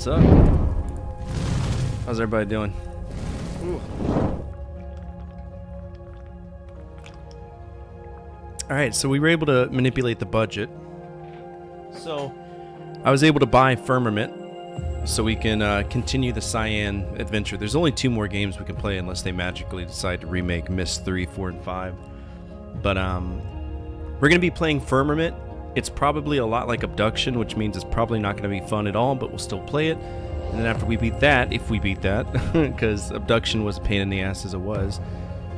What's up? How's everybody doing? Ooh. Alright, so we were able to manipulate the budget. So, I was able to buy Firmament so we can continue the Cyan adventure. There's only 2 more games we can play unless they magically decide to remake Myst 3, 4, and 5. But, we're going to be playing Firmament. It's probably a lot like Abduction, which means it's probably not going to be fun at all, but we'll still play it. And then after we beat that, if we beat that, because Abduction was a pain in the ass as it was,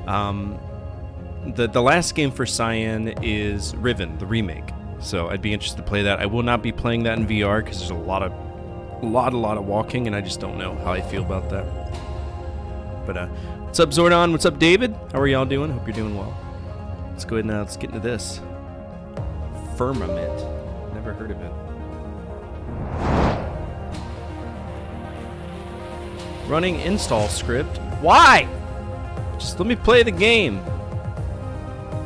the last game for Cyan is Riven, the remake. So I'd be interested to play that. I will not be playing that in VR because there's a lot of walking, and I just don't know how I feel about that. But what's up, Zordon? What's up, David? How are y'all doing? Hope you're doing well. Let's go ahead and let's get into this. Firmament. Never heard of it. Running install script. Why? Just let me play the game.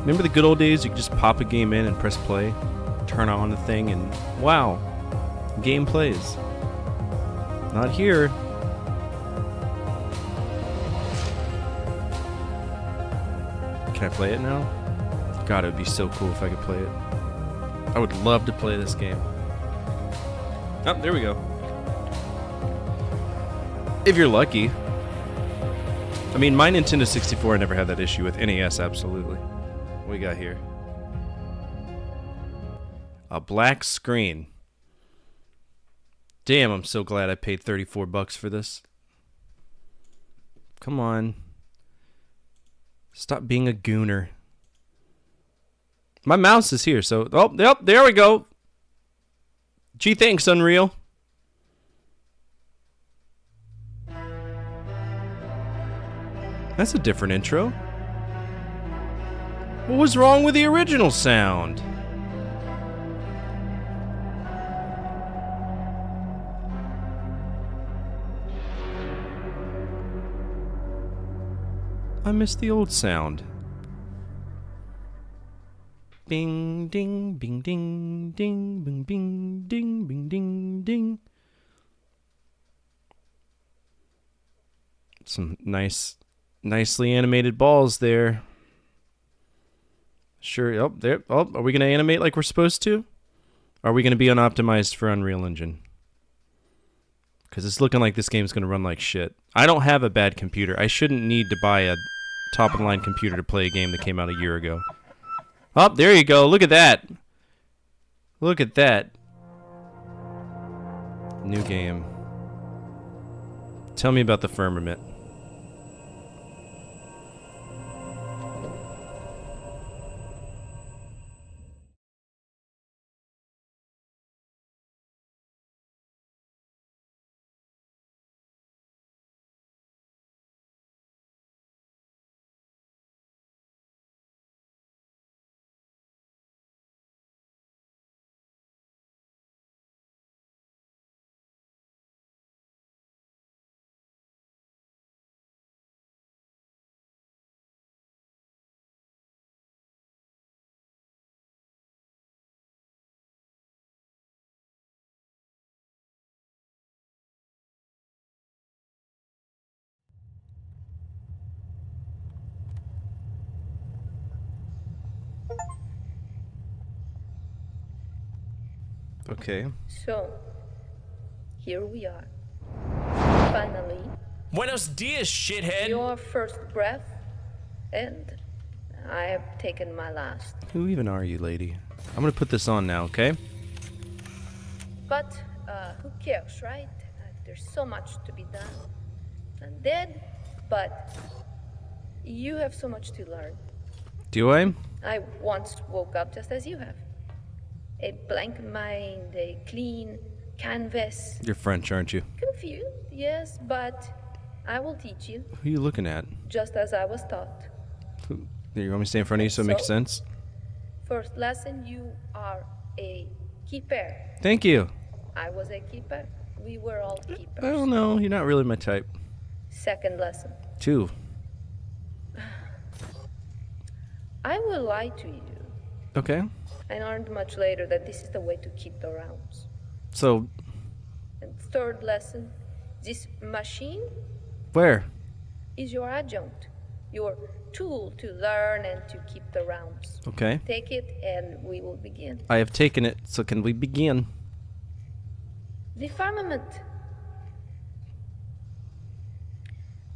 Remember the good old days? You could just pop a game in and press play, turn on the thing, and wow, game plays. Not here. Can I play it now? God, it would be so cool if I could play it. I would love to play this game. Oh, there we go. If you're lucky. I mean, my Nintendo 64, I never had that issue with. NES, absolutely. What we got here? A black screen. Damn, I'm so glad I paid $34 for this. Come on. Stop being a gooner. My mouse is here, so... Oh, yep, there we go. Gee, thanks, Unreal. That's a different intro. What was wrong with the original sound? I missed the old sound. Bing, ding, bing, ding, ding, bing, bing, ding, bing, ding, ding. Some nicely animated balls there. Sure. Oh, there. Oh, are we going to animate like we're supposed to? Or are we going to be unoptimized for Unreal Engine? Because it's looking like this game's going to run like shit. I don't have a bad computer. I shouldn't need to buy a top-of-the-line computer to play a game that came out a year ago. Oh, there you go. Look at that. Look at that. New game. Tell me about the Firmament. Okay. So, here we are. Finally. Buenos dias, shithead! Your first breath, and I have taken my last. Who even are you, lady? I'm gonna put this on now, okay? But, who cares, right? There's so much to be done. I'm dead, but you have so much to learn. Do I? I once woke up just as you have. A blank mind, a clean canvas. You're French, aren't you? Confused, yes, but I will teach you, Who are you looking at? just as I was taught. Here, you want me to stay in front of you so it makes So? sense? First lesson, you are a keeper. Thank you. I was a keeper. We were all keepers. I don't know. You're not really my type. Second lesson. 2. I will lie to you. Okay. I learned much later that this is the way to keep the realms. So, And third lesson, this machine where? is your adjunct, your tool to learn and to keep the realms. Okay. Take it and we will begin. I have taken it, so can we begin? The firmament.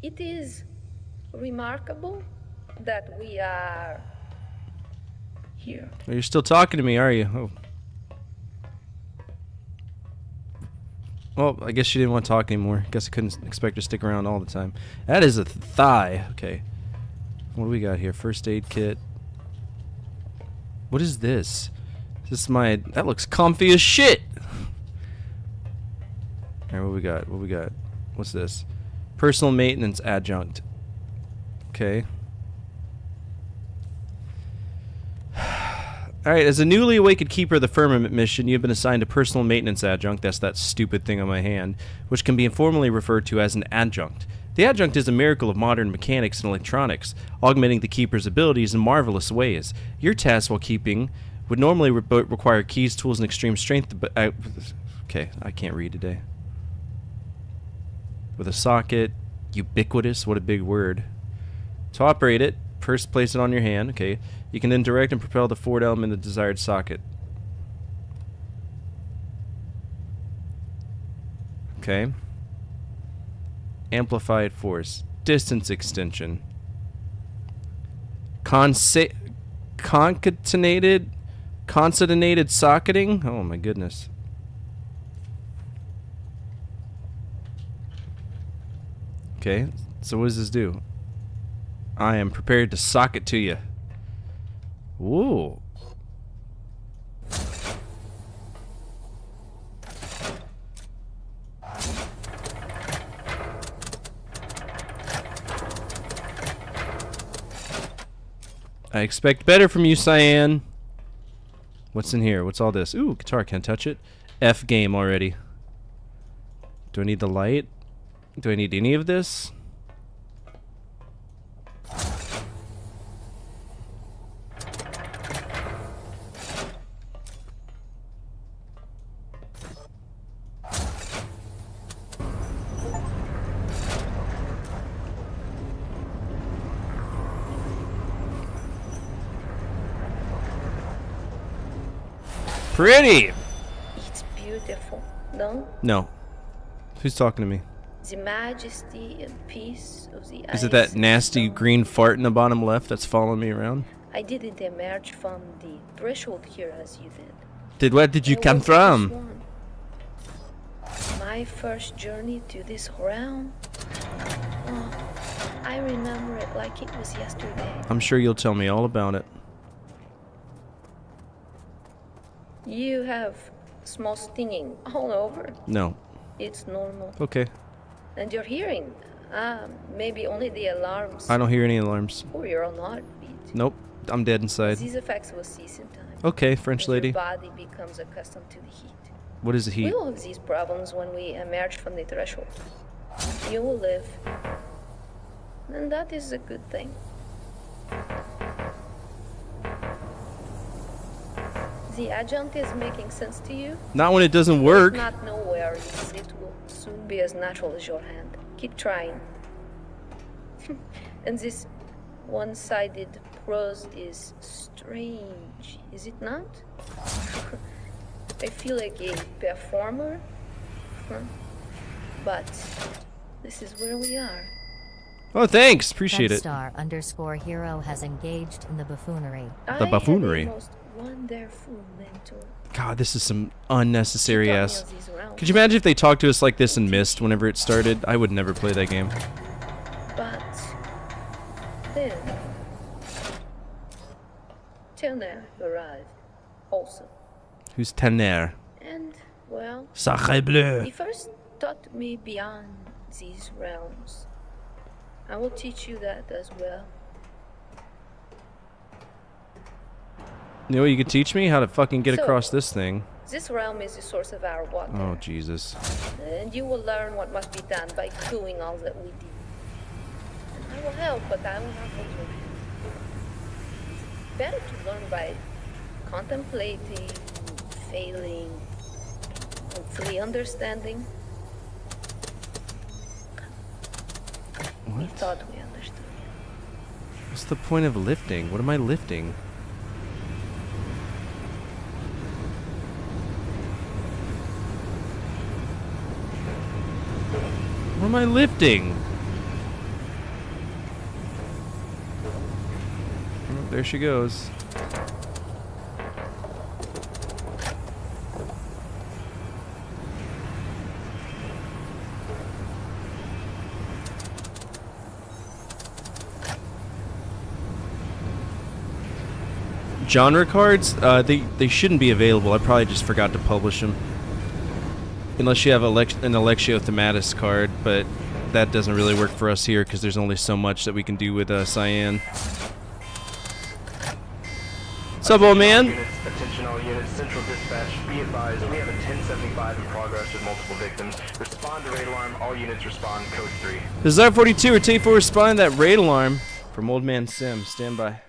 It is remarkable that we are here. Oh, you're still talking to me, are you? Oh. Well, I guess she didn't want to talk anymore. Guess I couldn't expect her to stick around all the time. That is a thigh. Okay. What do we got here? First aid kit. What is this? Is this my... That looks comfy as shit! Alright, what we got? What we got? What's this? Personal maintenance adjunct. Okay. Alright, as a newly awakened keeper of the Firmament mission, you have been assigned a personal maintenance adjunct, that's that stupid thing on my hand, which can be informally referred to as an adjunct. The adjunct is a miracle of modern mechanics and electronics, augmenting the keeper's abilities in marvelous ways. Your task while keeping would normally require keys, tools, and extreme strength, but okay, I can't read today. With a socket, ubiquitous, what a big word. To operate it, first place it on your hand, okay. You can then direct and propel the forward element in the desired socket. Okay. Amplified force. Distance extension. Concatenated socketing? Oh my goodness. Okay, so what does this do? I am prepared to sock it to you. Ooh. I expect better from you, Cyan. What's in here? What's all this? Ooh, guitar, can't touch it. F game already. Do I need the light? Do I need any of this? Pretty! It's beautiful, no? No. Who's talking to me? The majesty and peace of the Is it that nasty green fart in the bottom left that's following me around? I didn't emerge from the threshold here as you did. Where did you I come was from? sworn. My first journey to this realm. Oh, I remember it like it was yesterday. I'm sure you'll tell me all about it. You have small stinging all over. No. It's normal. Okay. And your hearing, maybe only the alarms I don't hear any alarms. or your own heartbeat. Nope. I'm dead inside. These effects will cease in time. Okay, French as lady. Your body becomes accustomed to the heat. What is the heat? We will have these problems when we emerge from the threshold. You will live. And that is a good thing. The adjunct is making sense to you? Not when it doesn't work. If not know where it is, it will soon be as natural as your hand. Keep trying. And this one-sided prose is strange, is it not? I feel like a performer. But this is where we are. Oh, thanks. Appreciate it. Star_hero has engaged in the buffoonery. The buffoonery. I had a most wonderful mentor. God, this is some unnecessary Taught me ass. of these realms. Could you imagine if they talked to us like this in Myst whenever it started? I would never play that game. But then Turner arrived, also. Who's Tener? And, well, Sacré bleu. he first taught me beyond these realms. I will teach you that as well. You know what you could teach me? How to fucking get So, across this thing. This realm is the source of our water. Oh, Jesus. And you will learn what must be done by doing all that we do. And I will help, but I will not hold your hand. It's better to learn by contemplating, failing, hopefully understanding. We What? thought we understood. What's the point of lifting? What am I lifting? What am I lifting? Oh, there she goes. Genre cards, they shouldn't be available. I probably just forgot to publish them. Unless you have an Alexio Thematis card, but that doesn't really work for us here because there's only so much that we can do with Cyan. What's up, old man? Attention all units, central dispatch, be advised, we have a 1075 in progress with multiple victims. Respond to raid alarm, all units respond, code 3. This is R42, or T4 respond to that raid alarm from Old Man Sim. Stand by.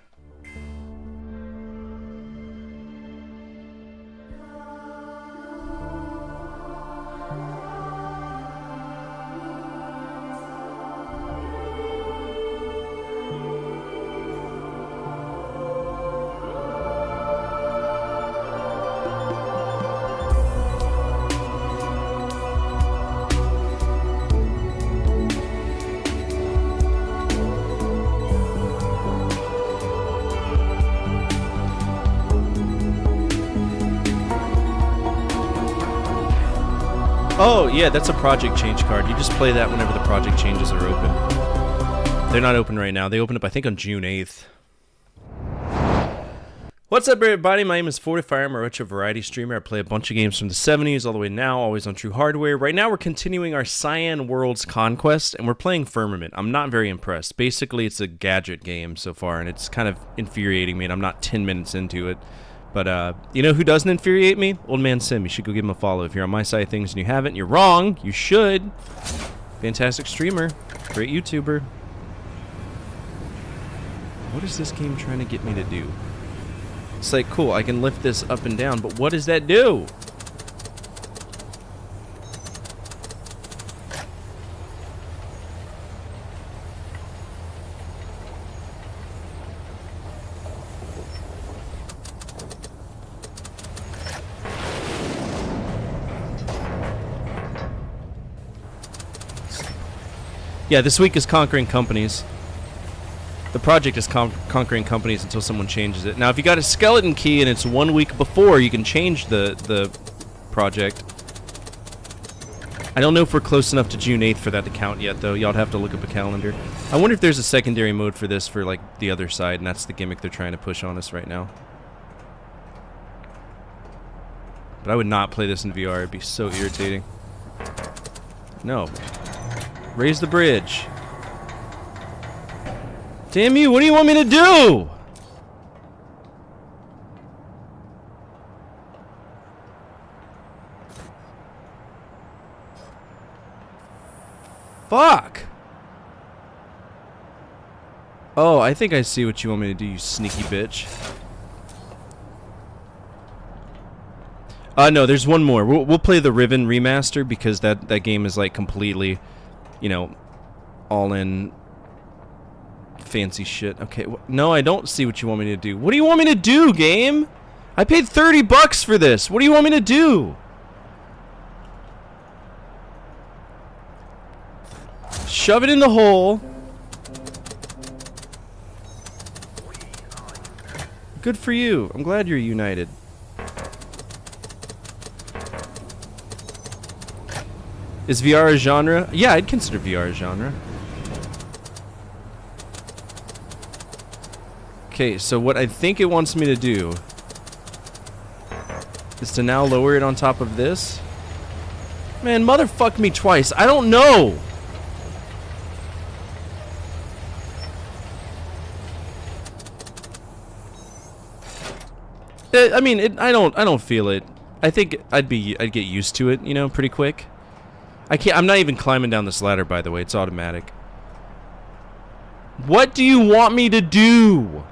Oh, yeah, that's a project change card. You just play that whenever the project changes are open. They're not open right now. They open up, I think, on June 8th. What's up, everybody? My name is Fortifier. I'm a retro variety streamer. I play a bunch of games from the 70s all the way now, always on True Hardware. Right now, we're continuing our Cyan World's Conquest, and we're playing Firmament. I'm not very impressed. Basically, it's a gadget game so far, and it's kind of infuriating me, and I'm not 10 minutes into it. But, you know who doesn't infuriate me? Old Man Sim. You should go give him a follow. If you're on my side of things and you haven't, you're wrong. You should. Fantastic streamer. Great YouTuber. What is this game trying to get me to do? It's like, cool, I can lift this up and down, but what does that do? Yeah, this week is Conquering Companies. The project is Conquering Companies until someone changes it. Now, if you got a skeleton key and it's 1 week before, you can change the project. I don't know if we're close enough to June 8th for that to count yet, though. Y'all have to look up a calendar. I wonder if there's a secondary mode for this for, like, the other side, and that's the gimmick they're trying to push on us right now. But I would not play this in VR. It'd be so irritating. No. Raise the bridge. Damn you, what do you want me to do? Fuck. Oh, I think I see what you want me to do, you sneaky bitch. No, there's one more. We'll play the Riven remaster because that game is like completely, you know, all in fancy shit. Okay, no, I don't see what you want me to do. What do you want me to do, game? I paid $30 for this. What do you want me to do? Shove it in the hole. Good for you. I'm glad you're united. Is VR a genre? Yeah, I'd consider VR a genre. Okay, so what I think it wants me to do is to now lower it on top of this. Man, motherfuck me twice. I don't know. I mean, I don't feel it. I think I'd get used to it, you know, pretty quick. I'm not even climbing down this ladder, by the way. It's automatic. What do you want me to do?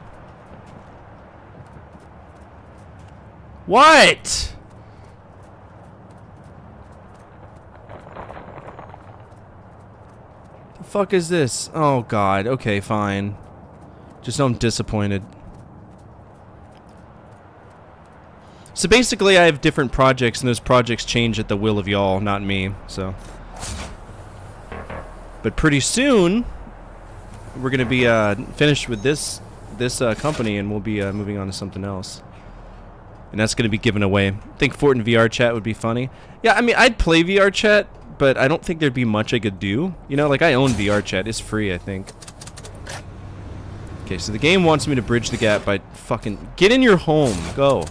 What? The fuck is this? Oh god. Okay, fine. Just know I'm disappointed. So basically I have different projects and those projects change at the will of y'all, not me, so. But pretty soon we're gonna be finished with this company and we'll be moving on to something else. And that's gonna be given away. I think Fort in VR chat would be funny. Yeah, I mean I'd play VR chat, but I don't think there'd be much I could do. You know, like I own VR chat, it's free I think. Okay, so the game wants me to bridge the gap by fucking get in your home, go.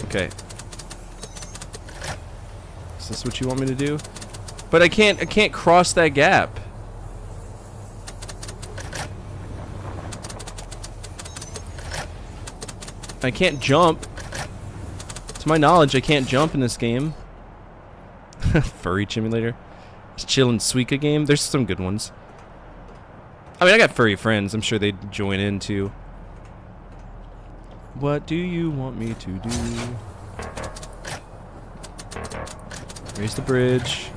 Okay. Is this what you want me to do? But I can't cross that gap. I can't jump. To my knowledge, I can't jump in this game. Furry simulator. It's chillin' Suika game. There's some good ones. I mean, I got furry friends. I'm sure they'd join in too. What do you want me to do? Raise the bridge.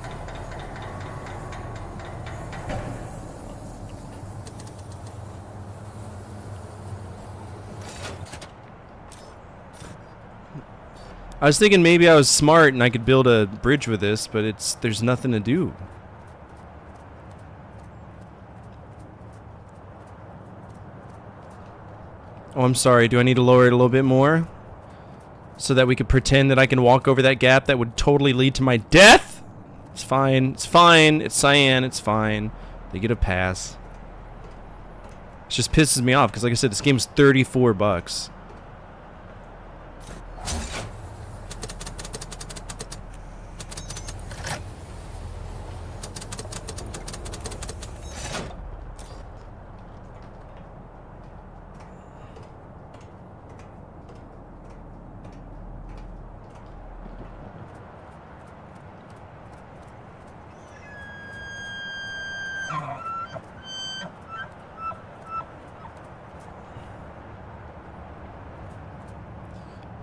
I was thinking maybe I was smart and I could build a bridge with this, but there's nothing to do. Oh, I'm sorry. Do I need to lower it a little bit more? So that we could pretend that I can walk over that gap that would totally lead to my death? It's fine. It's fine. It's Cyan. It's fine. They get a pass. It just pisses me off because, like I said, this game's $34.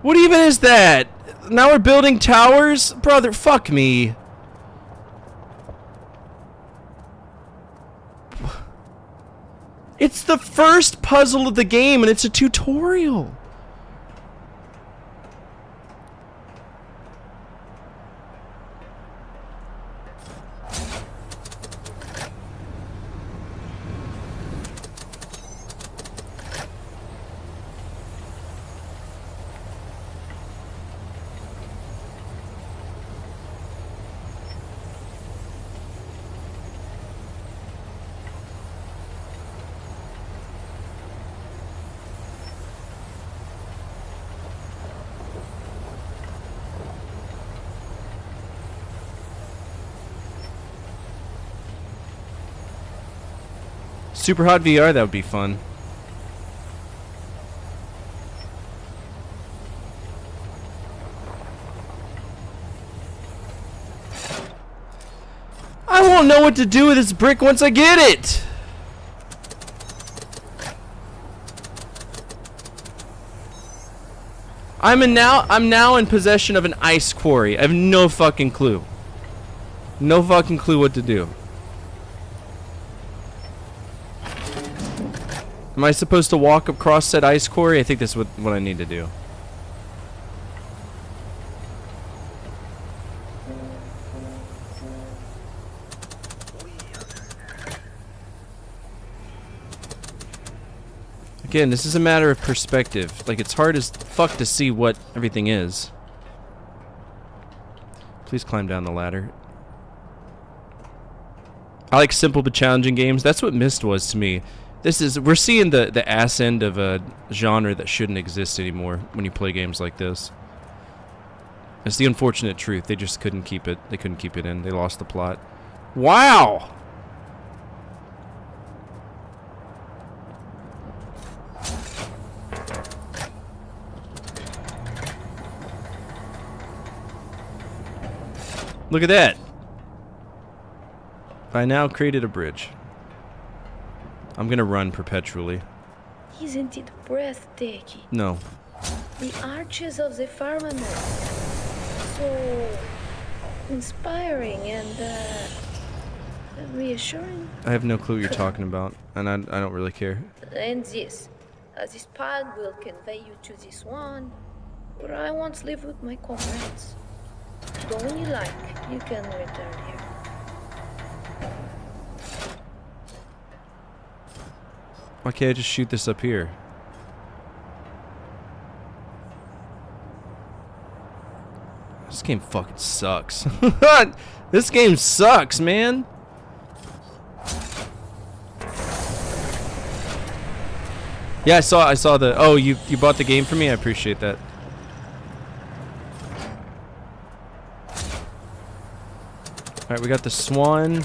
What even is that? Now we're building towers? Brother, fuck me. It's the first puzzle of the game and it's a tutorial. Super hot VR, that would be fun. I won't know what to do with this brick once I get it. I'm now in possession of an ice quarry. I have no fucking clue. No fucking clue what to do. Am I supposed to walk across said ice quarry? I think that's what I need to do. Again, this is a matter of perspective. Like, it's hard as fuck to see what everything is. Please climb down the ladder. I like simple but challenging games. That's what Myst was to me. We're seeing the ass end of a genre that shouldn't exist anymore when you play games like this. It's the unfortunate truth. They just couldn't keep it. They couldn't keep it in. They lost the plot. Wow. Look at that. I now created a bridge. I'm gonna run perpetually. Isn't it breathtaking? No. The arches of the firmament. So inspiring and reassuring. I have no clue what you're talking about, and I don't really care. And this path will convey you to this one, where I once lived with my comrades. But when you like, you can return here. Why can't I just shoot this up here? This game fucking sucks. This game sucks, man. Yeah, I saw the. Oh, you bought the game for me? I appreciate that. All right, we got the swan.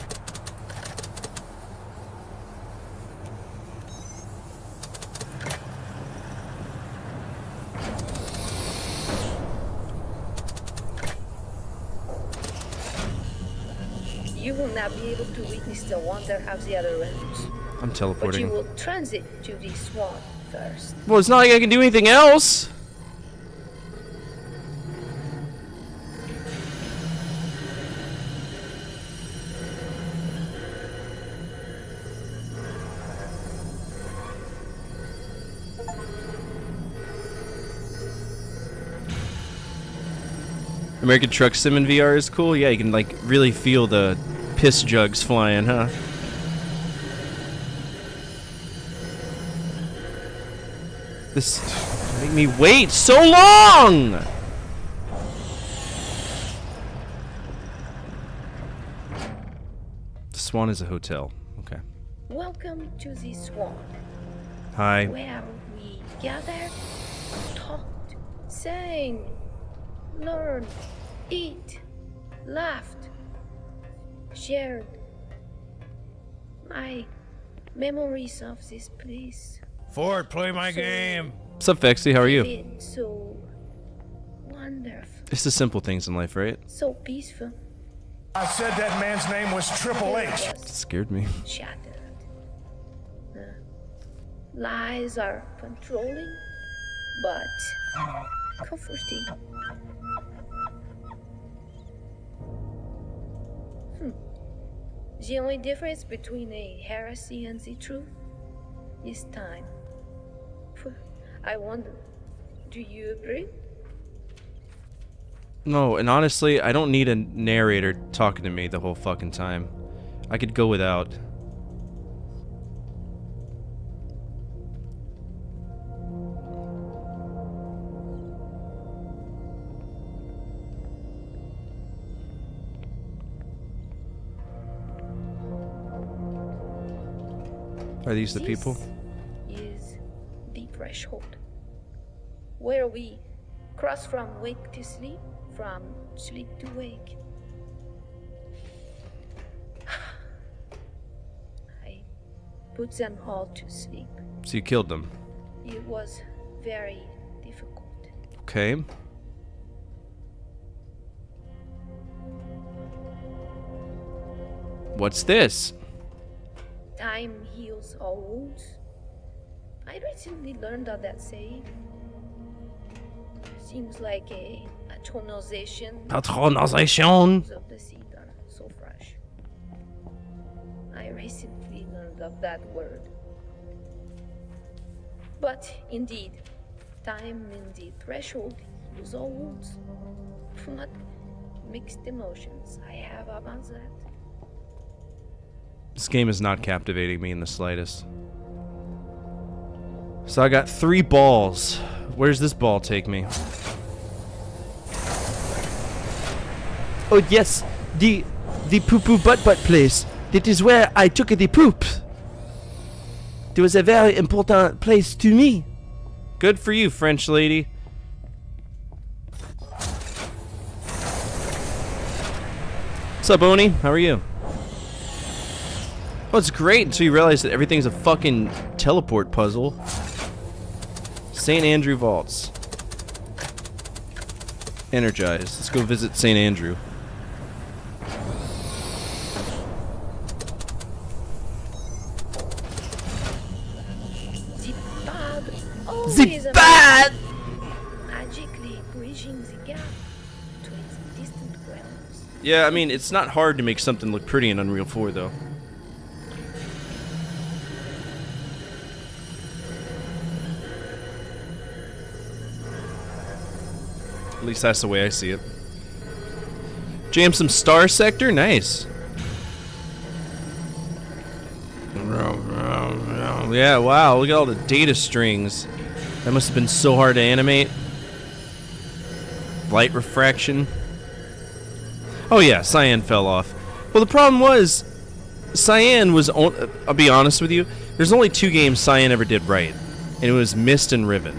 You will not be able to witness the wonder of the other realms. I'm But teleporting. you will transit to this one first. Well, it's not like I can do anything else. American Truck Sim in VR is cool. Yeah, you can like really feel the piss jugs flying, huh? This make me wait so long. The Swan is a hotel. Okay. Welcome to this one, Hi. where we gathered, talked, sang, learned, eat, laughed, shared my memories of this place. Ford, play my game. What's up, Vexy? How are you? It's so wonderful, It's the simple things in life, right? so peaceful. I said that man's name was Triple H. It was Scared me. shattered. The lies are controlling, but comforting. The only difference between a heresy and the truth is time. I wonder, do you agree? No, and honestly, I don't need a narrator talking to me the whole fucking time. I could go without. Are these the people? This is the threshold, where we cross from wake to sleep, from sleep to wake. I put them all to sleep. So you killed them. It was very difficult. Okay. What's this? Time heals all wounds. I recently learned of that saying. Seems like a tonalization. Patronization. Of the seed are so fresh. I recently learned of that word. But indeed, time in the threshold heals all wounds. What mixed emotions I have about that. This game is not captivating me in the slightest. So I got 3 balls. Where's this ball take me? Oh yes, the poo-poo butt place. That is where I took the poop. It was a very important place to me. Good for you, French lady. What's up, Oni? How are you? Oh, it's great until you realize that everything's a fucking teleport puzzle. St. Andrew Vaults. Energized. Let's go visit St. Andrew. The bad! Magically bridging the gap to its distant realms. Yeah, I mean, it's not hard to make something look pretty in Unreal 4, though. At least that's the way I see it. Jam some Star Sector? Nice. Yeah, wow, look at all the data strings. That must have been so hard to animate. Light refraction. Oh yeah, Cyan fell off. Well, the problem was, Cyan was, I'll be honest with you, there's only 2 games Cyan ever did right. And it was Myst and Riven.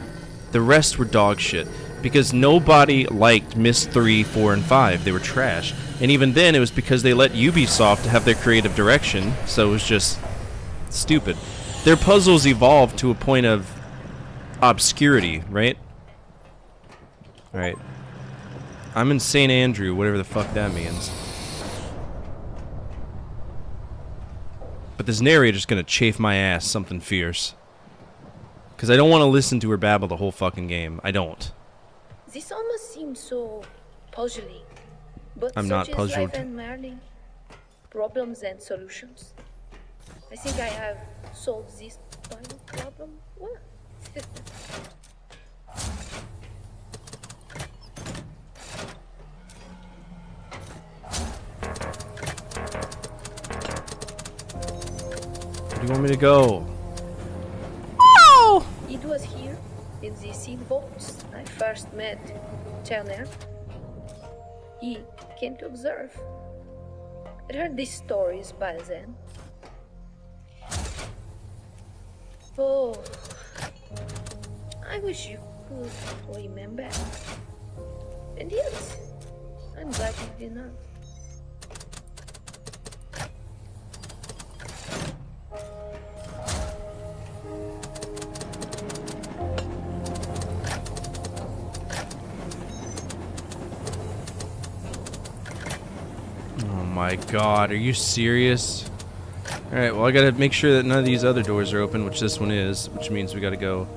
The rest were dog shit. Because nobody liked Myst 3, 4, and 5. They were trash. And even then, it was because they let Ubisoft have their creative direction, so it was just stupid. Their puzzles evolved to a point of obscurity, right? Alright. I'm in St. Andrew, whatever the fuck that means. But this narrator's gonna chafe my ass something fierce. Because I don't want to listen to her babble the whole fucking game. I don't. This almost seems so puzzling, but I'm not puzzled. Life and merely problems and solutions. I think I have solved this final problem well. Where do you want me to go? It was here, in the seed vaults, I first met Turner. He came to observe. I'd heard these stories by then. Oh, I wish you could remember. And yes, I'm glad you did not. Oh my god, are you serious? Alright, well I gotta make sure that none of these other doors are open, which this one is, which means we gotta go.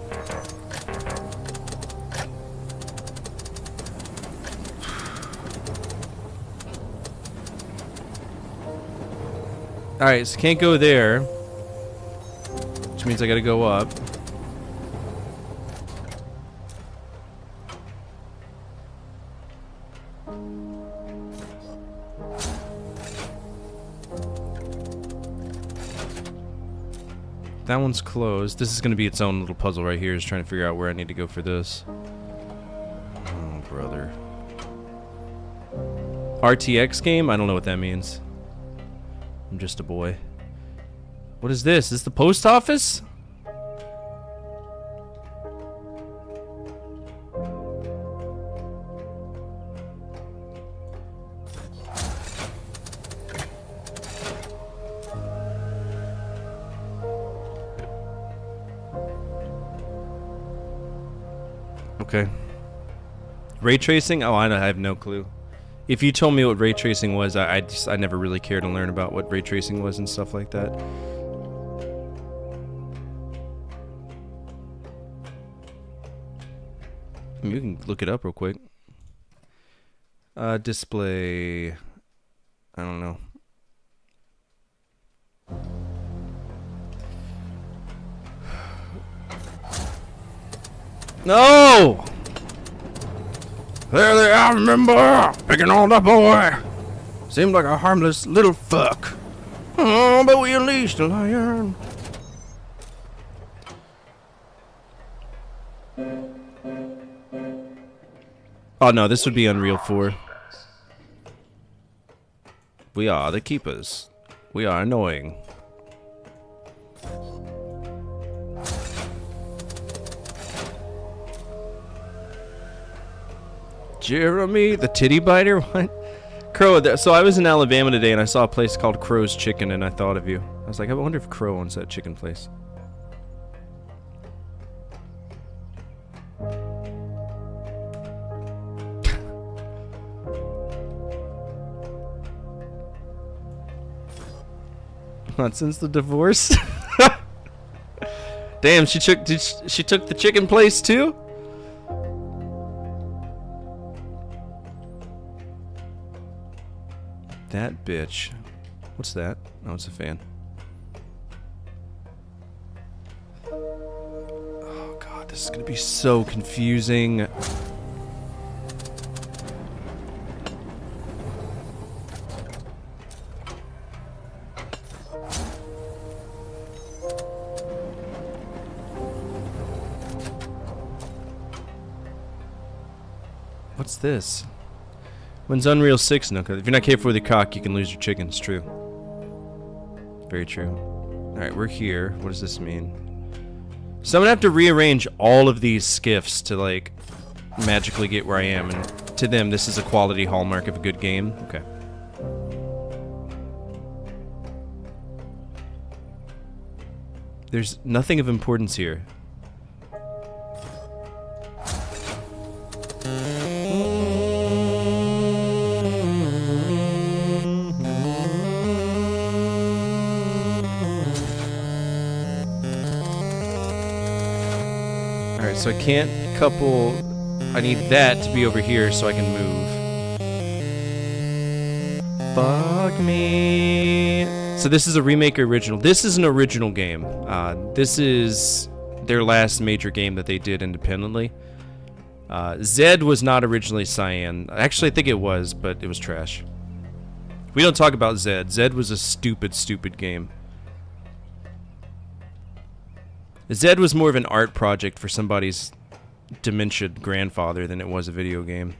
Alright, so can't go there, which means I gotta go up. That one's closed. This is going to be its own little puzzle right here, is trying to figure out where I need to go for this. Oh, brother. RTX game? I don't know what that means. I'm just a boy. What is this? Is this the post office? Okay. Ray tracing? Oh, I have no clue. If you told me what ray tracing was, I never really cared to learn about what ray tracing was and stuff like that. I mean, you can look it up real quick. Display. I don't know. No! There, I remember picking on the boy. Seemed like a harmless little fuck. Oh, but we unleashed a lion. Oh no, this would be Unreal 4. We are the keepers. We are annoying. Jeremy, the titty biter? What? Crow, so I was in Alabama today and I saw a place called Crow's Chicken and I thought of you. I was like, I wonder if Crow owns that chicken place. Not since the divorce. Damn, she took the chicken place too? That bitch. What's that? Oh, it's a fan. Oh god, this is gonna be so confusing. What's this? When's Unreal 6? No, 'cause if you're not careful with your cock, you can lose your chicken. It's true. Very true. Alright, we're here. What does this mean? So I'm gonna have to rearrange all of these skiffs to, like, magically get where I am. And to them, this is a quality hallmark of a good game. Okay. There's nothing of importance here. Alright, so I can't couple... I need that to be over here so I can move. Fuck me. So this is a remake or original. This is an original game. This is their last major game that they did independently. Zed was not originally Cyan. Actually, I think it was, but it was trash. We don't talk about Zed. Zed was a stupid, stupid game. Zed was more of an art project for somebody's dementia grandfather than it was a video game.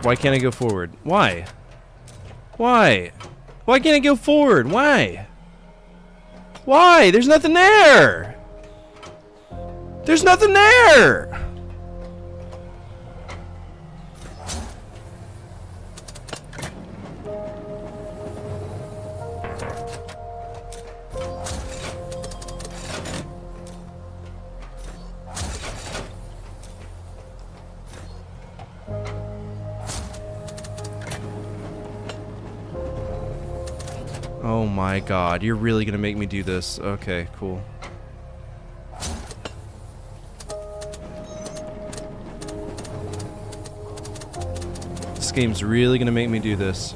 Why can't I go forward? Why? Why? Why can't I go forward? Why? Why? There's nothing there! There's nothing there! Oh my god, you're really gonna make me do this. Okay, cool. This game's really gonna make me do this.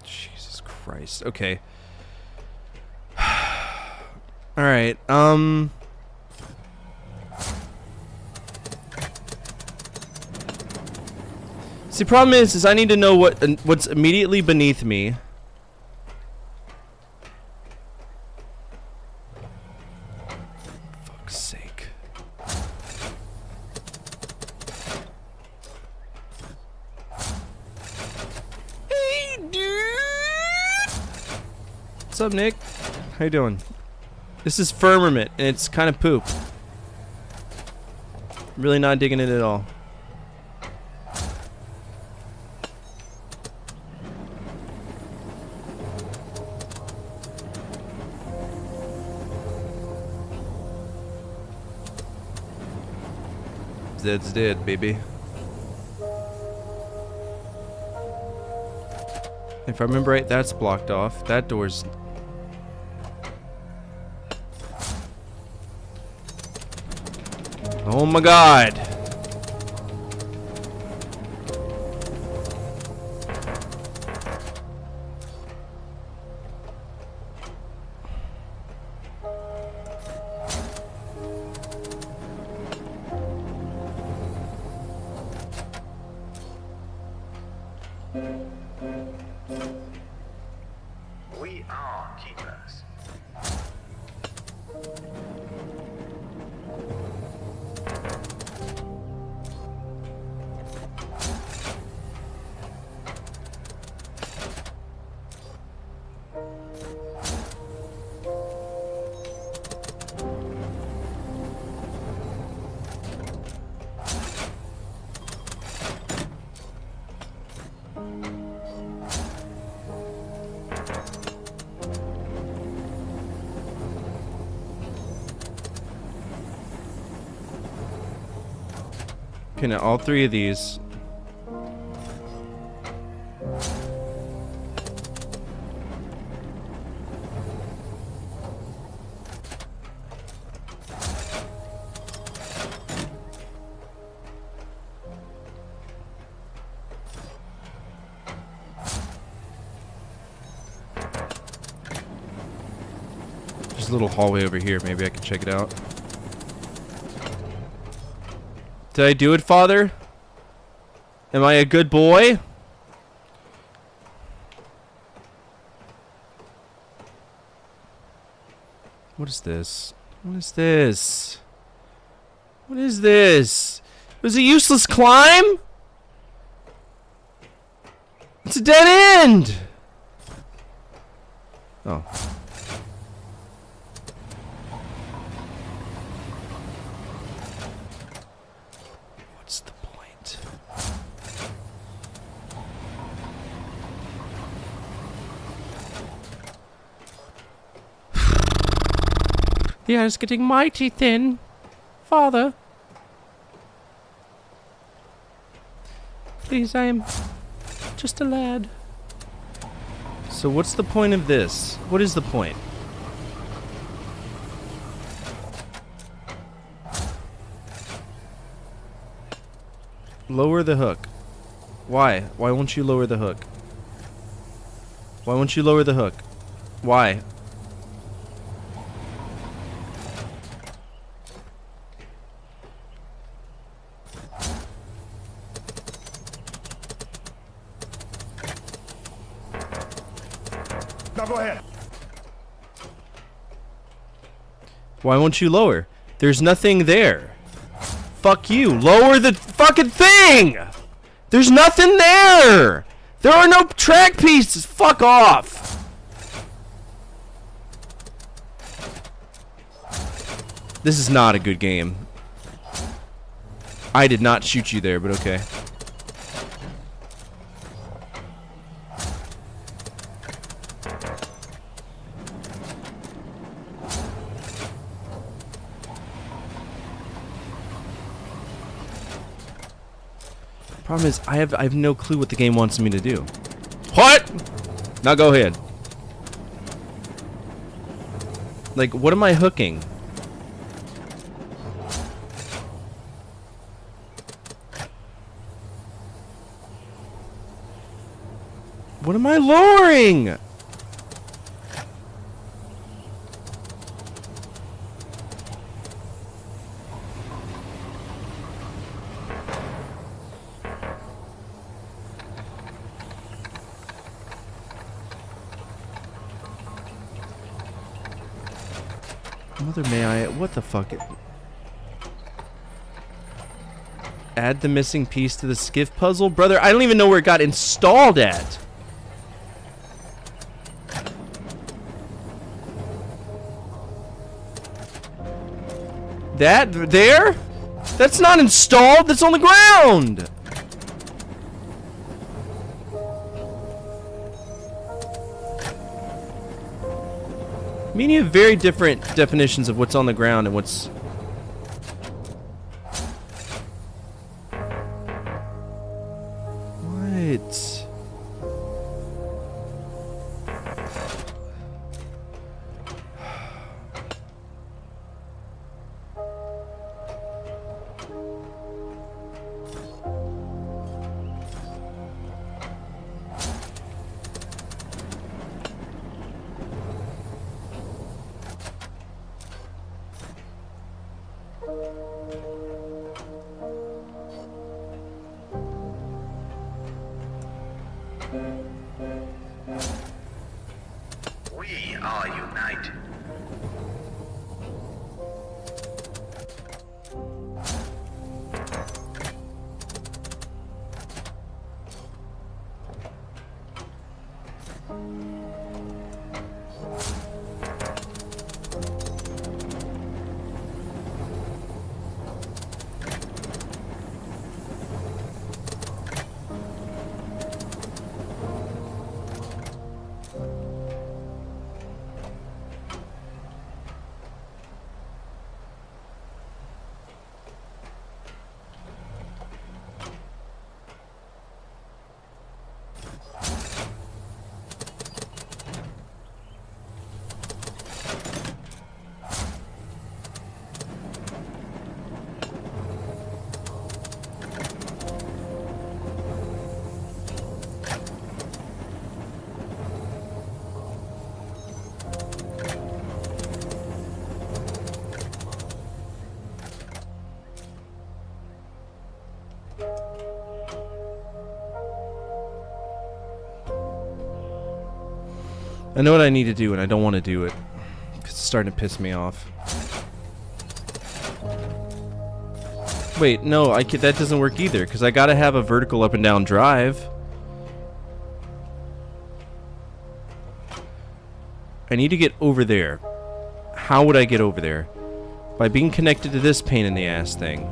Jesus Christ. Okay. Alright, See, problem is I need to know what's immediately beneath me. Fuck's sake. Hey, dude! What's up, Nick? How you doing? This is Firmament, and it's kind of poop. Really not digging it at all. Zed's dead, baby. If I remember right, that's blocked off. That door's... Oh my god! We are keepers. Okay, now all three of these. There's a little hallway over here. Maybe I can check it out. Did I do it, Father? Am I a good boy? What is this? What is this? What is this? It was a useless climb? It's a dead end! Oh. What's the point? The air is getting mighty thin, Father. Please, I am just a lad. So what's the point of this? What is the point? Lower the hook. Why? Why won't you lower the hook? Why won't you lower the hook? Why? Now go ahead. Why won't you lower? There's nothing there. Fuck you. Lower the fucking thing! There's nothing there! There are no track pieces! Fuck off! This is not a good game. I did not shoot you there, but okay. Problem is, I have no clue what the game wants me to do. What? Now go ahead. Like, what am I hooking? What am I lowering? Mother, may I? What the fuck? Add the missing piece to the skiff puzzle? Brother, I don't even know where it got installed at. That? There? That's not installed. That's on the ground. I mean, you have very different definitions of what's on the ground and what's... What? We are united. I know what I need to do, and I don't want to do it. It's starting to piss me off. Wait, no, that doesn't work either, because I gotta have a vertical up and down drive. I need to get over there. How would I get over there? By being connected to this pain in the ass thing.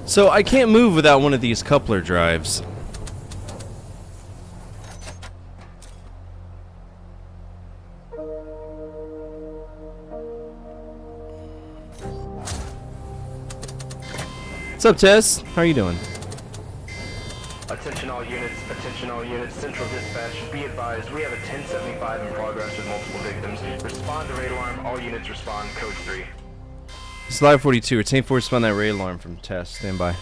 So I can't move without one of these coupler drives. What's up, Tess? How are you doing? Attention all units, central dispatch, be advised, we have a 1075 in progress with multiple victims. Respond to raid alarm, all units respond, code 3. It's Live 42. Retain force, respond that raid alarm from Tess. Stand by.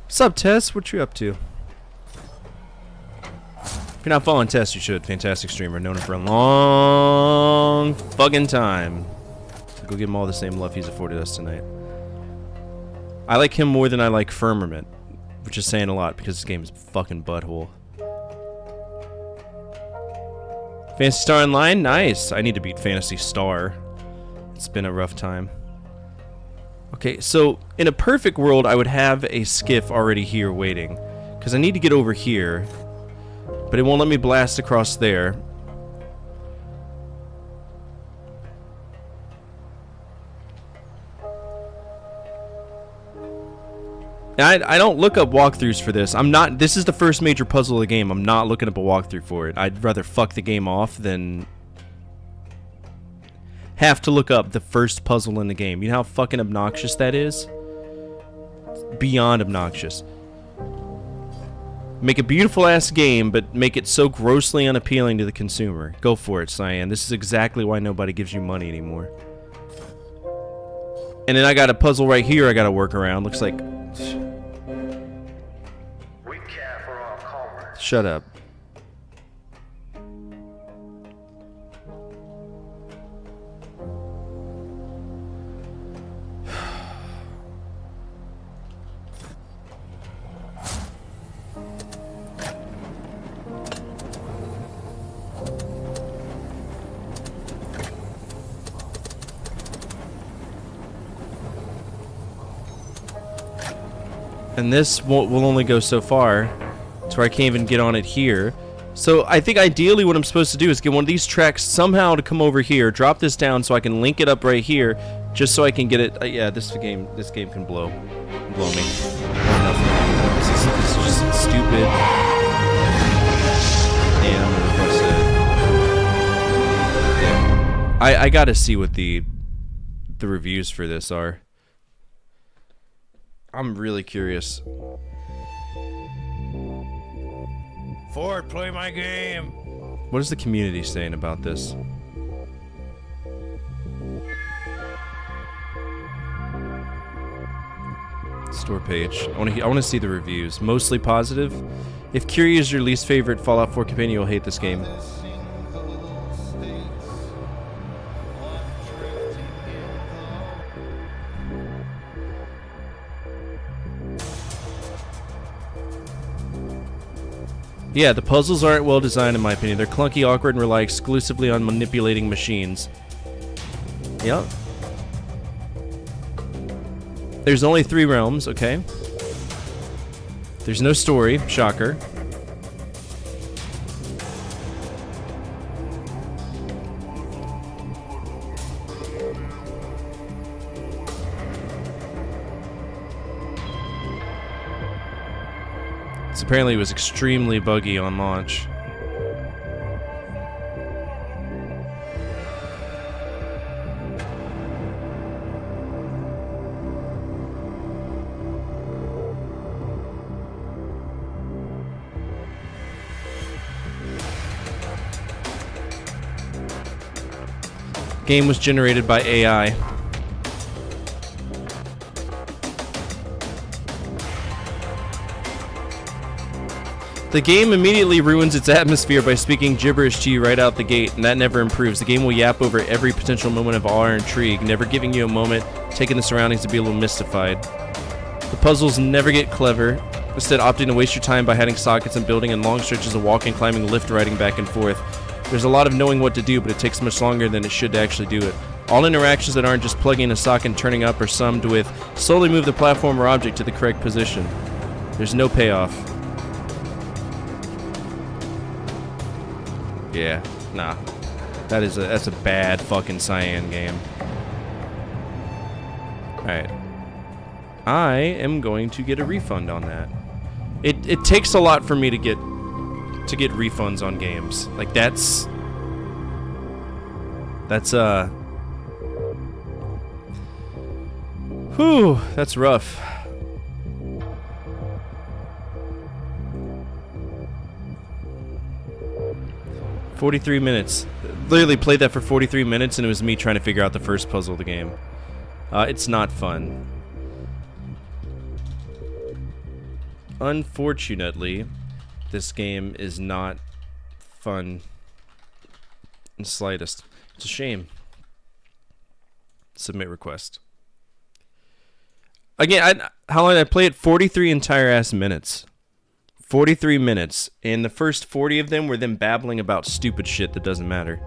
What's up, Tess? What you up to? If you're not following Tess, you should. Fantastic streamer. Known him for a long fucking time. So go give him all the same love he's afforded us tonight. I like him more than I like Firmament, which is saying a lot because this game is fucking butthole. Fantasy Star Online? Nice. I need to beat Fantasy Star. It's been a rough time. Okay, so in a perfect world, I would have a skiff already here waiting. Because I need to get over here. But it won't let me blast across there. I don't look up walkthroughs for this. This is the first major puzzle of the game. I'm not looking up a walkthrough for it. I'd rather fuck the game off than have to look up the first puzzle in the game. You know how fucking obnoxious that is? It's beyond obnoxious. Make a beautiful ass game, but make it so grossly unappealing to the consumer. Go for it, Cyan. This is exactly why nobody gives you money anymore. And then I got a puzzle right here I gotta work around. Looks like... Shut up. And this will only go so far, to where I can't even get on it here. So I think ideally what I'm supposed to do is get one of these tracks somehow to come over here, drop this down so I can link it up right here, just so I can get it. Yeah, this game can blow me. This is just stupid. Yeah, I'm gonna request it. Yeah. I gotta see what the reviews for this are. I'm really curious. Ford, play my game. What is the community saying about this? Store page. I want to see the reviews. Mostly positive. If Curie is your least favorite Fallout 4 companion, you'll hate this game. Yeah, the puzzles aren't well designed in my opinion. They're clunky, awkward, and rely exclusively on manipulating machines. Yep. There's only 3 realms, okay. There's no story, shocker. Apparently it was extremely buggy on launch. Game was generated by AI. The game immediately ruins its atmosphere by speaking gibberish to you right out the gate, and that never improves. The game will yap over every potential moment of awe or intrigue, never giving you a moment, taking the surroundings to be a little mystified. The puzzles never get clever, instead opting to waste your time by hiding sockets and building in long stretches of walking, climbing, lift riding back and forth. There's a lot of knowing what to do, but it takes much longer than it should to actually do it. All interactions that aren't just plugging a socket and turning up are summed with slowly move the platform or object to the correct position. There's no payoff. Yeah, nah. That's a bad fucking Cyan game. Alright. I am going to get a refund on that. It takes a lot for me to get refunds on games. Like that's whew, that's rough. $43 minutes. Literally played that for 43 minutes and it was me trying to figure out the first puzzle of the game. It's not fun. Unfortunately, this game is not fun in the slightest. It's a shame. Submit request. Again, how long did I play it? 43 entire ass minutes. 43 minutes, and the first 40 of them were them babbling about stupid shit that doesn't matter.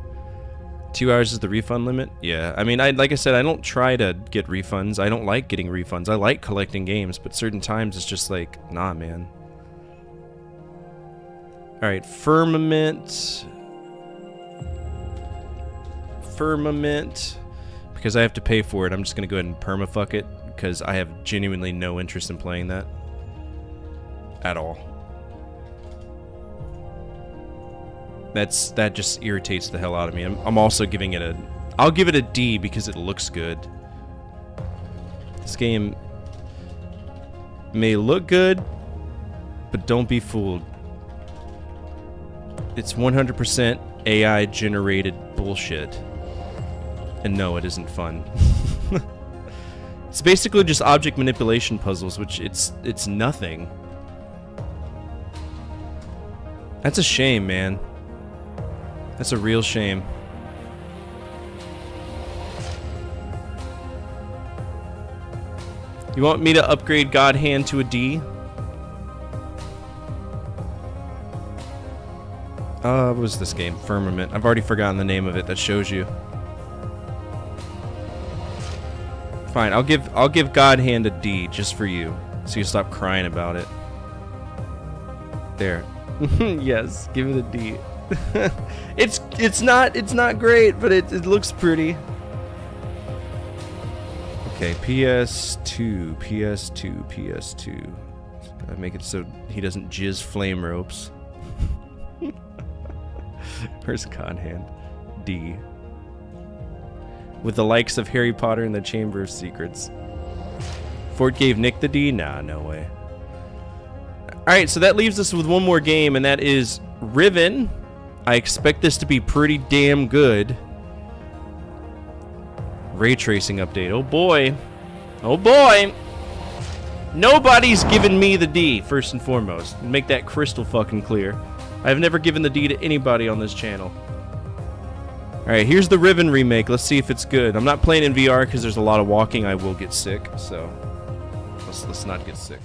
2 hours is the refund limit? Yeah, I mean, like I said, I don't try to get refunds. I don't like getting refunds. I like collecting games, but certain times it's just like, nah, man. Alright, Firmament. Because I have to pay for it, I'm just gonna go ahead and permafuck it, because I have genuinely no interest in playing that. At all. That just irritates the hell out of me. I'm also giving it I'll give it a D because it looks good. This game may look good, but don't be fooled. It's 100% AI generated bullshit. And no, it isn't fun. It's basically just object manipulation puzzles, which it's nothing. That's a shame, man. That's a real shame. You want me to upgrade God Hand to a D? What was this game? Firmament. I've already forgotten the name of it. That shows you. Fine, I'll give God Hand a D just for you, so you stop crying about it. There. Yes, give it a D. It's not great, but it looks pretty. Okay, PS2. I make it so he doesn't jizz flame ropes. Where's God Hand? D. With the likes of Harry Potter and the Chamber of Secrets. Fort gave Nick the D? Nah, no way. Alright, so that leaves us with one more game, and that is Riven. I expect this to be pretty damn good. Ray tracing update. Oh boy. Oh boy. Nobody's given me the D, first and foremost. Make that crystal fucking clear. I've never given the D to anybody on this channel. Alright, here's the Riven remake. Let's see if it's good. I'm not playing in VR because there's a lot of walking. I will get sick, so let's not get sick.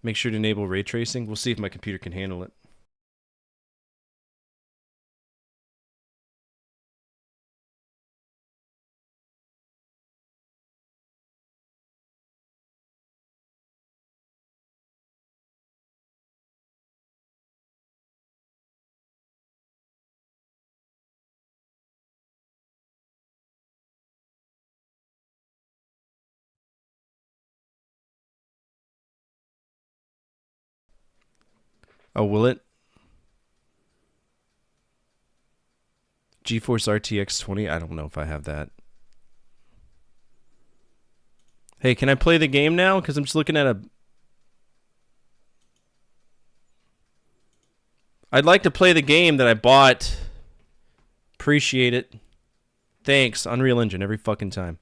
Make sure to enable ray tracing. We'll see if my computer can handle it. Oh, will it? GeForce RTX 20? I don't know if I have that. Hey, can I play the game now? Because I'm just looking at a... I'd like to play the game that I bought. Appreciate it. Thanks. Unreal Engine every fucking time.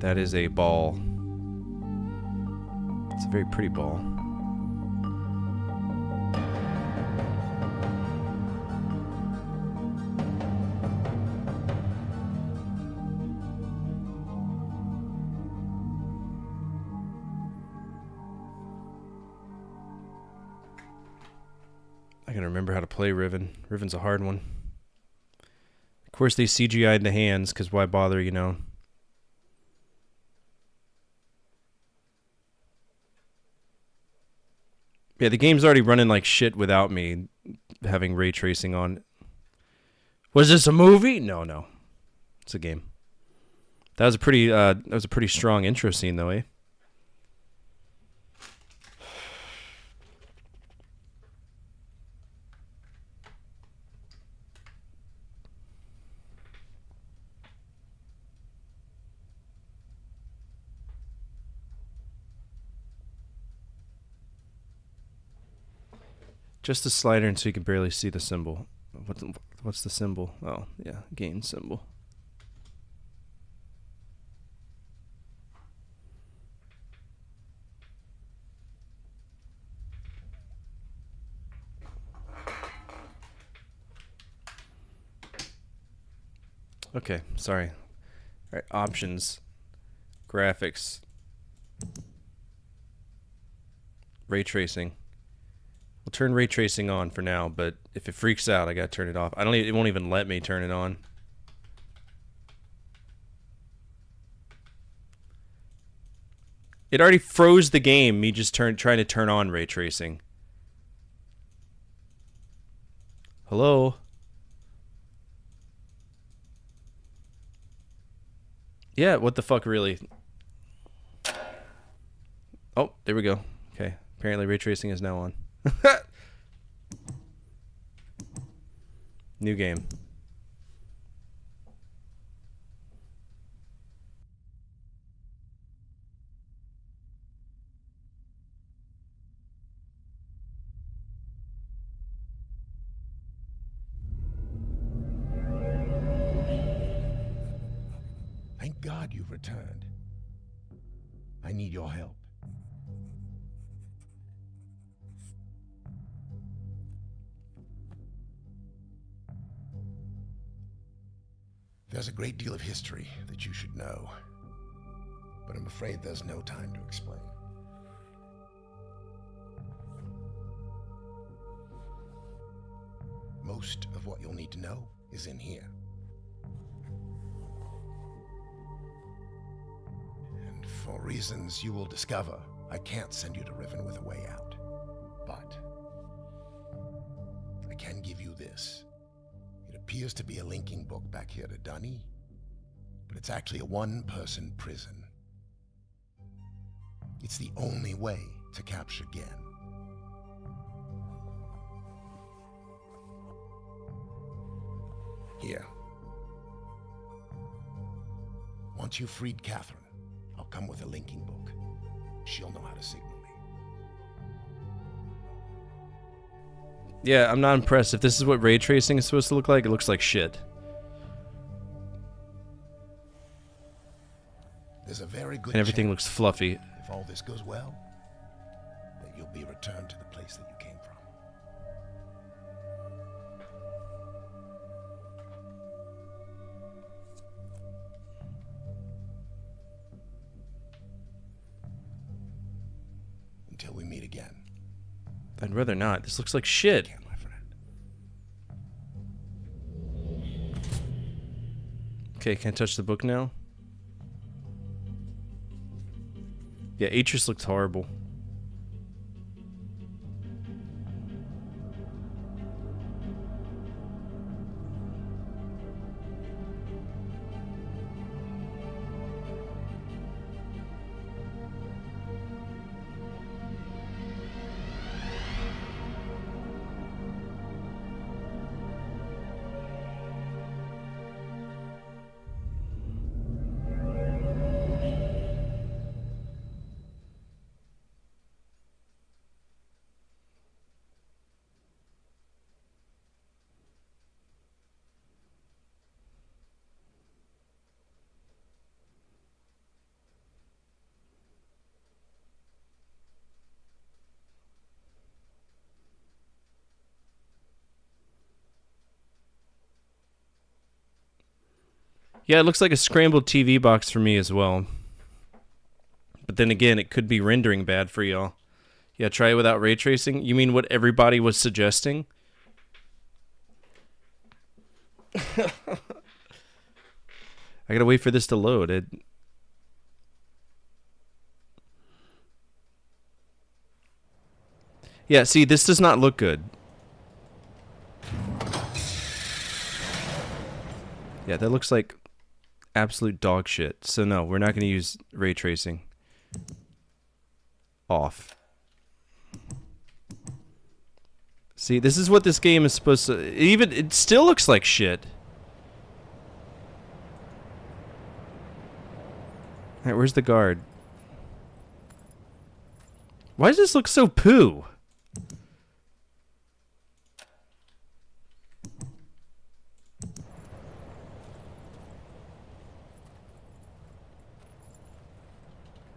That is a ball. It's a very pretty ball. I gotta remember how to play Riven. Riven's a hard one. Of course they CGI'd the hands, because why bother, you know? Yeah, the game's already running like shit without me having ray tracing on. Was this a movie? No. It's a game. That was a pretty strong intro scene though, eh? Just the slider and so you can barely see the symbol. What's the symbol? Oh, yeah, gain symbol. Okay, sorry. All right, options, graphics, ray tracing. We'll turn ray tracing on for now, but if it freaks out, I gotta turn it off. It won't even let me turn it on. It already froze the game, me just trying to turn on ray tracing. Hello? Yeah, what the fuck, really? Oh, there we go. Okay, apparently ray tracing is now on. New game. Thank God you've returned. I need your help. There's a great deal of history that you should know, but I'm afraid there's no time to explain. Most of what you'll need to know is in here. And for reasons you will discover, I can't send you to Riven with a way out. But I can give you this. It appears to be a linking book back here to Dunny, but it's actually a one-person prison. It's the only way to capture Gen. Here. Once you've freed Catherine, I'll I'll come with a linking book. She'll know how to signal me. Yeah, I'm not impressed. If this is what ray tracing is supposed to look like, it looks like shit. There's a very good And everything chance, looks fluffy. if all this goes well, that you'll be returned to the place that you came from. Until we meet again. I'd rather not. This looks like shit. Again, my friend. Okay, can I touch the book now? Yeah, Atris looks horrible. Yeah, it looks like a scrambled TV box for me as well. But then again, it could be rendering bad for y'all. Yeah, try it without ray tracing. You mean what everybody was suggesting? I gotta wait for this to load. Yeah, see, this does not look good. Yeah, that looks like absolute dog shit. So no, we're not going to use ray tracing. Off. See, this is what this game is supposed to... it still looks like shit. Alright, where's the guard? Why does this look so poo?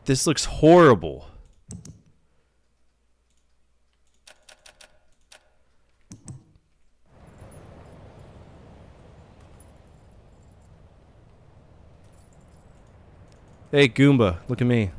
This looks horrible. Hey, Goomba, look at me.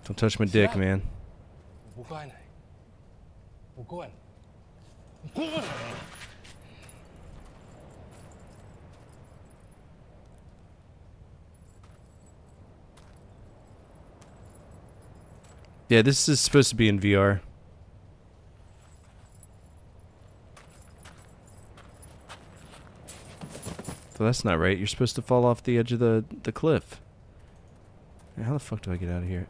Don't touch my dick, man. Yeah, this is supposed to be in VR. So that's not right. You're supposed to fall off the edge of the cliff. How the fuck do I get out of here?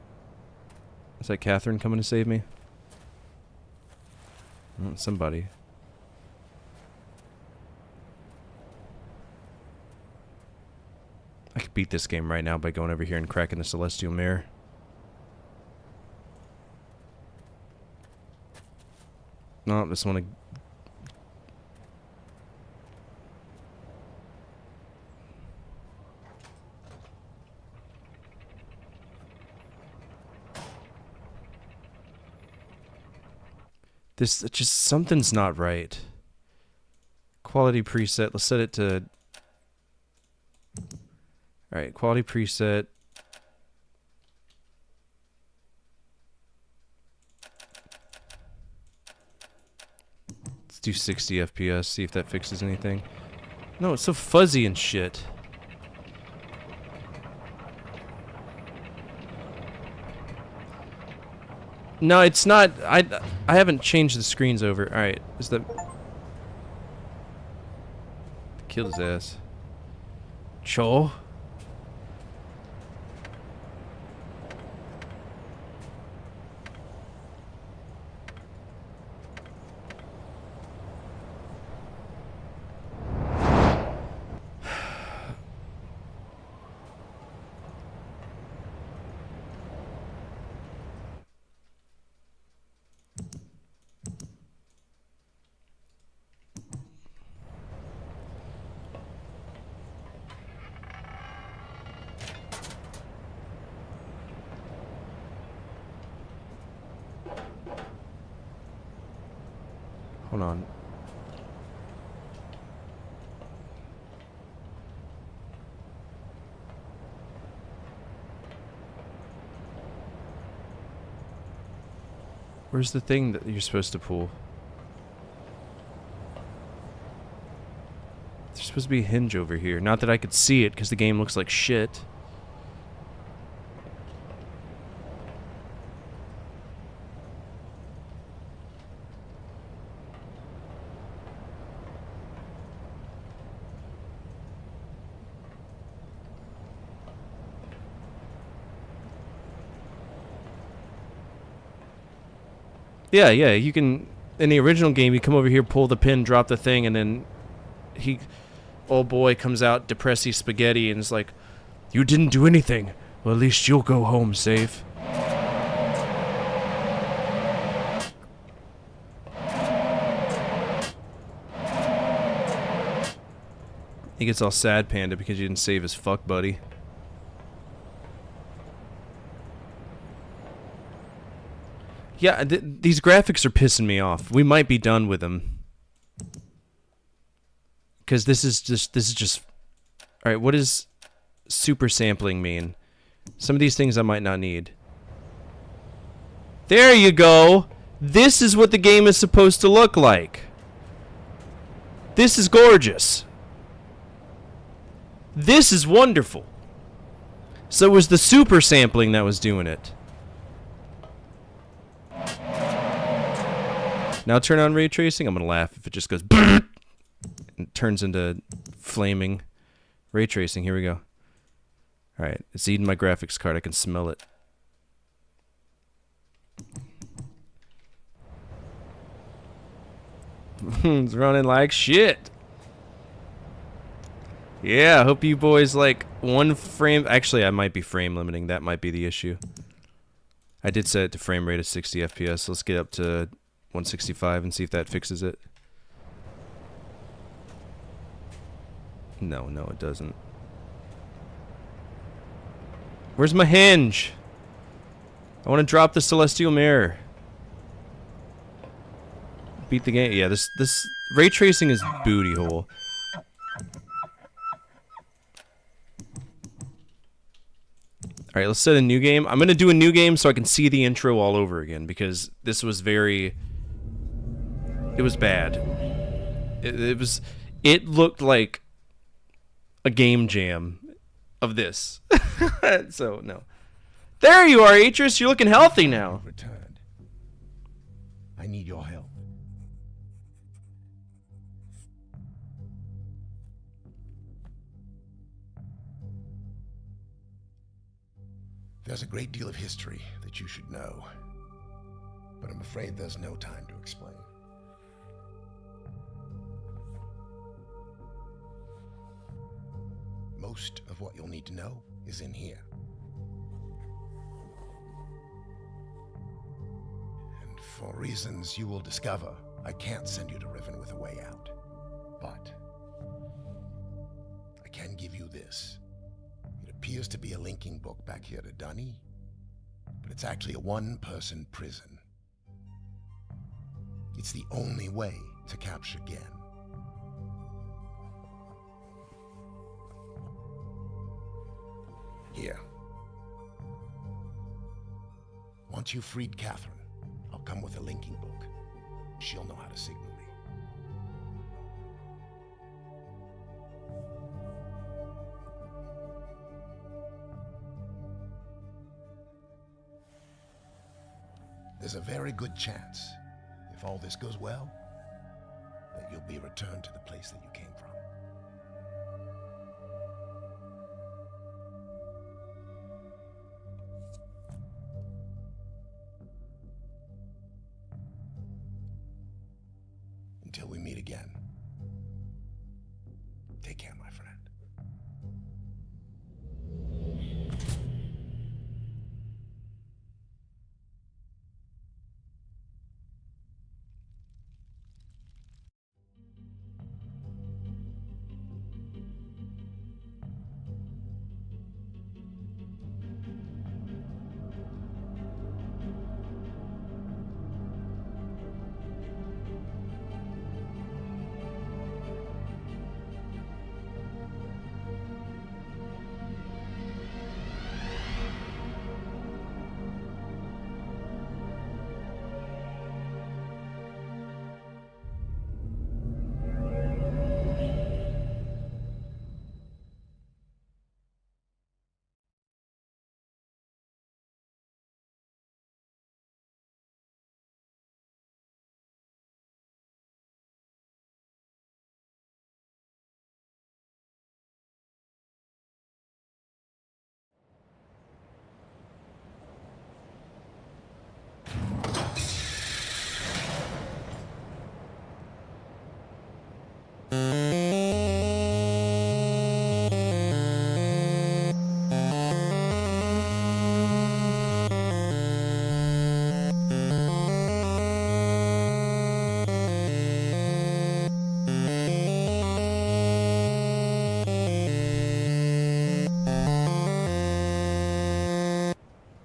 Is that Catherine coming to save me? Oh, somebody. I could beat this game right now by going over here and cracking the celestial mirror. No, I just want to... This, just, something's not right. Quality preset, let's set it to... Alright, quality preset. Let's do 60 FPS, see if that fixes anything. No, it's so fuzzy and shit. No, it's not. I haven't changed the screens over. All right, is that killed his ass? Cho. Hold on. Where's the thing that you're supposed to pull? There's supposed to be a hinge over here. Not that I could see it because the game looks like shit. Yeah, you can, in the original game, you come over here, pull the pin, drop the thing, and then old boy comes out, depressy spaghetti, and is like, you didn't do anything. Well, at least you'll go home safe. He gets all sad panda because you didn't save his fuck buddy. Yeah, these graphics are pissing me off. We might be done with them. Because this is just... Alright, what does super sampling mean? Some of these things I might not need. There you go! This is what the game is supposed to look like. This is gorgeous. This is wonderful. So it was the super sampling that was doing it. Now turn on ray tracing. I'm gonna laugh if it just goes and turns into flaming ray tracing. Here we go. All right, it's eating my graphics card. I can smell it. It's running like shit. Yeah, I hope you boys like one frame. Actually, I might be frame limiting. That might be the issue. I did set it to frame rate of 60 FPS. Let's get up to 165 and see if that fixes it. No, it doesn't. Where's my hinge? I want to drop the celestial mirror. Beat the game. Yeah, this ray tracing is booty hole. Alright, let's set a new game. I'm gonna do a new game so I can see the intro all over again because this was very... It was bad. It looked like a game jam of this. So, no. There you are, Atris. You're looking healthy now. Returned. I need your help. There's a great deal of history that you should know, but I'm afraid there's no time to explain. Most of what you'll need to know is in here. And for reasons you will discover, I can't send you to Riven with a way out. But I can give you this. It appears to be a linking book back here to Dunny, but it's actually a one-person prison. It's the only way to capture Gen. Here. Once you've freed Catherine, I'll come with a linking book. She'll know how to signal me. there's a very good chance, if all this goes well, that you'll be returned to the place that you came from. Until we meet again. Take care, my friend.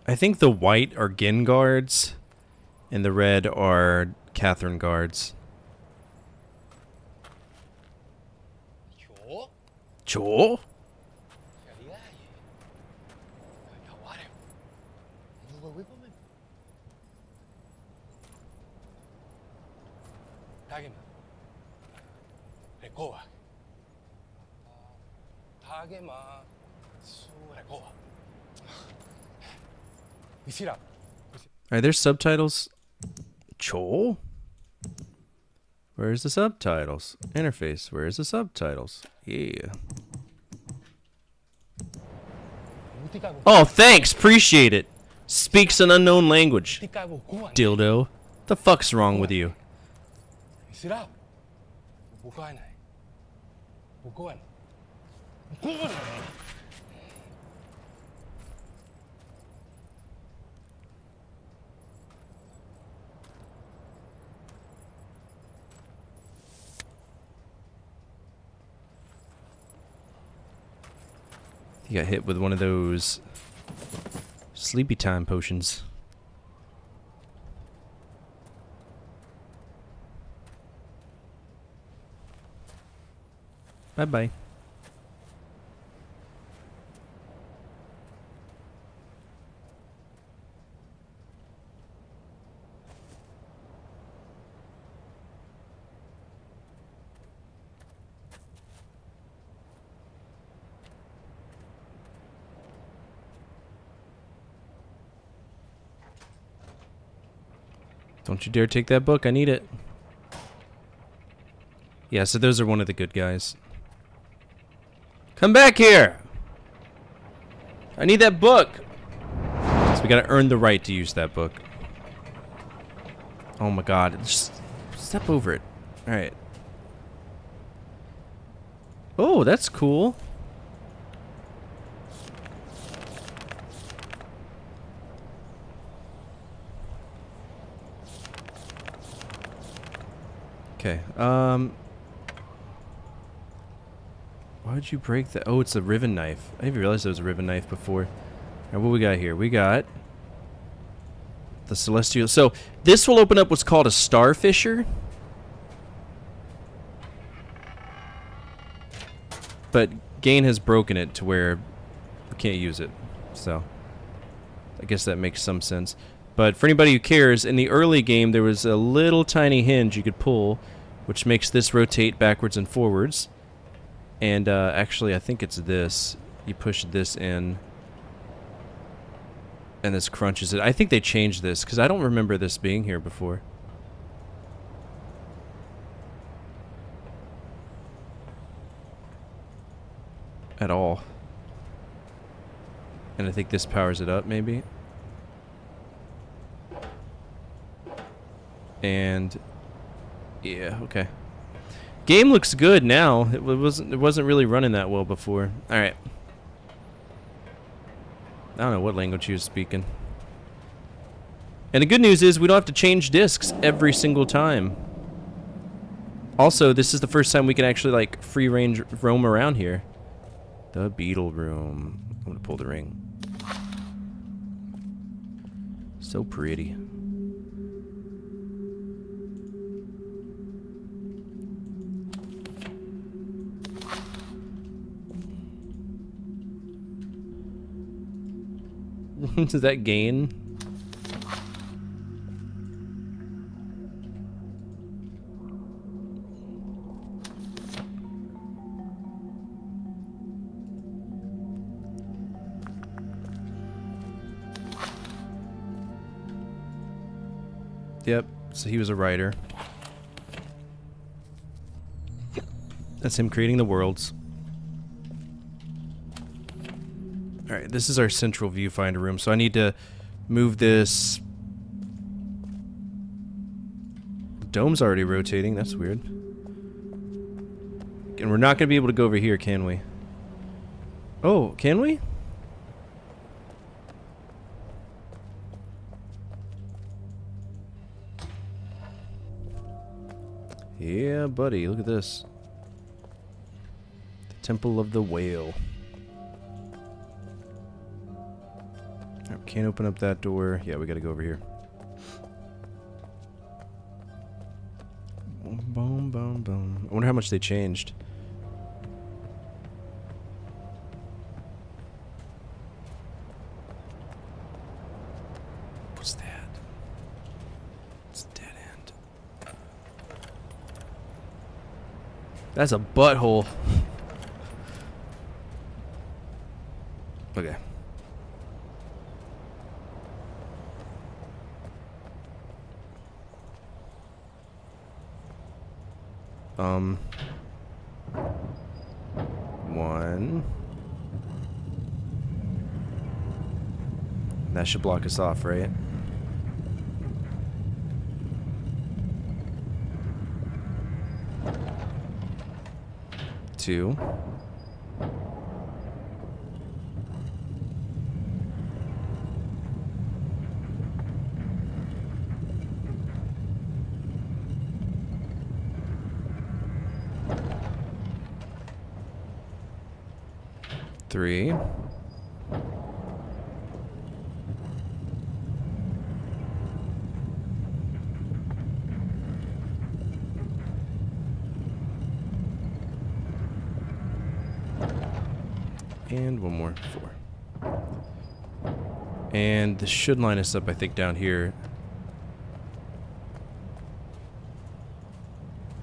I think the white are Gin guards, and the red are Catherine guards. 줘? Are there subtitles? 줘? Where's the subtitles? Interface, where's the subtitles? Yeah. Oh, thanks! Appreciate it! Speaks an unknown language. Dildo. The fuck's wrong with you? He got hit with one of those sleepy time potions. Bye-bye. Don't you dare take that book. I need it. Yeah, so those are one of the good guys. Come back here! I need that book! So we gotta earn the right to use that book. Oh my god. Just step over it. Alright. Oh, that's cool. Okay, why'd you break that? Oh, it's a riven knife. I didn't realize there was a riven knife before. Alright, what we got here? We got the celestial. So, this will open up what's called a starfisher. But Gain has broken it to where we can't use it. So, I guess that makes some sense. But for anybody who cares, in the early game there was a little tiny hinge you could pull, which makes this rotate backwards and forwards. And actually, I think it's this. You push this in. And And this crunches it. I think they changed this, because I don't remember this being here before. At all. And I think this powers it up, maybe. And yeah, okay. Game looks good now. It wasn't really running that well before. All right. I don't know what language he was speaking. And the good news is we don't have to change discs every single time. Also, this is the first time we can actually like free range roam around here. The Beetle Room. I'm gonna pull the ring. So pretty. Does that gain? Yep, so he was a writer. That's him creating the worlds. Alright, this is our central viewfinder room, so I need to move this. Dome's already rotating, that's weird. And we're not going to be able to go over here, can we? Oh, can we? Yeah, buddy, look at this. The Temple of the Whale. Can't open up that door. Yeah, we gotta go over here. Boom, boom, boom, boom. I wonder how much they changed. What's that? It's a dead end. That's a butthole. Okay. One. That should block us off, right? Two. Three. And one more. Four. And this should line us up, I think, down here.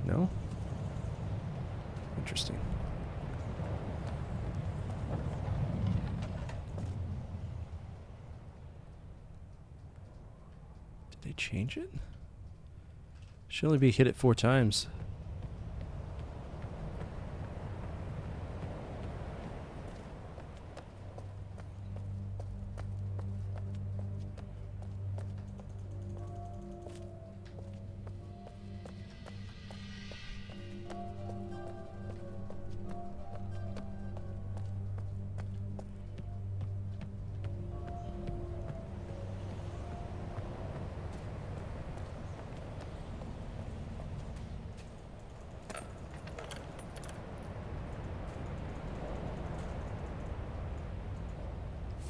No? Interesting. Did they change it? Should only be hit it 4 times.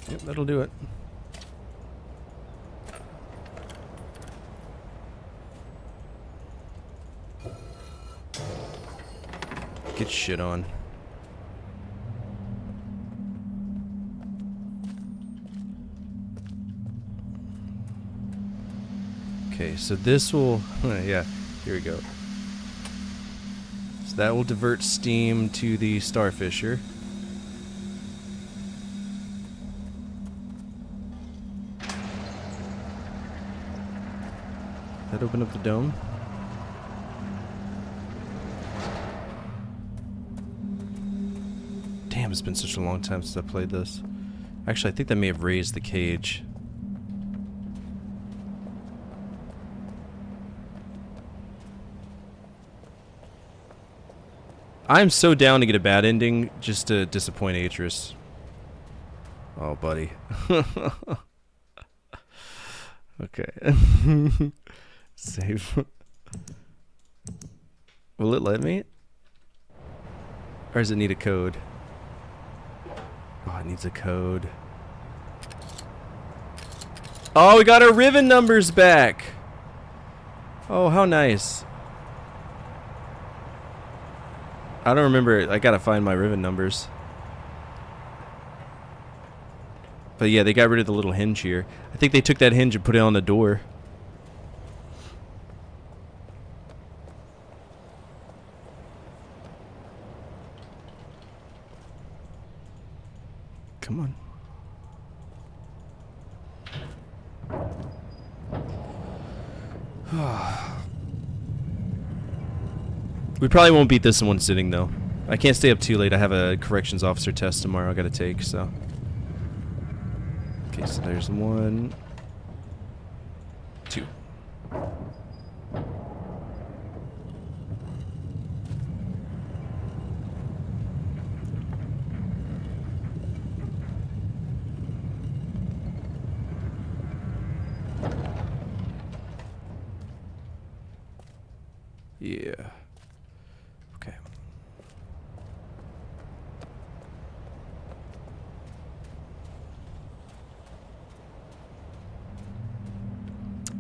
Yep, that'll do it. Get shit on. Okay, so this will... yeah, here we go. So that will divert steam to the Starfisher. that open up the dome? Damn, it's been such a long time since I played this. Actually, I think that may have raised the cage. I'm so down to get a bad ending just to disappoint Atris. Oh, buddy. Okay. Save. Will it let me? Or does it need a code? Oh, it needs a code. Oh, we got our Riven numbers back! Oh, how nice. I don't remember. I gotta find my Riven numbers. But yeah, they got rid of the little hinge here. I think they took that hinge and put it on the door. Come on. We probably won't beat this in one sitting, though. I can't stay up too late. I have a corrections officer test tomorrow I gotta take, so. Okay, so there's 1, 2. Yeah. Okay.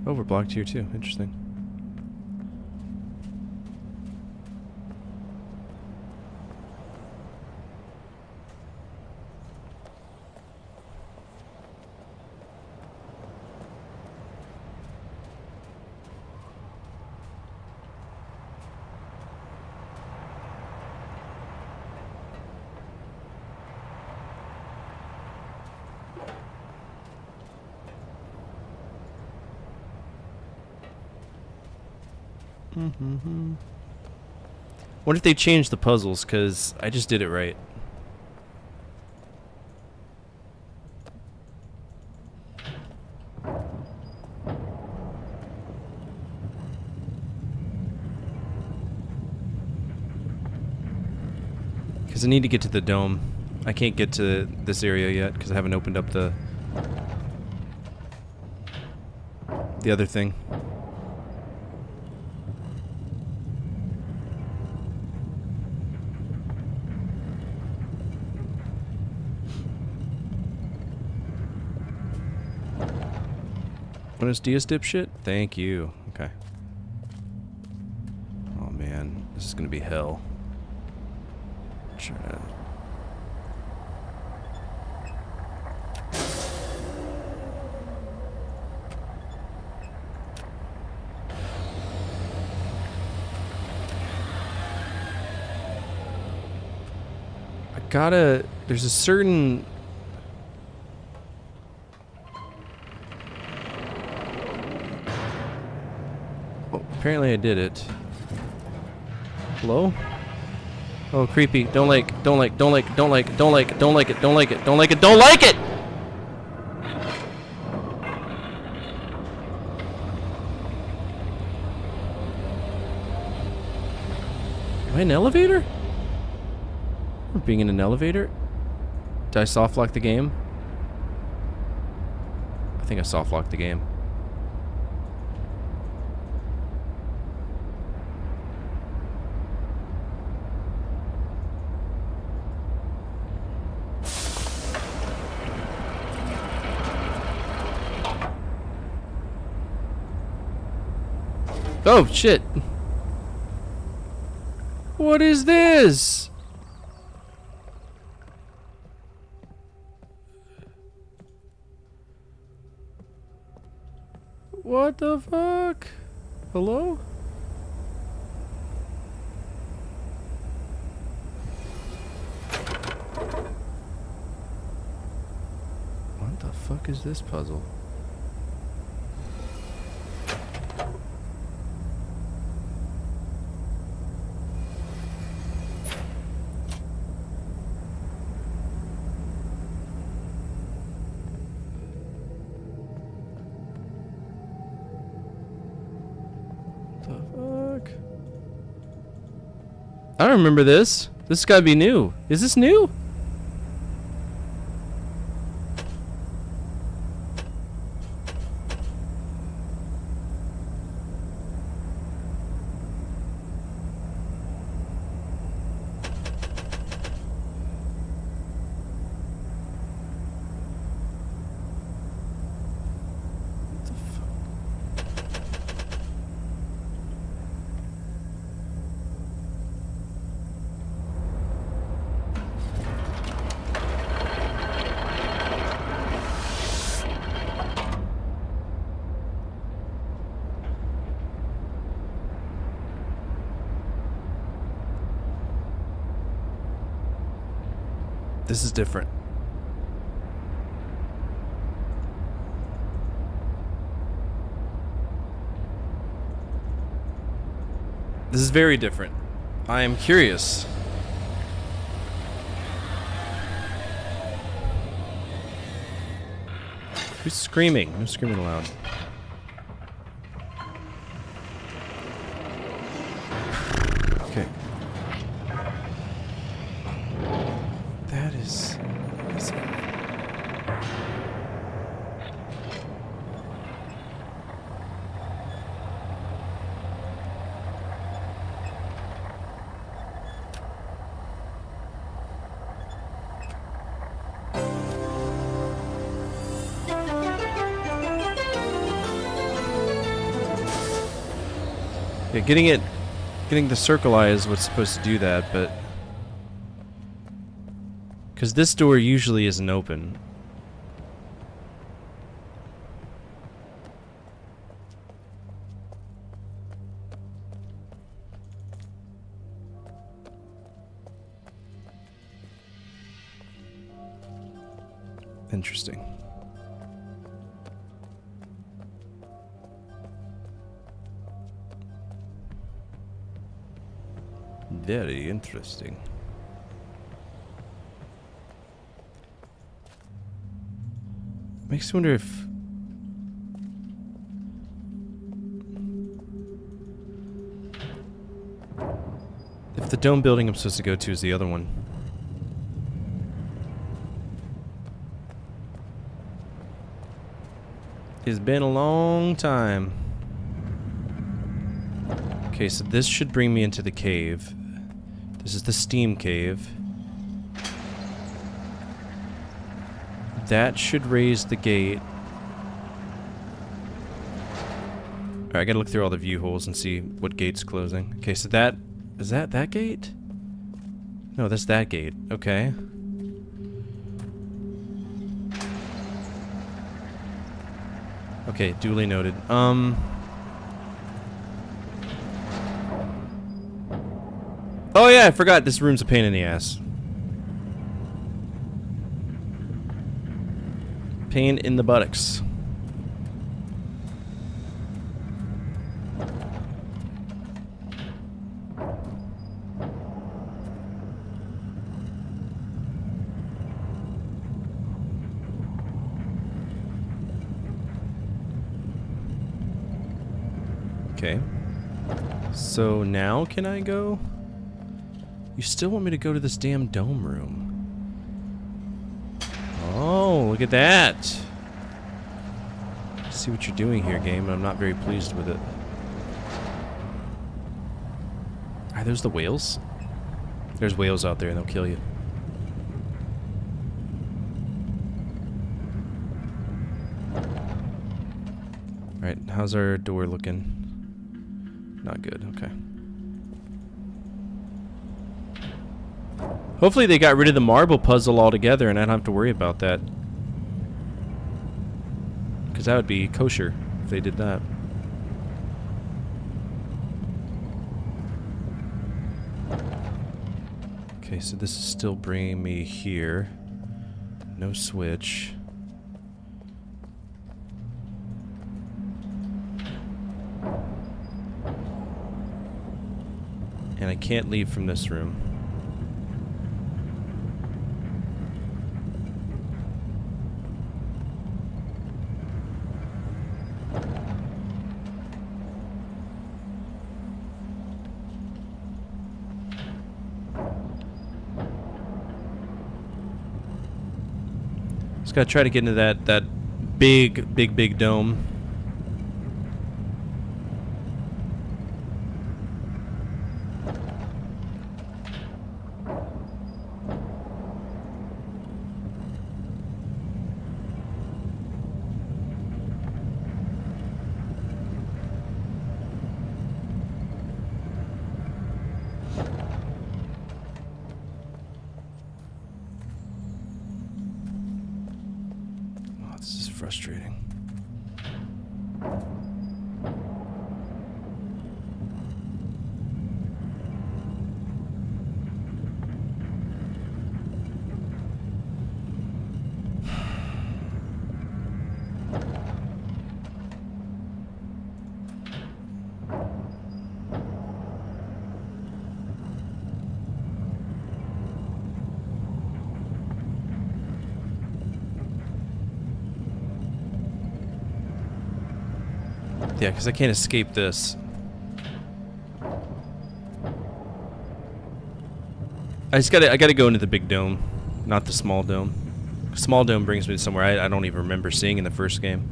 Oh, we're blocked here too. Interesting. What if they changed the puzzles? Because I just did it right. Because I need to get to the dome. I can't get to this area yet because I haven't opened up the other thing. Bonus DS dipshit? Thank you. Okay. Oh man, this is gonna be hell. Try to... I gotta... There's a certain... Apparently I did it. Hello? Oh, creepy. Don't like it. Am I in an elevator? Or being in an elevator? Did I soft lock the game? I think I soft locked the game. Oh, shit. What is this? What the fuck? Hello? What the fuck is this puzzle? fuck? I don't remember this. This has gotta be new. Is this new? This is different. This is very different. I am curious. Who's screaming? Who's screaming loud? Okay. That is... Yeah, getting the circle eye is what's supposed to do that, but... Because this door usually isn't open. Interesting. Very interesting. Makes me wonder if the dome building I'm supposed to go to is the other one. It's been a long time. Okay, so this should bring me into the cave. This is the steam cave. That should raise the gate. Alright, I gotta look through all the view holes and see what gate's closing. Okay, so that... Is that gate? No, that's that gate. Okay. Okay, duly noted. Oh yeah, I forgot this room's a pain in the ass. Pain in the buttocks. Okay. So now can I go? You still want me to go to this damn dome room? Oh, look at that! I see what you're doing here, game, and I'm not very pleased with it. Are those the whales? There's whales out there and they'll kill you. Alright, how's our door looking? Not good, okay. Hopefully they got rid of the marble puzzle altogether and I don't have to worry about that. Because that would be kosher if they did that. Okay, so this is still bringing me here. No switch. And I can't leave from this room. Just gotta try to get into that big dome. This is frustrating. Yeah, because I can't escape this. I gotta go into the big dome, not the small dome. Small dome brings me to somewhere I don't even remember seeing in the first game.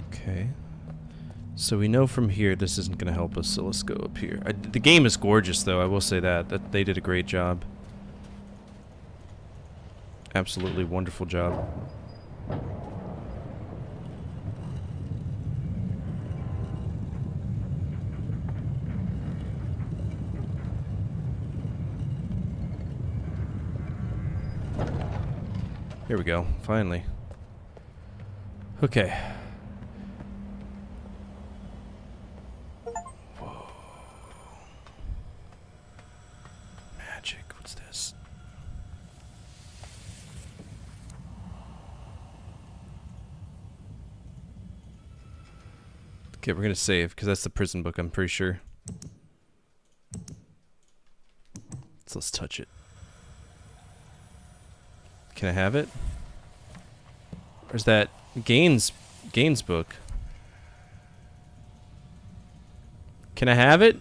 Okay. So we know from here this isn't gonna help us, so let's go up here. The game is gorgeous though, I will say that they did a great job. Absolutely wonderful job. Here we go, finally. Okay. Whoa. Magic, what's this? Okay, we're gonna save, because that's the prison book, I'm pretty sure. So let's touch it. Can I have it? Or is that Gaines book? Can I have it?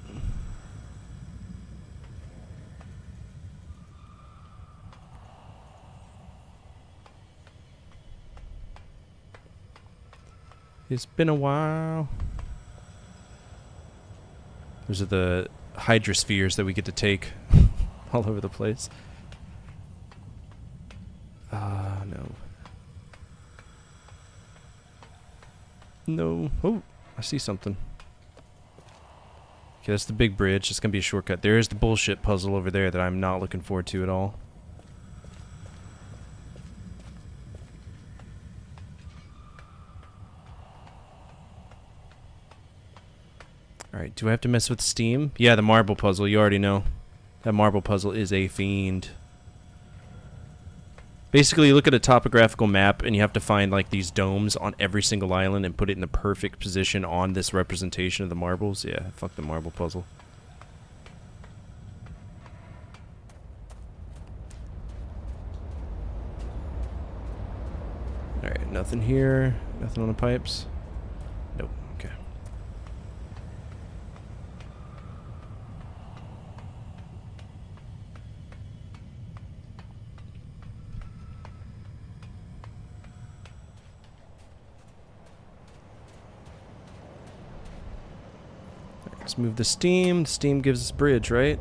It's been a while. Those are the hydrospheres that we get to take all over the place. No. No. Oh, I see something. Okay, that's the big bridge. It's gonna be a shortcut. There is the bullshit puzzle over there that I'm not looking forward to at all. Alright, do I have to mess with Steam? Yeah, the marble puzzle, you already know. That marble puzzle is a fiend. Basically, you look at a topographical map and you have to find like these domes on every single island and put it in the perfect position on this representation of the marbles. Yeah, fuck the marble puzzle. Alright, nothing here. Nothing on the pipes. Nope, okay. Let's move the steam. Steam gives us bridge, right?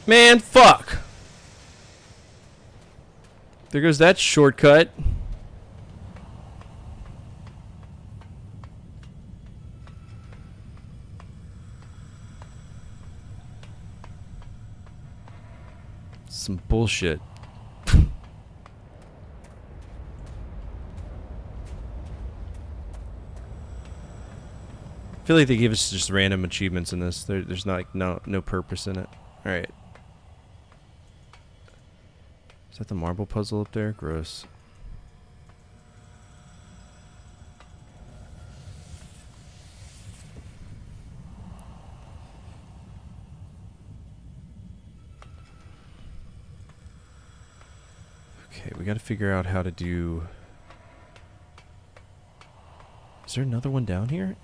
Man, fuck! There goes that shortcut. Some bullshit. I feel like they give us just random achievements in this. There's not like no purpose in it. All right. Is that the marble puzzle up there? Gross. Okay, we gotta figure out how to do... Is there another one down here?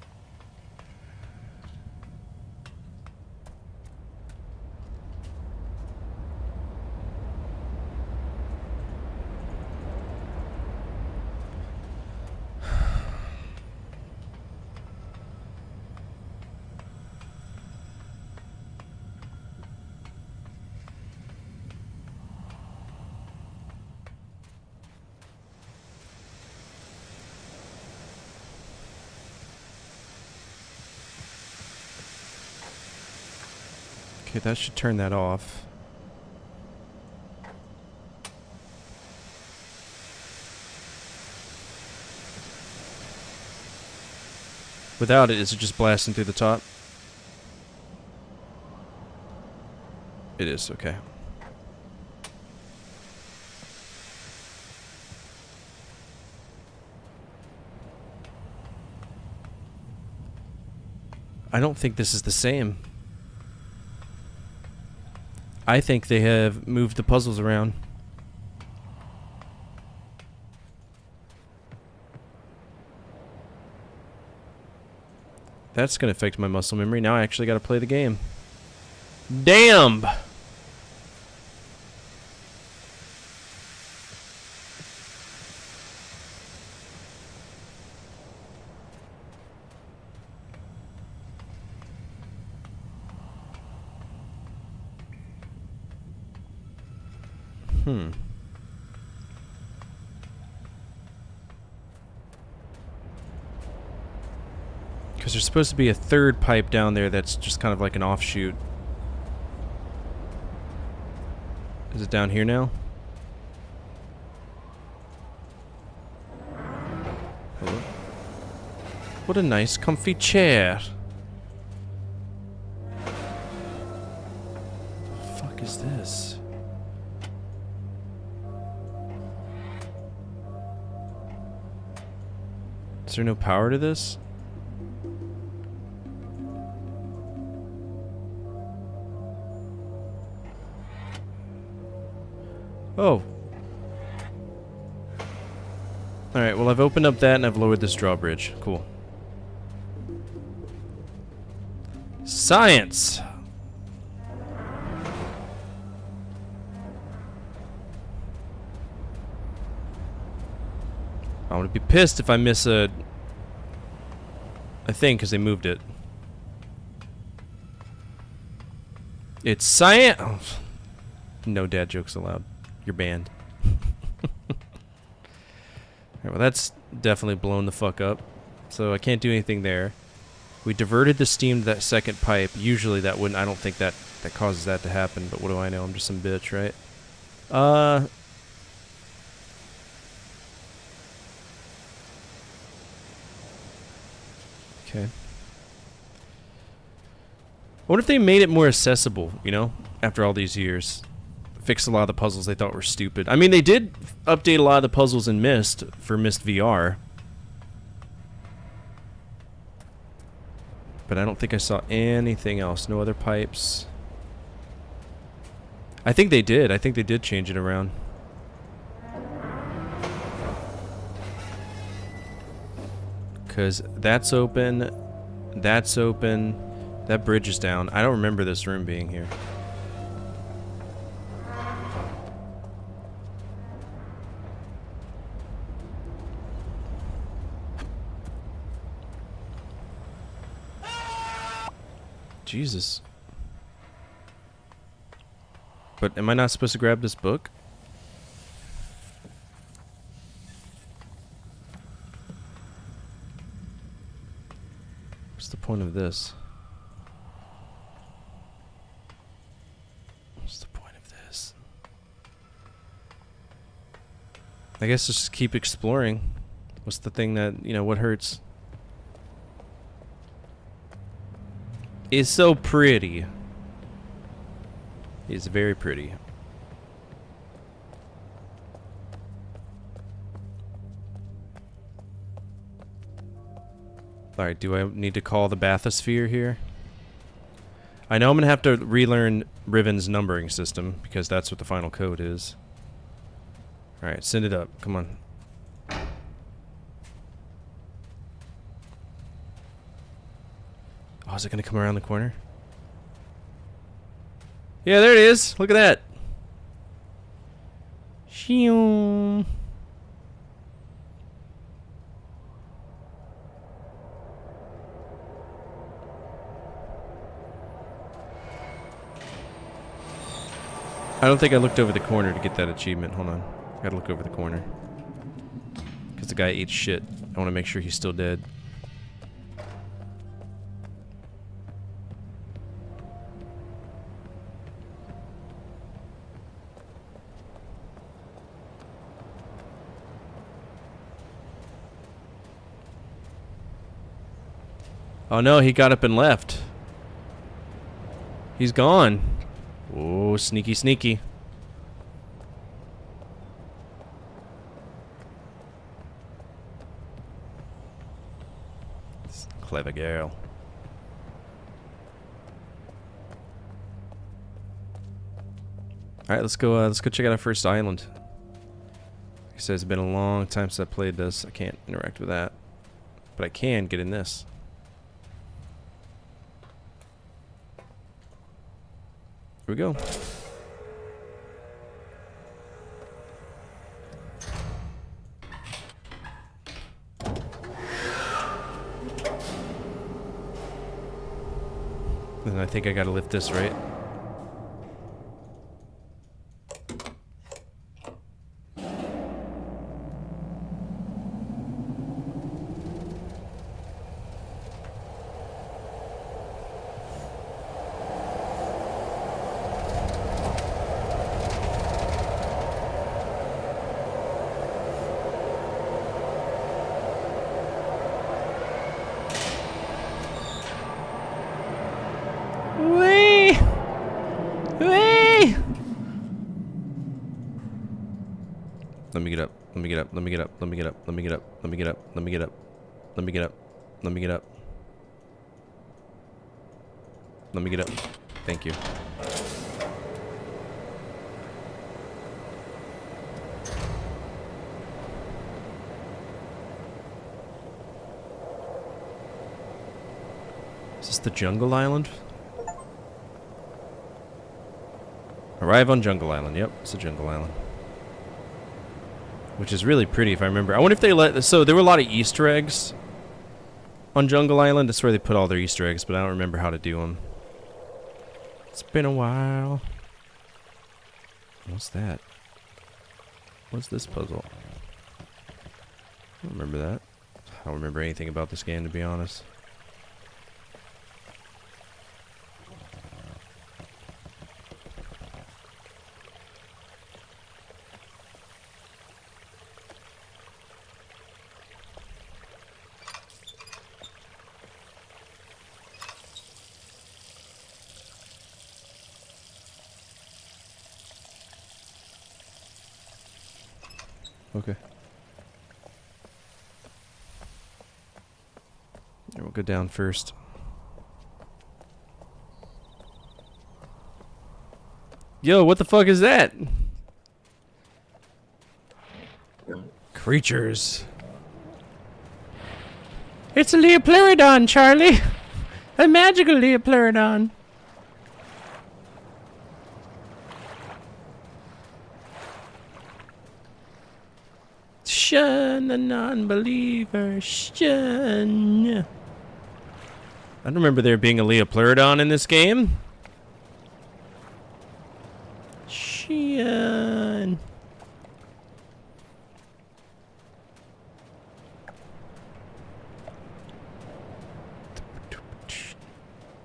Okay, that should turn that off. Without it, is it just blasting through the top? It is, okay. I don't think this is the same. I think they have moved the puzzles around. That's going to affect my muscle memory. Now I actually got to play the game. Damn! Because there's supposed to be a third pipe down there that's just kind of like an offshoot. Is it down here now? Hello? What a nice comfy chair. The fuck is this? Is there no power to this? Oh. Alright, well I've opened up that and I've lowered this drawbridge. Cool. Science! I'm gonna be pissed if I miss a thing because they moved it. It's Cyan! Oh. No dad jokes allowed. You're banned. Alright, well that's definitely blown the fuck up. So I can't do anything there. We diverted the steam to that second pipe. Usually that wouldn't, I don't think that causes that to happen, but what do I know? I'm just some bitch, right? Okay. What if they made it more accessible, you know, after all these years? Fixed a lot of the puzzles they thought were stupid. I mean, they did update a lot of the puzzles in Myst for Myst VR. But I don't think I saw anything else. No other pipes. I think they did. I think they did change it around. Because that's open. That's open. That bridge is down. I don't remember this room being here. Jesus. But am I not supposed to grab this book? What's the point of this? What's the point of this? I guess just keep exploring. What's the thing that, you know, what hurts? It's so pretty. It's very pretty. Alright, do I need to call the bathysphere here? I know I'm gonna have to relearn Riven's numbering system, because that's what the final code is. Alright, send it up. Come on. Oh, is it gonna come around the corner? Yeah, there it is. Look at that. Shoo. I don't think I looked over the corner to get that achievement. Hold on. Gotta look over the corner. Because the guy ate shit. I want to make sure he's still dead. Oh no, he got up and left. He's gone. Oh, sneaky, sneaky. Clever girl. All right, let's go check out our first island. Like I said, it's been a long time since I played this. I can't interact with that, but I can get in this. Here we go. And I think I gotta lift this, right? Let me get up. Let me get up. Let me get up. Let me get up. Let me get up. Let me get up. Let me get up. Let me get up. Let me get up. Let me get up. Thank you. Is this the Jungle Island? Arrive on Jungle Island. Yep, it's a Jungle Island. Which is really pretty if I remember. I wonder if they let... So there were a lot of Easter eggs on Jungle Island. That's where they put all their Easter eggs, but I don't remember how to do them. It's been a while. What's that? What's this puzzle? I don't remember that. I don't remember anything about this game, to be honest. Okay. Yeah, we'll go down first. Yo, what the fuck is that? Creatures. It's a Leopleurodon, Charlie. A magical Leopleurodon. Shun the non-believer, shun. I don't remember there being a Leopleurodon in this game. Shun.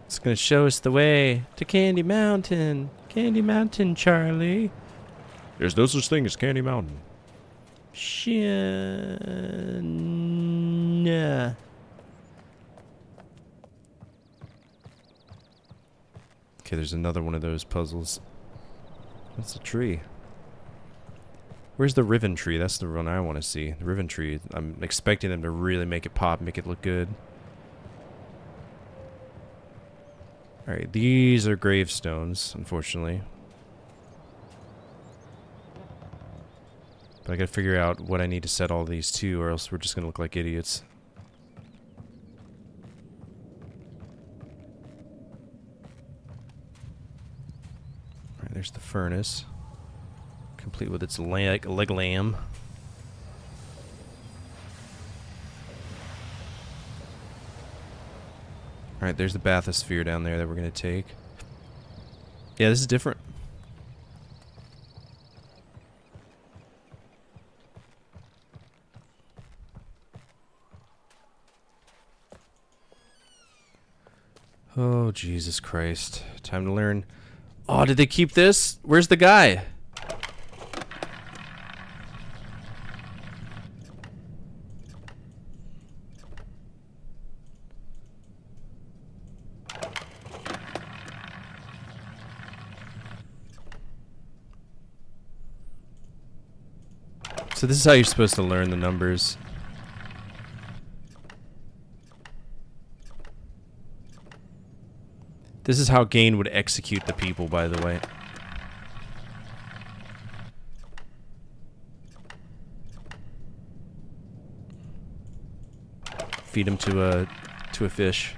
It's gonna show us the way to Candy Mountain. Candy Mountain, Charlie. There's no such thing as Candy Mountain. Shun. Okay, there's another one of those puzzles. What's the tree? Where's the Riven tree? That's the one I want to see. The Riven tree. I'm expecting them to really make it pop, make it look good. Alright, these are gravestones, unfortunately. But I gotta figure out what I need to set all these to, or else we're just gonna look like idiots. Alright, there's the furnace. Complete with its leg lamb. Alright, there's the bathysphere down there that we're gonna take. Yeah, this is different. Oh, Jesus Christ. Time to learn. Oh, did they keep this? Where's the guy? So this is how you're supposed to learn the numbers. This is how Gain would execute the people, by the way. Feed him to a fish.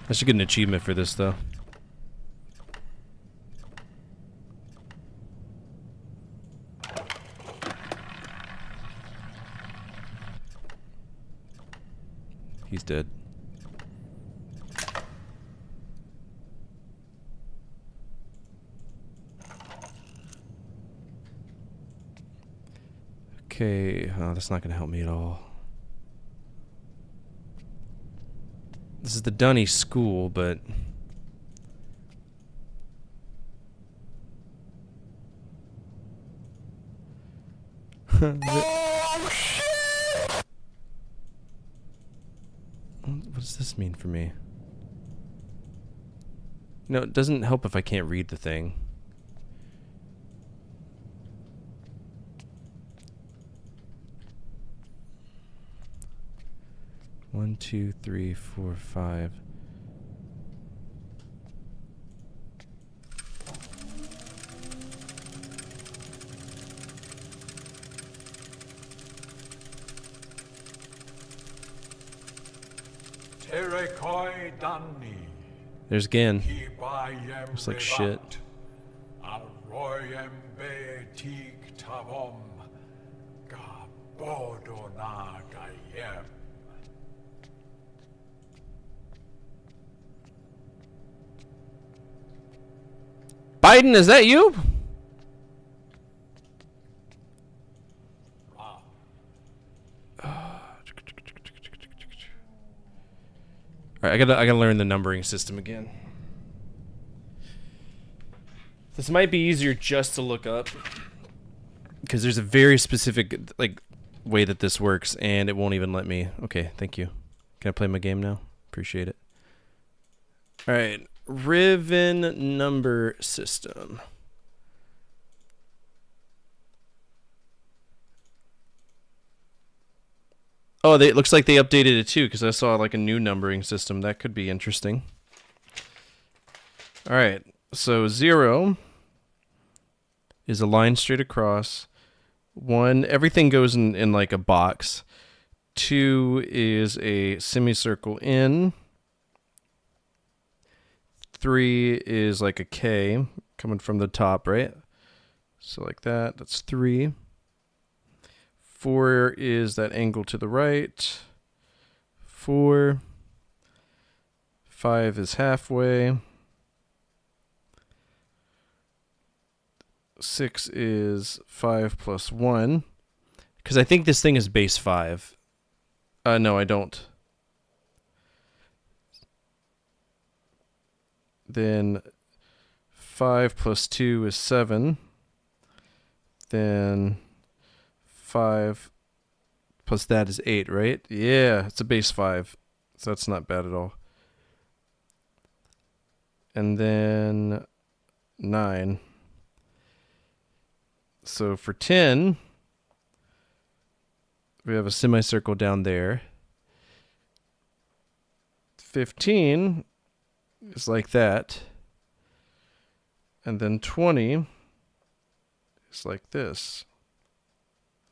I should get an achievement for this, though. He's dead. Okay, that's not gonna help me at all. This is the Dunny school, but... What does this mean for me? No, it doesn't help if I can't read the thing. One, two, three, four, five. There's Gan. Looks like shit. Biden, is that you? Alright, I gotta learn the numbering system again. This might be easier just to look up, because there's a very specific way that this works, and it won't even let me. Okay, thank you. Can I play my game now? Appreciate it. Alright, Riven number system. Oh, it looks like they updated it too, because I saw like a new numbering system. That could be interesting. Alright, so 0 is a line straight across. 1, everything goes in like a box. 2 is a semicircle in. 3 is like a K coming from the top, right? So like that, that's 3. 4 is that angle to the right. 4. 5 is halfway. 6 is 5 plus 1. Because I think this thing is base 5. No, I don't. Then 5 plus 2 is 7. Then 5 plus that is 8, right? Yeah, it's a base 5. So that's not bad at all. And then 9. So for 10, we have a semicircle down there. 15 is like that. And then 20 is like this.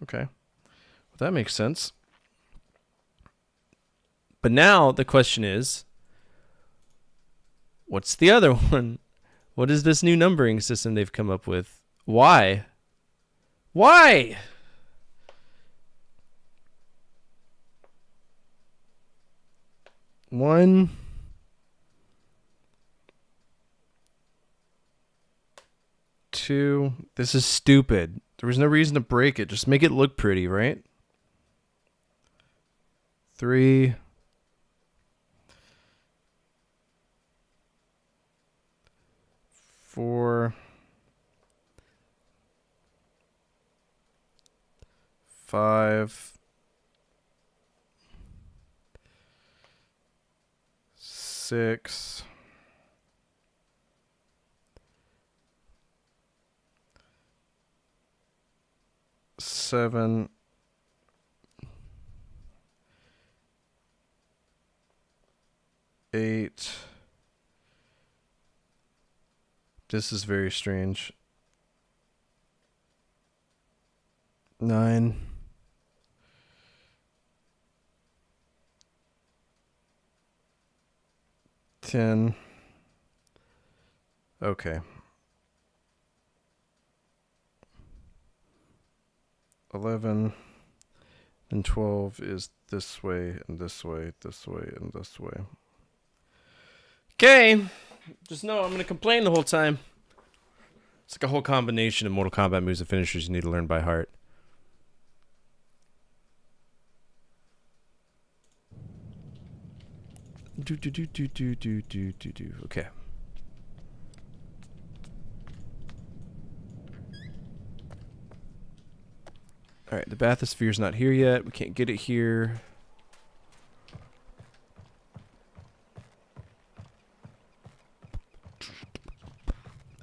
Okay. Well, that makes sense. But now the question is, what's the other one? What is this new numbering system they've come up with? Why? Why? One. Two. This is stupid. There was no reason to break it. Just make it look pretty, right? 3. 4. 5. 6. 7. 8. This is very strange. 9. 10. Okay. 11 and 12 is this way and this way, this way and this way. Okay. Just know I'm going to complain the whole time. It's like a whole combination of Mortal Kombat moves and finishers you need to learn by heart. Okay. Alright, the bathysphere's not here yet. We can't get it here.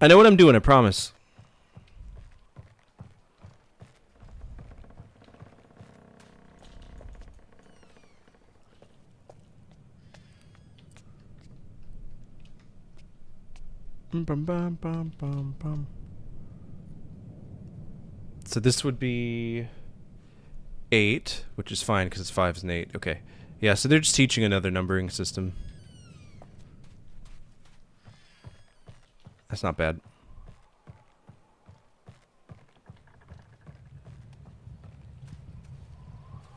I know what I'm doing, I promise. So this would be 8, which is fine because it's 5 and 8. Okay. Yeah, so they're just teaching another numbering system. That's not bad.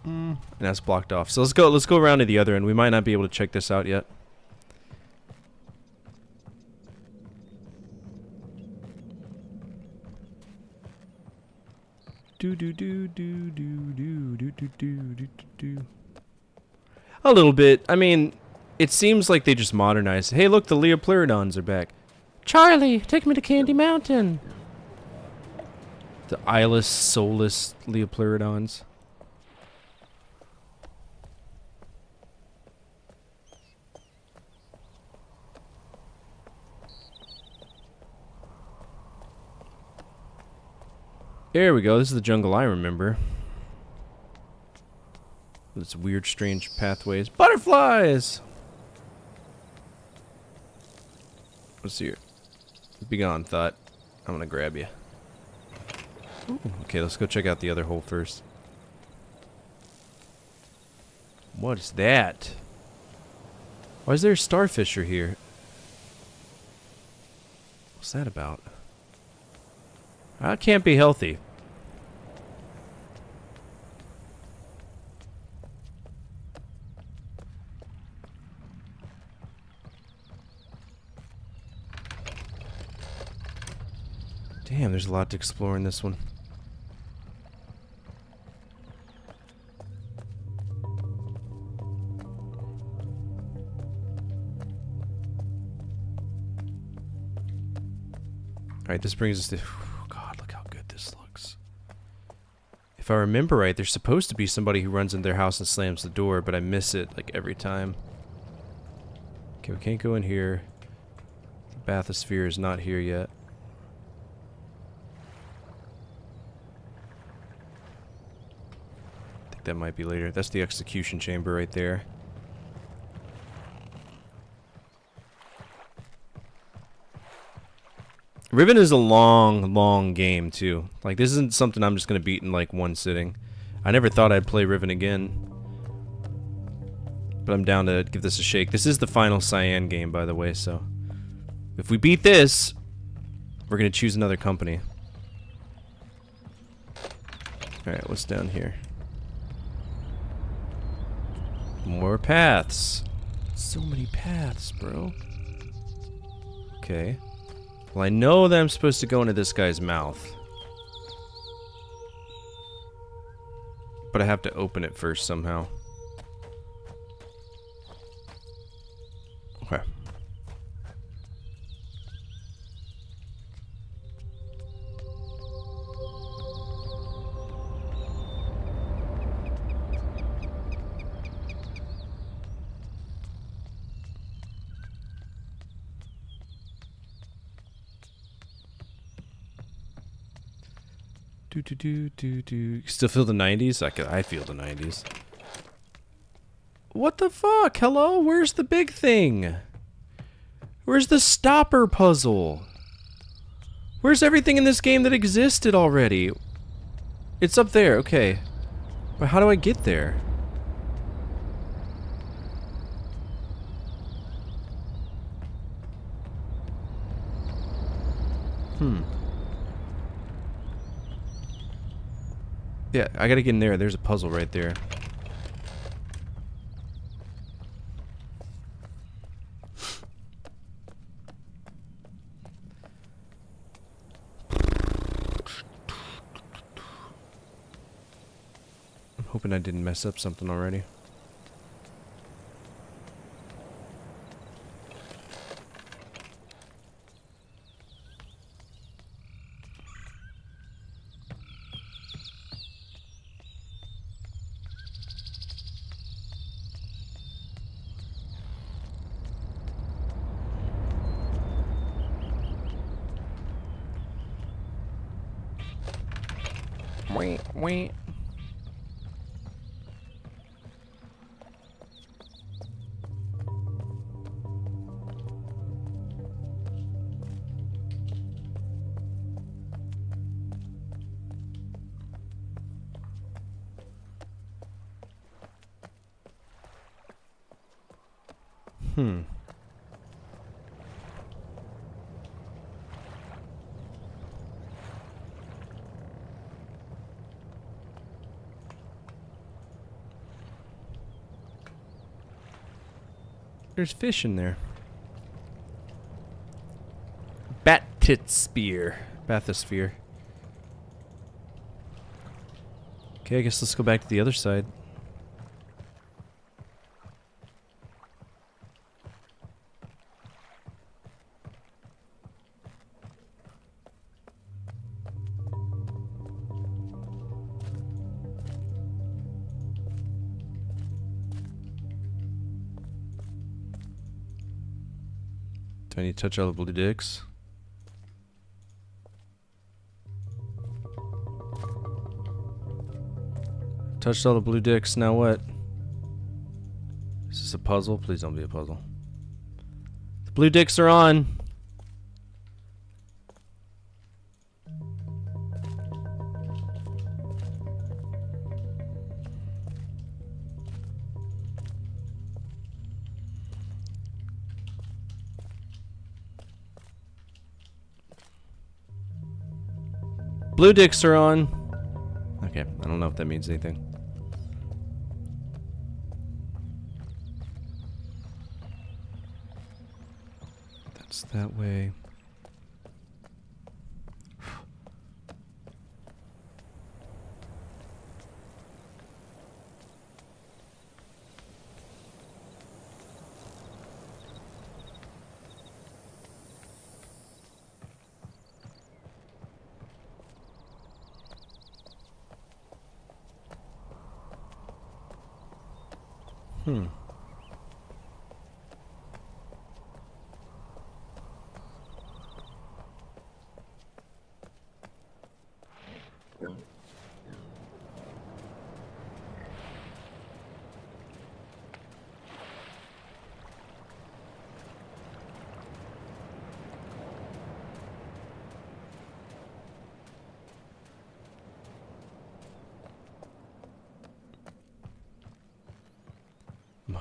And that's blocked off. So let's go around to the other end. We might not be able to check this out yet. A little bit. I mean, it seems like they just modernized. Hey, look, the Leopleurodons are back. Charlie, take me to Candy Mountain. The eyeless, soulless Leopleurodons. There we go. This is the jungle I remember. With its weird, strange pathways. Butterflies! What's here? Be gone, thought. I'm gonna grab you. Ooh, okay, let's go check out the other hole first. What is that? Why is there a starfisher here? What's that about? That can't be healthy. Damn, there's a lot to explore in this one. Alright, this brings us to... God, look how good this looks. If I remember right, there's supposed to be somebody who runs in their house and slams the door, but I miss it, like, every time. Okay, we can't go in here. The bathysphere is not here yet. I think that might be later. That's the execution chamber right there. Riven is a long, long game, too. Like, this isn't something I'm just going to beat in, like, one sitting. I never thought I'd play Riven again. But I'm down to give this a shake. This is the final Cyan game, by the way, so... If we beat this, we're going to choose another company. Alright, what's down here? More paths. So many paths, bro. Okay. Well, I know that I'm supposed to go into this guy's mouth. But I have to open it first somehow. Okay. Still feel the 90s? I feel the 90s. What the fuck? Hello? Where's the big thing? Where's the stopper puzzle? Where's everything in this game that existed already? It's up there, okay. But how do I get there? Yeah, I gotta get in there. There's a puzzle right there. I'm hoping I didn't mess up something already. Wait. There's fish in there. Bat tit spear. Bathysphere. Okay, I guess let's go back to the other side. Do I need to touch all the blue dicks? Touched all the blue dicks, now what? Is this a puzzle? Please don't be a puzzle. The blue dicks are on! Blue dicks are on. Okay, I don't know if that means anything. That's that way.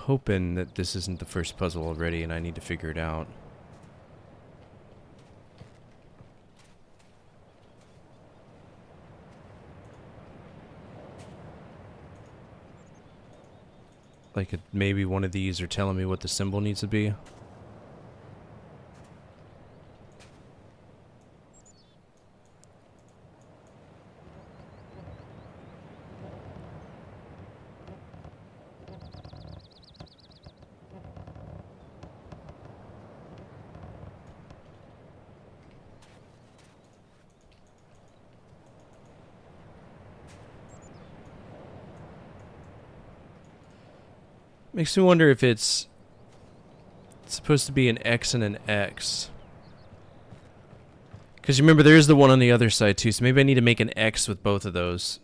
hoping that this isn't the first puzzle already and I need to figure it out. Like maybe one of these are telling me what the symbol needs to be. Makes me wonder if it's supposed to be an X and an X. Because remember, there is the one on the other side too, so maybe I need to make an X with both of those.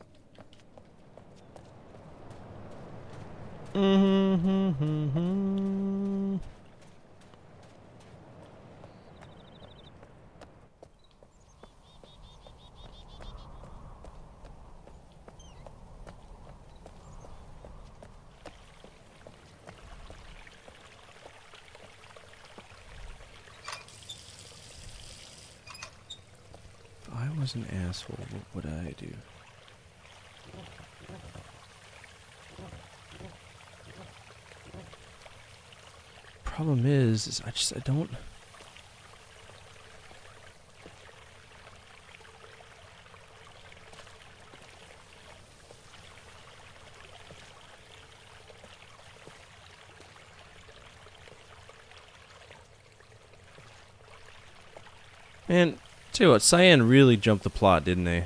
If I was an asshole, what would I do? Problem is I don't. Man, tell you what, Cyan really jumped the plot, didn't they?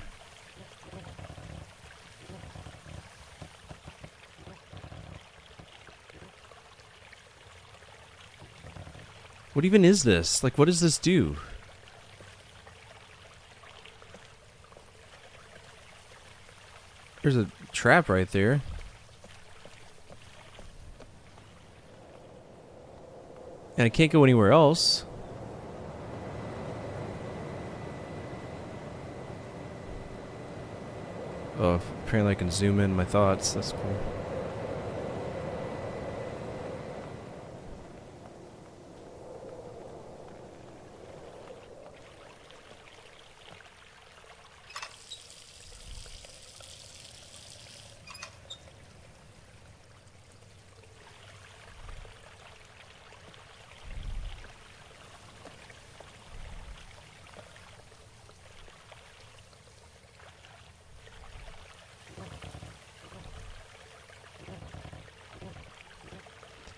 What even is this? Like, what does this do? There's a trap right there. And I can't go anywhere else. Oh, apparently I can zoom in my thoughts. That's cool.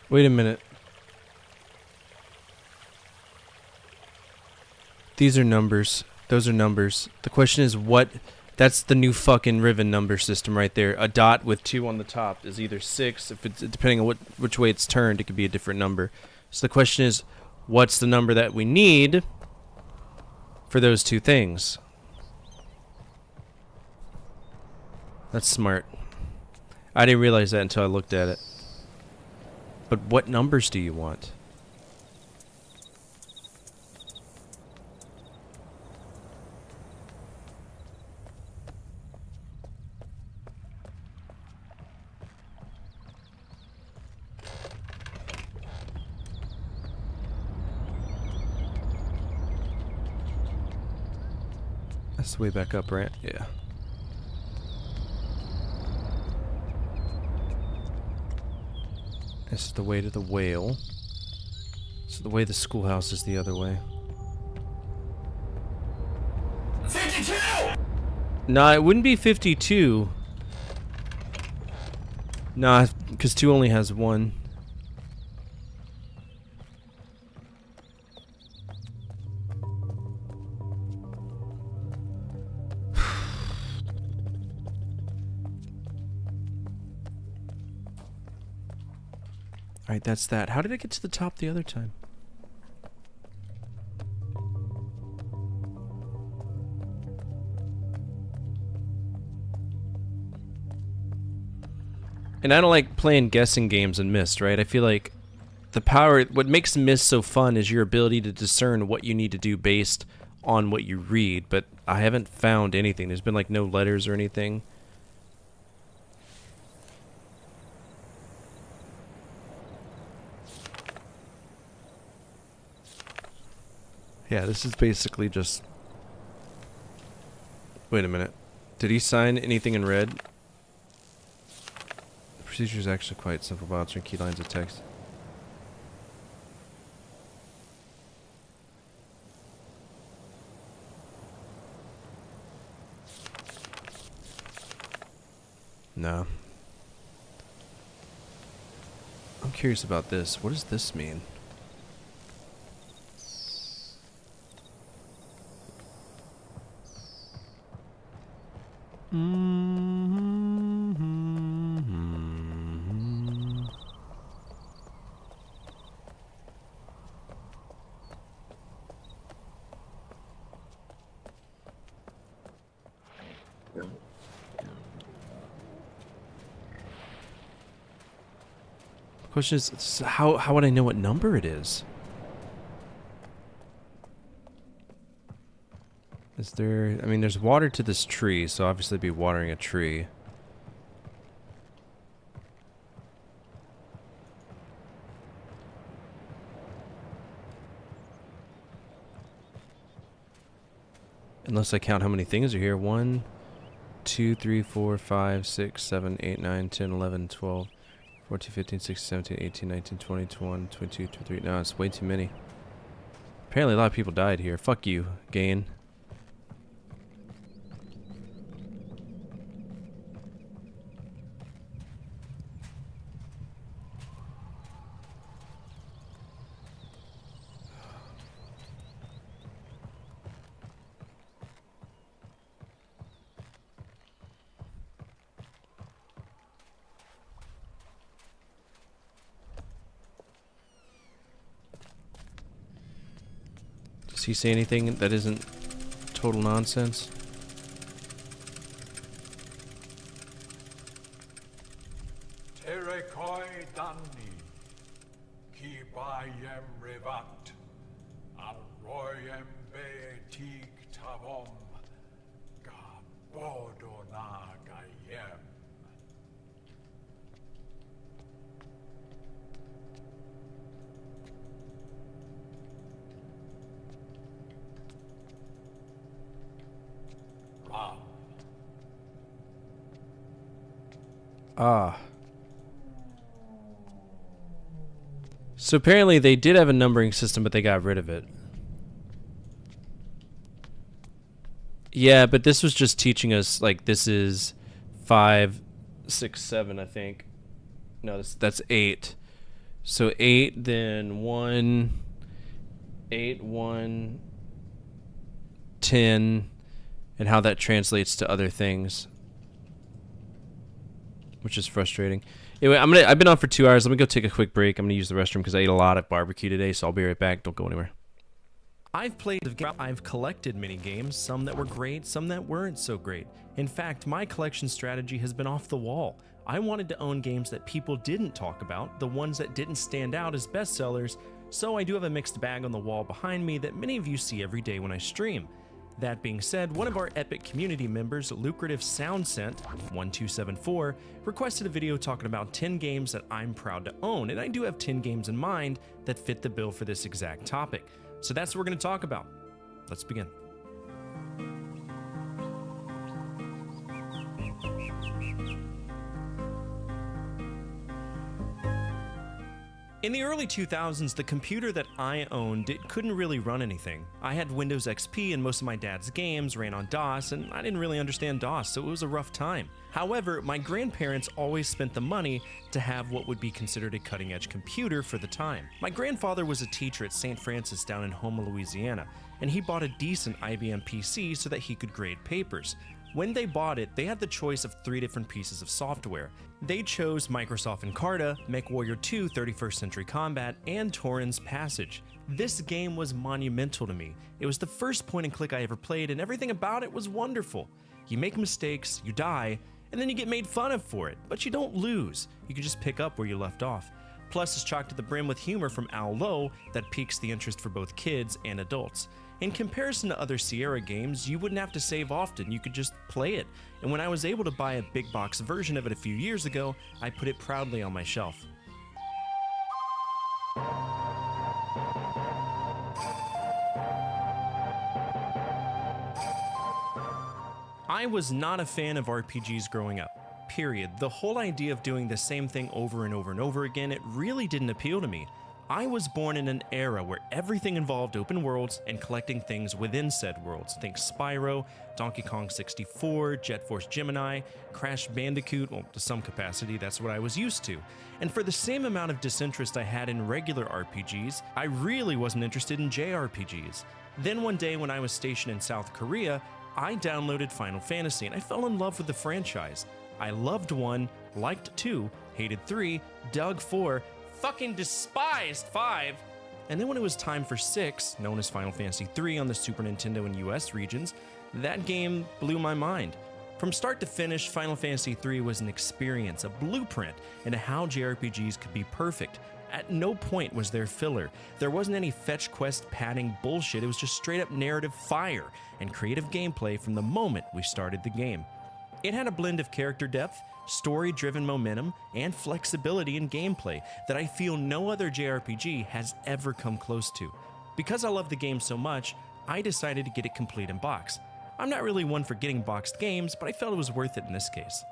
Wait a minute. These are numbers. Those are numbers. The question is what... That's the new fucking Riven number system right there. A dot with 2 on the top is either 6. If it's depending on which way it's turned, it could be a different number. So the question is, what's the number that we need for those two things? That's smart. I didn't realize that until I looked at it. But what numbers do you want? That's the way back up, right? Yeah. This is the way to the whale. So the way the schoolhouse is the other way. 52! Nah, it wouldn't be 52. Nah, because 2 only has 1. Alright, that's that. How did I get to the top the other time? And I don't like playing guessing games in Myst, right? I feel like the power... What makes Myst so fun is your ability to discern what you need to do based on what you read, but I haven't found anything. There's been like no letters or anything. Yeah, this is basically just... Wait a minute. Did he sign anything in red? The procedure is actually quite simple by answering key lines of text. No. I'm curious about this. What does this mean? Question is, how would I know what number it is? Is there... I mean, there's water to this tree, so obviously it'd be watering a tree. Unless I count how many things are here. 1, 2, 3, 4, 5, 6, 7, 8, 9, 10, 11, 12, 14, 15, 16, 17, 18, 19, 20, 21, 22, 23. No, it's way too many. Apparently a lot of people died here. Fuck you, Gain. Does he say anything that isn't total nonsense? Terekoi Danni, Ki Bayem Revat, Arroyem Betik Tavom, Gabodona Gayem. Ram. Ah. So apparently they did have a numbering system, but they got rid of it. Yeah, but this was just teaching us, like, this is 5, 6, 7, I think. No, that's 8. So 8, then 1, 8, 1, 10, and how that translates to other things, which is frustrating. Anyway, I've been on for 2 hours. Let me go take a quick break. I'm gonna use the restroom because I ate a lot at barbecue today, so I'll be right back. Don't go anywhere. I've collected many games, some that were great, some that weren't so great. In fact, my collection strategy has been off the wall. I wanted to own games that people didn't talk about, the ones that didn't stand out as bestsellers, so I do have a mixed bag on the wall behind me that many of you see every day when I stream. That being said, one of our Epic community members, Lucrative Soundscent 1274, requested a video talking about 10 games that I'm proud to own, and I do have 10 games in mind that fit the bill for this exact topic. So that's what we're going to talk about. Let's begin. In the early 2000s, the computer that I owned, it couldn't really run anything. I had Windows XP and most of my dad's games ran on DOS, and I didn't really understand DOS, so it was a rough time. However, my grandparents always spent the money to have what would be considered a cutting-edge computer for the time. My grandfather was a teacher at St. Francis down in Houma, Louisiana, and he bought a decent IBM PC so that he could grade papers. When they bought it, they had the choice of 3 different pieces of software. They chose Microsoft Encarta, MechWarrior 2 31st Century Combat, and Torrens Passage. This game was monumental to me. It was the first point-and-click I ever played, and everything about it was wonderful. You make mistakes, you die, and then you get made fun of for it, but you don't lose. You can just pick up where you left off. Plus, it's chocked to the brim with humor from Al Lowe that piques the interest for both kids and adults. In comparison to other Sierra games, you wouldn't have to save often, you could just play it. And when I was able to buy a big box version of it a few years ago, I put it proudly on my shelf. I was not a fan of RPGs growing up. Period. The whole idea of doing the same thing over and over and over again, it really didn't appeal to me. I was born in an era where everything involved open worlds and collecting things within said worlds. Think Spyro, Donkey Kong 64, Jet Force Gemini, Crash Bandicoot, well, to some capacity, that's what I was used to. And for the same amount of disinterest I had in regular RPGs, I really wasn't interested in JRPGs. Then one day when I was stationed in South Korea, I downloaded Final Fantasy and I fell in love with the franchise. I loved 1, liked 2, hated 3, dug 4, fucking despised 5, and then when it was time for 6, known as Final Fantasy III on the Super Nintendo and US regions, that game blew my mind. From start to finish, Final Fantasy III was an experience, a blueprint into how JRPGs could be perfect. At no point was there filler. There wasn't any fetch quest padding bullshit, it was just straight up narrative fire and creative gameplay from the moment we started the game. It had a blend of character depth, story-driven momentum, and flexibility in gameplay that I feel no other JRPG has ever come close to. Because I love the game so much, I decided to get it complete in box. I'm not really one for getting boxed games, but I felt it was worth it in this case.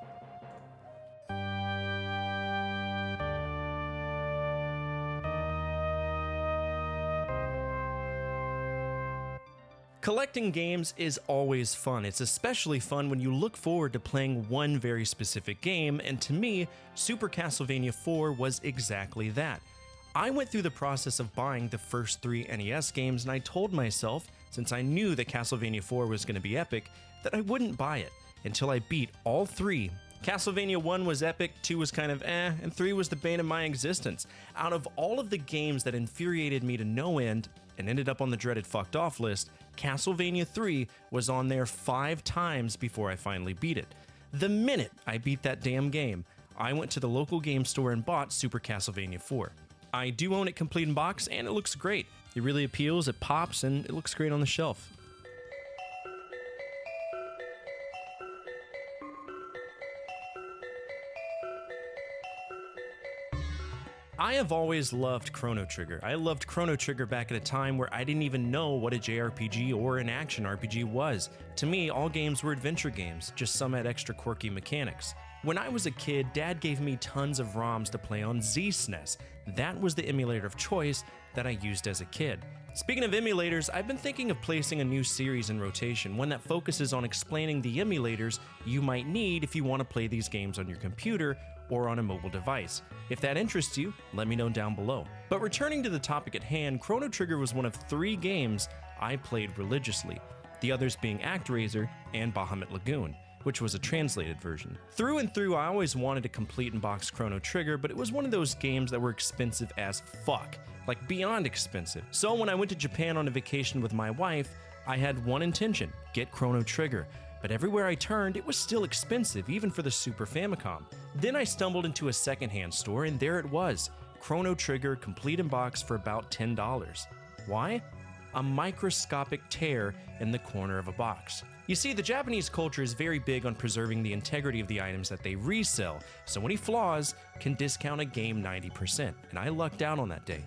Collecting games is always fun. It's especially fun when you look forward to playing one very specific game, and to me, Super Castlevania 4 was exactly that. I went through the process of buying the first 3 NES games, and I told myself, since I knew that Castlevania 4 was going to be epic, that I wouldn't buy it until I beat all 3. Castlevania 1 was epic, 2 was kind of and 3 was the bane of my existence. Out of all of the games that infuriated me to no end and ended up on the dreaded fucked off list, Castlevania 3 was on there 5 times before I finally beat it. The minute I beat that damn game, I went to the local game store and bought Super Castlevania 4. I do own it complete in box, and it looks great. It really appeals, it pops, and it looks great on the shelf. I have always loved Chrono Trigger. I loved Chrono Trigger back at a time where I didn't even know what a JRPG or an action RPG was. To me, all games were adventure games, just some had extra quirky mechanics. When I was a kid, Dad gave me tons of ROMs to play on Z-SNES. That was the emulator of choice that I used as a kid. Speaking of emulators, I've been thinking of placing a new series in rotation, one that focuses on explaining the emulators you might need if you want to play these games on your computer or on a mobile device. If that interests you, let me know down below. But returning to the topic at hand, Chrono Trigger was one of 3 games I played religiously, the others being ActRaiser and Bahamut Lagoon, which was a translated version. Through and through, I always wanted to complete and box Chrono Trigger, but it was one of those games that were expensive as fuck, like beyond expensive. So when I went to Japan on a vacation with my wife, I had one intention, get Chrono Trigger. But everywhere I turned, it was still expensive, even for the Super Famicom. Then I stumbled into a secondhand store, and there it was, Chrono Trigger complete in box for about $10. Why? A microscopic tear in the corner of a box. You see, the Japanese culture is very big on preserving the integrity of the items that they resell, so any flaws can discount a game 90%, and I lucked out on that day.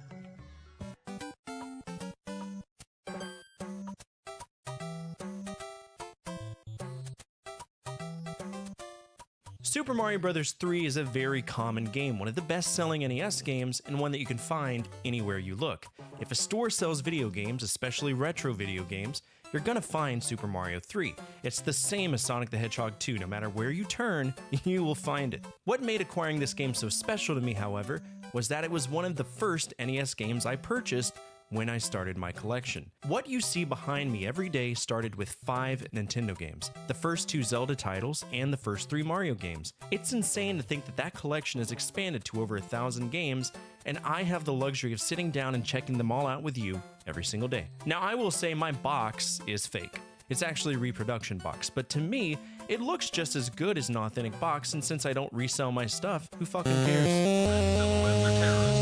Super Mario Bros. 3 is a very common game, one of the best-selling NES games, and one that you can find anywhere you look. If a store sells video games, especially retro video games, you're gonna find Super Mario 3. It's the same as Sonic the Hedgehog 2, no matter where you turn, you will find it. What made acquiring this game so special to me, however, was that it was one of the first NES games I purchased when I started my collection. What you see behind me every day started with 5 Nintendo games, the first 2 Zelda titles, and the first 3 Mario games. It's insane to think that that collection has expanded to over 1,000 games, and I have the luxury of sitting down and checking them all out with you every single day. Now, I will say my box is fake. It's actually a reproduction box, but to me, it looks just as good as an authentic box, and since I don't resell my stuff, who fucking cares? Silhouettes are terrorists.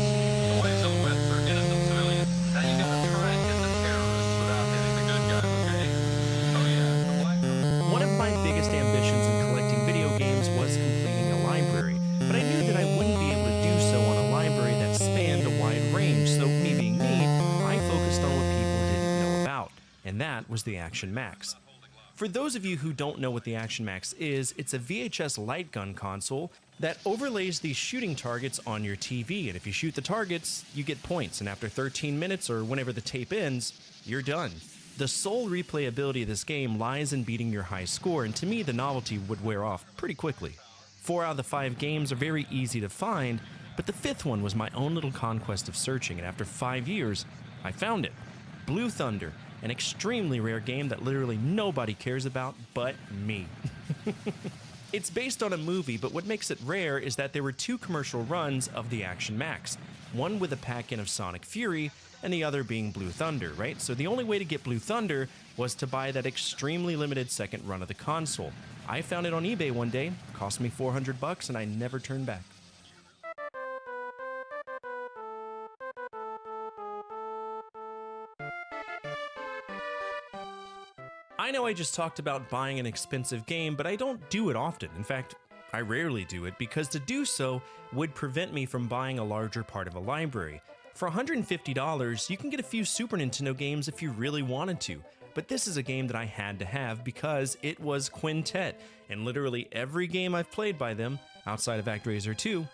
The way silhouettes are innocent civilians. Now you gotta try and hit the terrorists without hitting the good guys, okay? Oh yeah, the black. One of my biggest ambitions in collecting video games was completing a library, but I knew that I wouldn't be able to do so on a library that spanned a wide range, so me being me, I focused on what people didn't know about, and that was the Action Max. For those of you who don't know what the Action Max is, it's a VHS light gun console that overlays these shooting targets on your TV, and if you shoot the targets, you get points, and after 13 minutes or whenever the tape ends, you're done. The sole replayability of this game lies in beating your high score, and to me, the novelty would wear off pretty quickly. 4 out of the 5 games are very easy to find, but the 5th one was my own little conquest of searching, and after 5 years, I found it. Blue Thunder, an extremely rare game that literally nobody cares about but me. It's based on a movie, but what makes it rare is that there were 2 commercial runs of the Action Max, one with a pack-in of Sonic Fury, and the other being Blue Thunder, right? So the only way to get Blue Thunder was to buy that extremely limited second run of the console. I found it on eBay one day, cost me $400, and I never turned back. I know I just talked about buying an expensive game, but I don't do it often. In fact, I rarely do it because to do so would prevent me from buying a larger part of a library. For $150, you can get a few Super Nintendo games if you really wanted to, but this is a game that I had to have because it was Quintet, and literally every game I've played by them, outside of ActRaiser 2,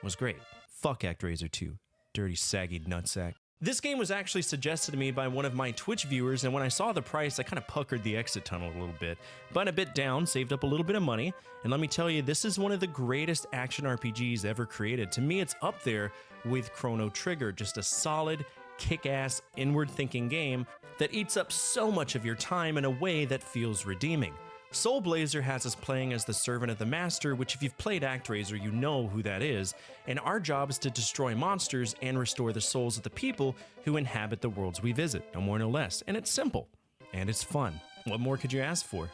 was great. Fuck ActRaiser 2. Dirty, saggy nutsack. This game was actually suggested to me by one of my Twitch viewers, and when I saw the price, I kind of puckered the exit tunnel a little bit. But a bit down, saved up a little bit of money, and let me tell you, this is one of the greatest action RPGs ever created. To me, it's up there with Chrono Trigger, just a solid, kick-ass, inward-thinking game that eats up so much of your time in a way that feels redeeming. Soul Blazer has us playing as the servant of the master, which if you've played ActRaiser, you know who that is, and our job is to destroy monsters and restore the souls of the people who inhabit the worlds we visit, no more no less. And it's simple, and it's fun. What more could you ask for?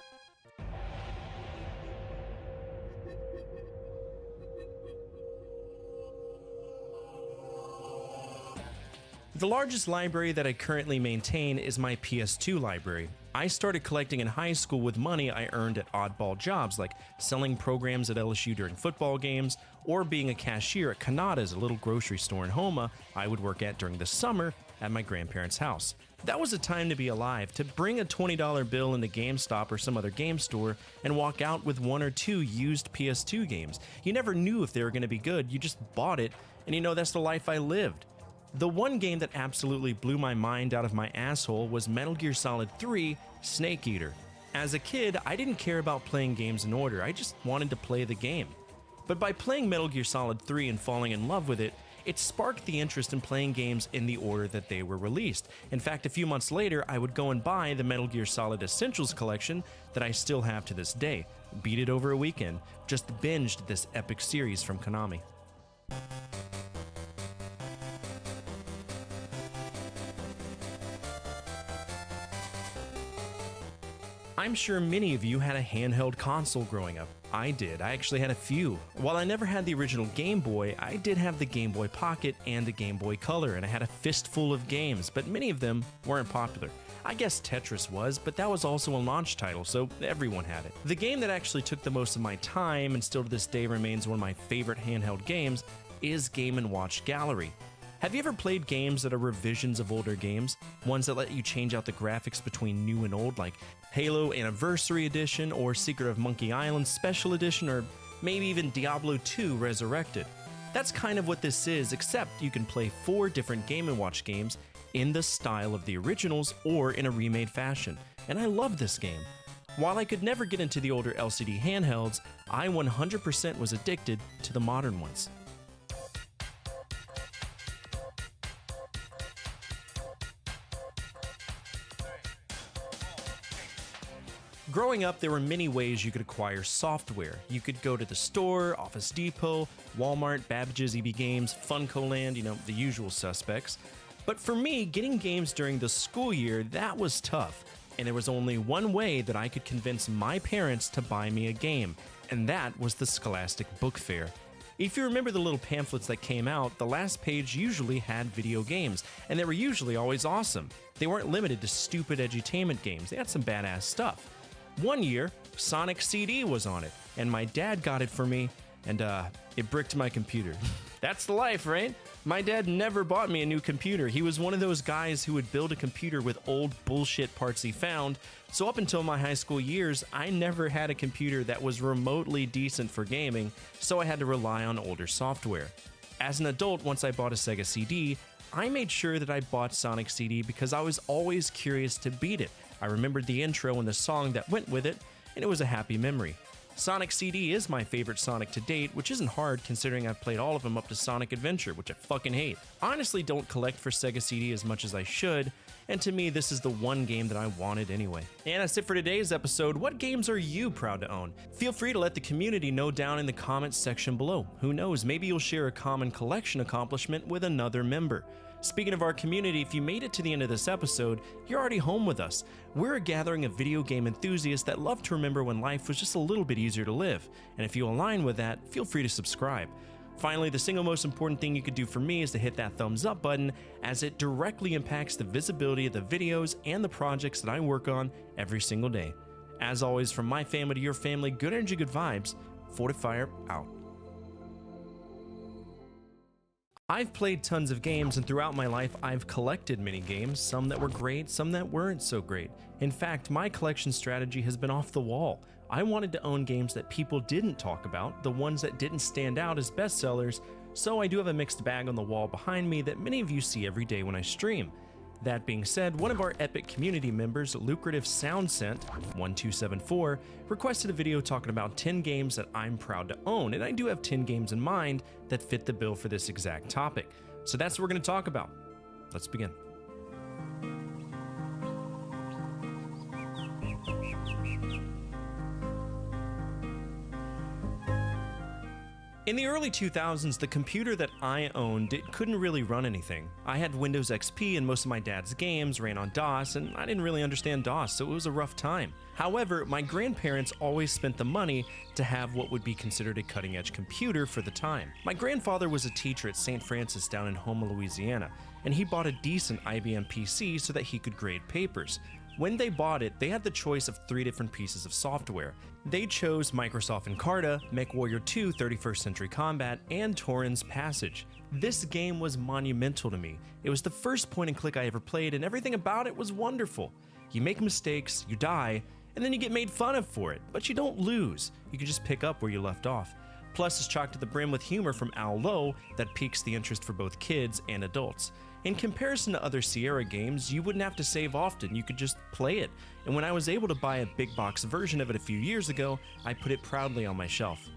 The largest library that I currently maintain is my PS2 library. I started collecting in high school with money I earned at oddball jobs like selling programs at LSU during football games or being a cashier at Kanata's, a little grocery store in Houma I would work at during the summer at my grandparents' house. That was a time to be alive, to bring a $20 bill into GameStop or some other game store and walk out with 1 or 2 used PS2 games. You never knew if they were going to be good, you just bought it, and you know that's the life I lived. The one game that absolutely blew my mind out of my asshole was Metal Gear Solid 3 Snake Eater. As a kid, I didn't care about playing games in order, I just wanted to play the game. But by playing Metal Gear Solid 3 and falling in love with it, it sparked the interest in playing games in the order that they were released. In fact, a few months later, I would go and buy the Metal Gear Solid Essentials collection that I still have to this day. Beat it over a weekend, just binged this epic series from Konami. I'm sure many of you had a handheld console growing up. I did. I actually had a few. While I never had the original Game Boy, I did have the Game Boy Pocket and the Game Boy Color, and I had a fistful of games, but many of them weren't popular. I guess Tetris was, but that was also a launch title, so everyone had it. The game that actually took the most of my time, and still to this day remains one of my favorite handheld games, is Game & Watch Gallery. Have you ever played games that are revisions of older games? Ones that let you change out the graphics between new and old, like Halo Anniversary Edition or Secret of Monkey Island Special Edition, or maybe even Diablo 2 Resurrected? That's kind of what this is, except you can play 4 different Game & Watch games in the style of the originals or in a remade fashion, and I love this game. While I could never get into the older LCD handhelds, I 100% was addicted to the modern ones. Growing up, there were many ways you could acquire software. You could go to the store, Office Depot, Walmart, Babbage's EB Games, Funcoland, the usual suspects. But for me, getting games during the school year, that was tough. And there was only one way that I could convince my parents to buy me a game, and that was the Scholastic Book Fair. If you remember the little pamphlets that came out, the last page usually had video games, and they were usually always awesome. They weren't limited to stupid edutainment games, they had some badass stuff. One year, Sonic CD was on it, and my dad got it for me, and it bricked my computer. That's the life, right? My dad never bought me a new computer. He was one of those guys who would build a computer with old bullshit parts he found. So up until my high school years, I never had a computer that was remotely decent for gaming, so I had to rely on older software. As an adult, once I bought a Sega CD, I made sure that I bought Sonic CD because I was always curious to beat it. I remembered the intro and the song that went with it, and it was a happy memory. Sonic CD is my favorite Sonic to date, which isn't hard considering I've played all of them up to Sonic Adventure, which I fucking hate. I honestly don't collect for Sega CD as much as I should, and to me this is the one game that I wanted anyway. And that's it for today's episode. What games are you proud to own? Feel free to let the community know down in the comments section below. Who knows, maybe you'll share a common collection accomplishment with another member. Speaking of our community, if you made it to the end of this episode, you're already home with us. We're a gathering of video game enthusiasts that love to remember when life was just a little bit easier to live. And if you align with that, feel free to subscribe. Finally, the single most important thing you could do for me is to hit that thumbs up button, as it directly impacts the visibility of the videos and the projects that I work on every single day. As always, from my family to your family, good energy, good vibes. Fortifier out. I've played tons of games, and throughout my life I've collected many games, some that were great, some that weren't so great. In fact, my collection strategy has been off the wall. I wanted to own games that people didn't talk about, the ones that didn't stand out as bestsellers, so I do have a mixed bag on the wall behind me that many of you see every day when I stream. That being said, one of our epic community members, Lucrative Soundscent 1274, requested a video talking about 10 games that I'm proud to own, and I do have 10 games in mind that fit the bill for this exact topic. So that's what we're going to talk about. Let's begin. In the early 2000s, the computer that I owned, it couldn't really run anything. I had Windows XP and most of my dad's games ran on DOS, and I didn't really understand DOS, so it was a rough time. However, my grandparents always spent the money to have what would be considered a cutting-edge computer for the time. My grandfather was a teacher at St. Francis down in Houma, Louisiana, and he bought a decent IBM PC so that he could grade papers. When they bought it, they had the choice of 3 different pieces of software. They chose Microsoft Encarta, MechWarrior 2 31st Century Combat, and Torrens Passage. This game was monumental to me. It was the first point-and-click I ever played, and everything about it was wonderful. You make mistakes, you die, and then you get made fun of for it, but you don't lose. You can just pick up where you left off. Plus, it's chocked to the brim with humor from Al Lowe that piques the interest for both kids and adults. In comparison to other Sierra games, you wouldn't have to save often, you could just play it. And when I was able to buy a big box version of it a few years ago, I put it proudly on my shelf.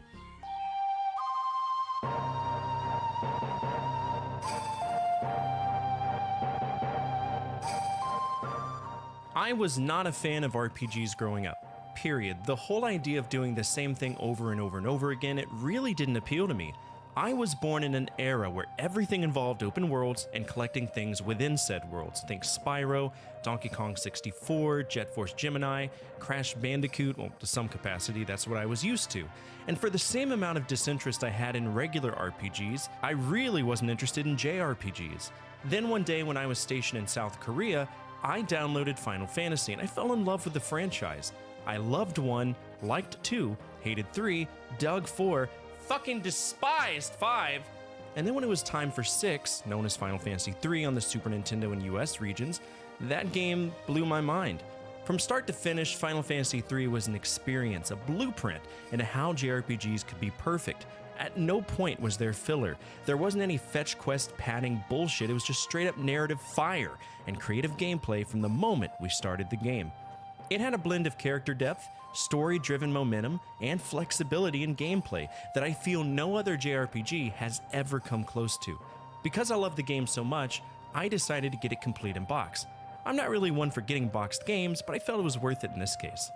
I was not a fan of RPGs growing up. Period. The whole idea of doing the same thing over and over and over again, it really didn't appeal to me. I was born in an era where everything involved open worlds and collecting things within said worlds. Think Spyro, Donkey Kong 64, Jet Force Gemini, Crash Bandicoot, well, to some capacity, that's what I was used to. And for the same amount of disinterest I had in regular RPGs, I really wasn't interested in JRPGs. Then one day when I was stationed in South Korea, I downloaded Final Fantasy and I fell in love with the franchise. I loved 1, liked 2, hated 3, dug 4, fucking despised 5, and then when it was time for 6, known as Final Fantasy III on the Super Nintendo and US regions, that game blew my mind. From start to finish, Final Fantasy III was an experience, a blueprint into how JRPGs could be perfect. At no point was there filler. There wasn't any fetch quest padding bullshit, it was just straight up narrative fire and creative gameplay from the moment we started the game. It had a blend of character depth, story-driven momentum, and flexibility in gameplay that I feel no other JRPG has ever come close to. Because I love the game so much, I decided to get it complete in box. I'm not really one for getting boxed games, but I felt it was worth it in this case.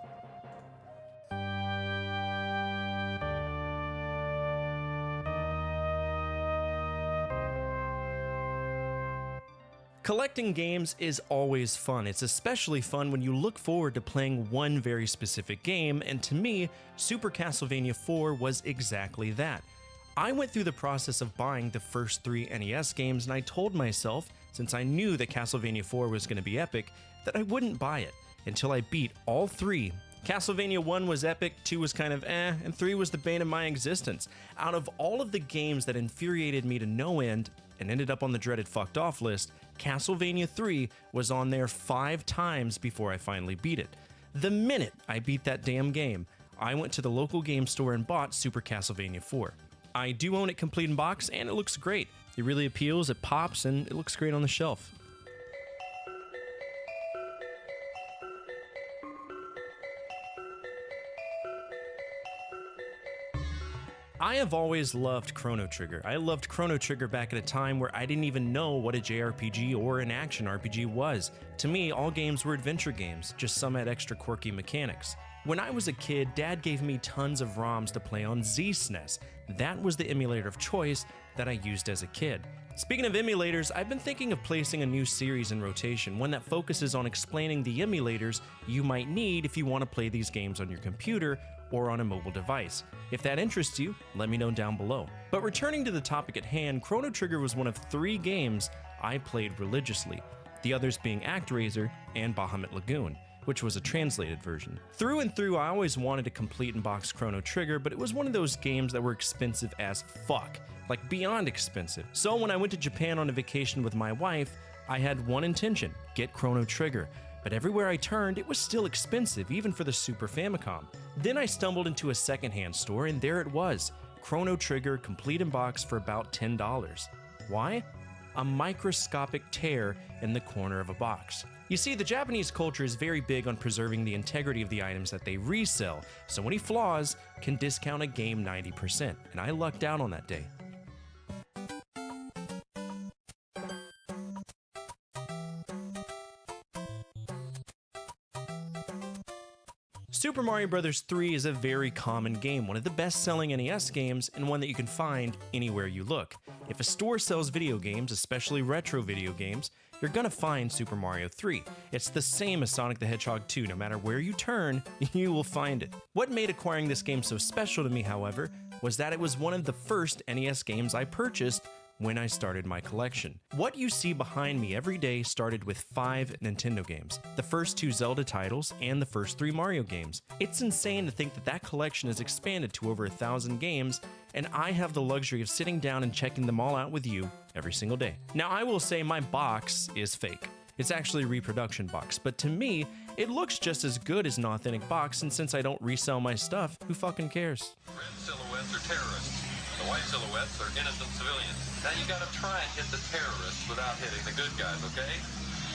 Collecting games is always fun. It's especially fun when you look forward to playing one very specific game, and to me, Super Castlevania 4 was exactly that. I went through the process of buying the first 3 NES games, and I told myself, since I knew that Castlevania 4 was going to be epic, that I wouldn't buy it until I beat all 3 Castlevania 1 was epic, 2 was kind of and 3 was the bane of my existence. Out of all of the games that infuriated me to no end and ended up on the dreaded fucked off list, Castlevania 3 was on there 5 times before I finally beat it. The minute I beat that damn game, I went to the local game store and bought Super Castlevania 4. I do own it complete in box, and it looks great. It really appeals, it pops, and it looks great on the shelf. I have always loved Chrono Trigger. I loved Chrono Trigger back at a time where I didn't even know what a JRPG or an action RPG was. To me, all games were adventure games, just some had extra quirky mechanics. When I was a kid, Dad gave me tons of ROMs to play on Z-SNES. That was the emulator of choice that I used as a kid. Speaking of emulators, I've been thinking of placing a new series in rotation, one that focuses on explaining the emulators you might need if you want to play these games on your computer or on a mobile device. If that interests you, let me know down below. But returning to the topic at hand, Chrono Trigger was one of 3 games I played religiously, the others being ActRaiser and Bahamut Lagoon, which was a translated version. Through and through, I always wanted to complete and box Chrono Trigger, but it was one of those games that were expensive as fuck, like beyond expensive. So when I went to Japan on a vacation with my wife, I had one intention, get Chrono Trigger. But everywhere I turned, it was still expensive, even for the Super Famicom. Then I stumbled into a secondhand store, and there it was, Chrono Trigger complete in box for about $10. Why? A microscopic tear in the corner of a box. You see, the Japanese culture is very big on preserving the integrity of the items that they resell, so any flaws can discount a game 90%, and I lucked out on that day. Super Mario Bros. 3 is a very common game, one of the best-selling NES games, and one that you can find anywhere you look. If a store sells video games, especially retro video games, you're gonna find Super Mario 3. It's the same as Sonic the Hedgehog 2, no matter where you turn, you will find it. What made acquiring this game so special to me, however, was that it was one of the first NES games I purchased when I started my collection. What you see behind me every day started with 5 Nintendo games, the first 2 Zelda titles, and the first 3 Mario games. It's insane to think that that collection has expanded to over 1,000 games, and I have the luxury of sitting down and checking them all out with you every single day. Now, I will say my box is fake. It's actually a reproduction box, but to me, it looks just as good as an authentic box, and since I don't resell my stuff, who fucking cares? Red silhouettes are terrorists. The white silhouettes are innocent civilians. Now you gotta try and hit the terrorists without hitting the good guys, okay?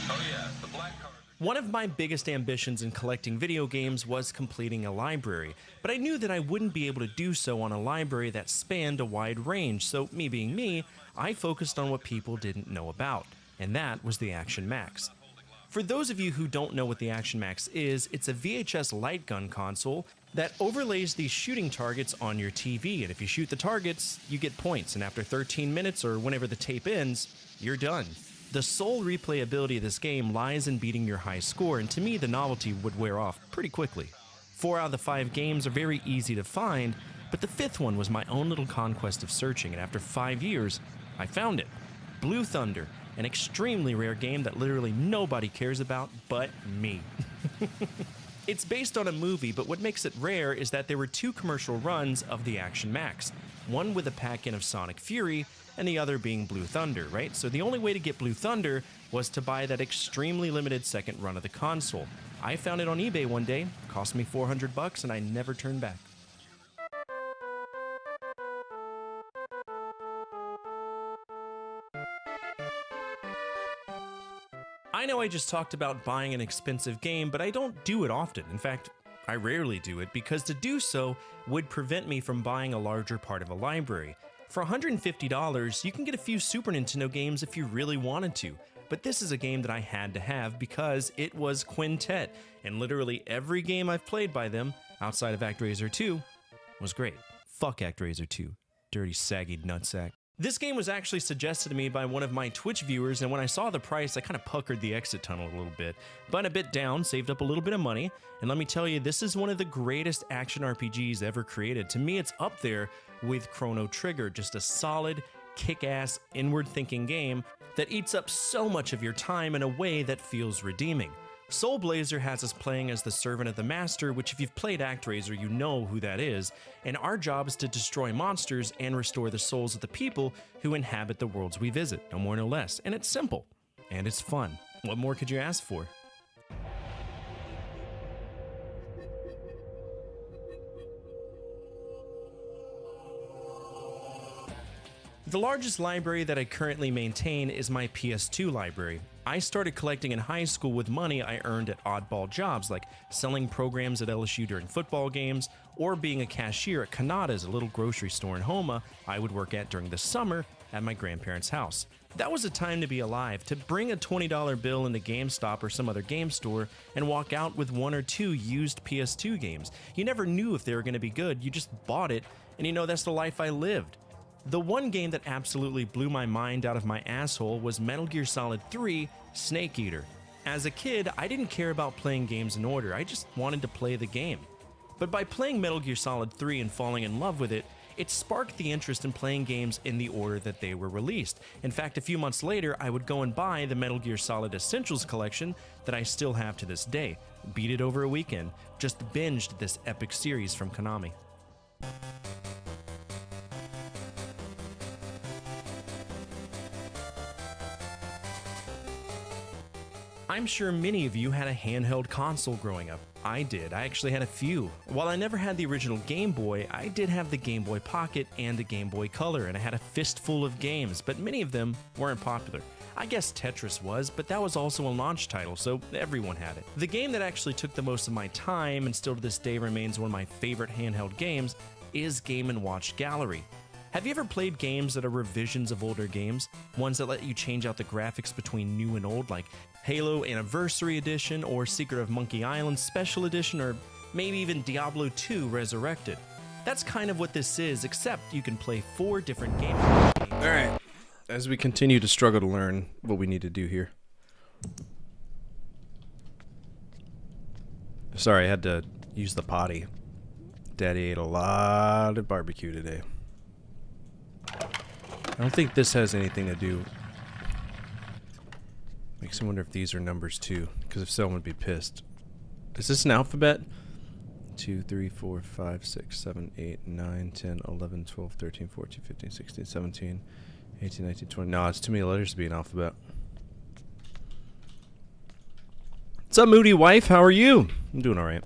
Oh yeah, the black card. One of my biggest ambitions in collecting video games was completing a library, but I knew that I wouldn't be able to do so on a library that spanned a wide range, so me being me, I focused on what people didn't know about, and that was the Action Max. For those of you who don't know what the Action Max is, it's a VHS light gun console that overlays these shooting targets on your TV, and if you shoot the targets, you get points, and after 13 minutes or whenever the tape ends, you're done. The sole replayability of this game lies in beating your high score, and to me the novelty would wear off pretty quickly. 4 out of the 5 games are very easy to find, but the 5th one was my own little conquest of searching, and after 5 years, I found it. Blue Thunder, an extremely rare game that literally nobody cares about but me. It's based on a movie, but what makes it rare is that there were 2 commercial runs of the Action Max, one with a pack-in of Sonic Fury, and the other being Blue Thunder, right? So the only way to get Blue Thunder was to buy that extremely limited second run of the console. I found it on eBay one day, cost me $400, and I never turned back. I know I just talked about buying an expensive game, but I don't do it often. In fact, I rarely do it because to do so would prevent me from buying a larger part of a library. For $150, you can get a few Super Nintendo games if you really wanted to, but this is a game that I had to have because it was Quintet, and literally every game I've played by them, outside of ActRaiser 2, was great. Fuck ActRaiser 2. Dirty, saggy nutsack. This game was actually suggested to me by one of my Twitch viewers, and when I saw the price, I kind of puckered the exit tunnel a little bit. But a bit down, saved up a little bit of money, and let me tell you, this is one of the greatest action RPGs ever created. To me, it's up there with Chrono Trigger, just a solid, kick-ass, inward-thinking game that eats up so much of your time in a way that feels redeeming. Soul Blazer has us playing as the servant of the master, which if you've played ActRaiser, you know who that is, and our job is to destroy monsters and restore the souls of the people who inhabit the worlds we visit, no more no less. And it's simple, and it's fun. What more could you ask for? The largest library that I currently maintain is my PS2 library. I started collecting in high school with money I earned at oddball jobs like selling programs at LSU during football games or being a cashier at Kanata's, a little grocery store in Homa I would work at during the summer at my grandparents' house. That was a time to be alive, to bring a $20 bill into GameStop or some other game store and walk out with 1 or 2 used PS2 games. You never knew if they were going to be good, you just bought it, and you know that's the life I lived. The one game that absolutely blew my mind out of my asshole was Metal Gear Solid 3 Snake Eater. As a kid, I didn't care about playing games in order, I just wanted to play the game. But by playing Metal Gear Solid 3 and falling in love with it, it sparked the interest in playing games in the order that they were released. In fact, a few months later, I would go and buy the Metal Gear Solid Essentials collection that I still have to this day. Beat it over a weekend, just binged this epic series from Konami. I'm sure many of you had a handheld console growing up. I did. I actually had a few. While I never had the original Game Boy, I did have the Game Boy Pocket and the Game Boy Color, and I had a fistful of games, but many of them weren't popular. I guess Tetris was, but that was also a launch title, so everyone had it. The game that actually took the most of my time, and still to this day remains one of my favorite handheld games, is Game & Watch Gallery. Have you ever played games that are revisions of older games? Ones that let you change out the graphics between new and old, like Halo Anniversary Edition or Secret of Monkey Island Special Edition, or maybe even Diablo 2 Resurrected. That's kind of what this is, except you can play 4 different games. Alright, as we continue to struggle to learn what we need to do here. Sorry, I had to use the potty. Daddy ate a lot of barbecue today. I don't think this has anything to do. Makes me wonder if these are numbers too, because if so, I'm gonna be pissed. Is this an alphabet? 2, 3, 4, 5, 6, 7, 8, 9, 10, 11, 12, 13, 14, 15, 16, 17, 18, 19, 20. No, it's too many letters to be an alphabet. What's up, Moody Wife? How are you? I'm doing alright.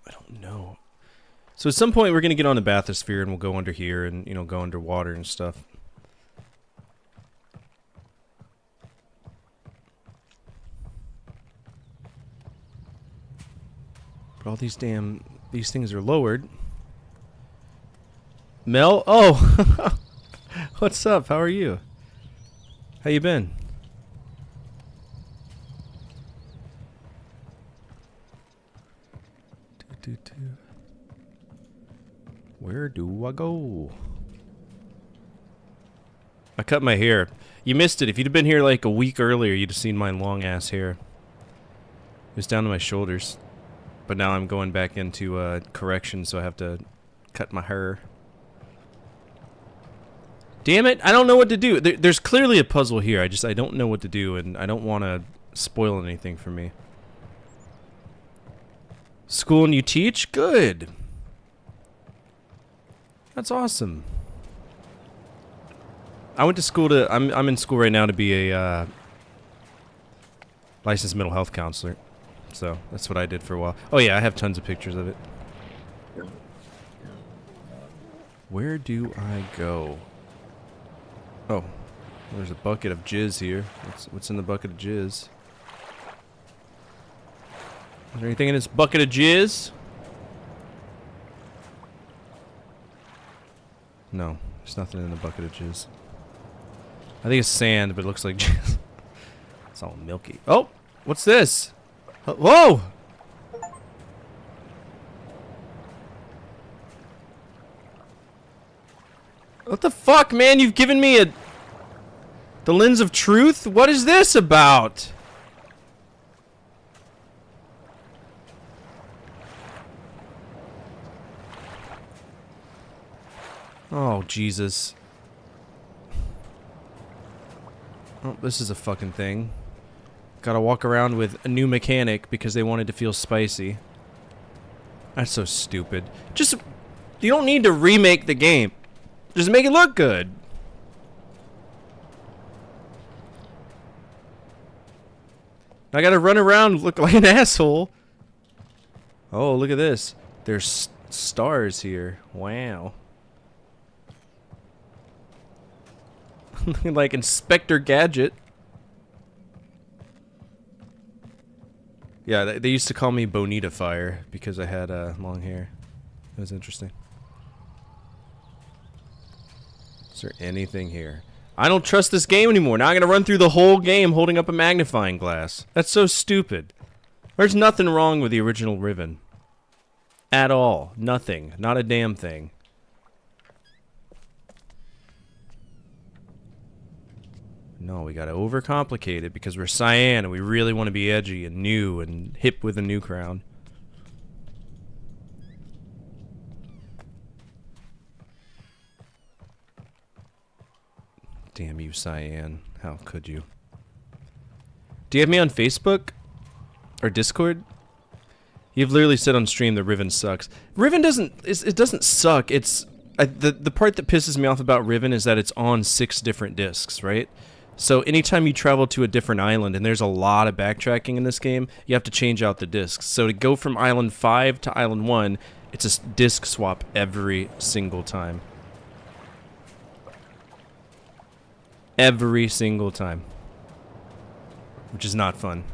I don't know. So at some point we're going to get on the bathysphere and we'll go under here and, you know, go underwater and stuff. But all these things are lowered. Mel? Oh! What's up? How are you? How you been? Where do I go? I cut my hair. You missed it. If you'd have been here like a week earlier, you'd have seen my long ass hair. It was down to my shoulders. But now I'm going back into correction, so I have to cut my hair. Damn it, I don't know what to do. There's clearly a puzzle here. I don't know what to do, and I don't want to spoil anything for me. School and you teach? Good. That's awesome. I went to school to... I'm in school right now to be a licensed mental health counselor. So, that's what I did for a while. Oh yeah, I have tons of pictures of it. Where do I go? Oh, there's a bucket of jizz here. What's in the bucket of jizz? Is there anything in this bucket of jizz? No, there's nothing in the bucket of jizz. I think it's sand, but it looks like jizz. It's all milky. Oh, what's this? Whoa! What the fuck, man? You've given me the lens of truth? What is this about? Oh, Jesus. Oh, this is a fucking thing. Gotta walk around with a new mechanic because they wanted to feel spicy. That's so stupid. Just... You don't need to remake the game. Just make it look good. I gotta run around look like an asshole. Oh, look at this. There's stars here. Wow. Looking like Inspector Gadget. Yeah, they used to call me Bonita Fire because I had long hair. That was interesting. Is there anything here? I don't trust this game anymore. Now I'm gonna run through the whole game holding up a magnifying glass. That's so stupid. There's nothing wrong with the original Riven. At all. Nothing. Not a damn thing. No, we gotta overcomplicate it because we're Cyan and we really want to be edgy and new and hip with a new crown. Damn you, Cyan. How could you? Do you have me on Facebook? Or Discord? You've literally said on stream that Riven sucks. Riven doesn't... It doesn't suck. It's... the part that pisses me off about Riven is that it's on 6 different discs, right? So anytime you travel to a different island, and there's a lot of backtracking in this game, you have to change out the discs. So to go from Island 5 to Island 1, it's a disc swap every single time. Every single time. Which is not fun.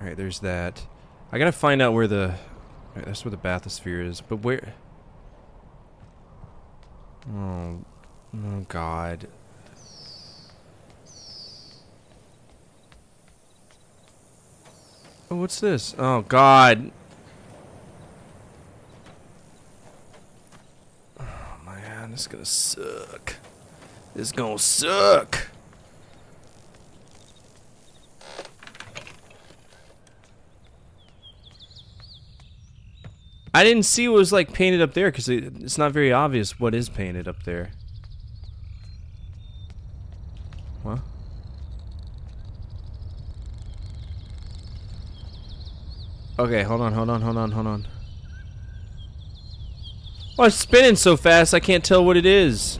Alright, there's that. I gotta find out where the... Right, that's where the bathysphere is, but where... Oh God. Oh, what's this? Oh God. Oh man, this is gonna suck. This is gonna suck. I didn't see what was like painted up there because it's not very obvious what is painted up there. What? Okay, hold on. Oh, it's spinning so fast I can't tell what it is.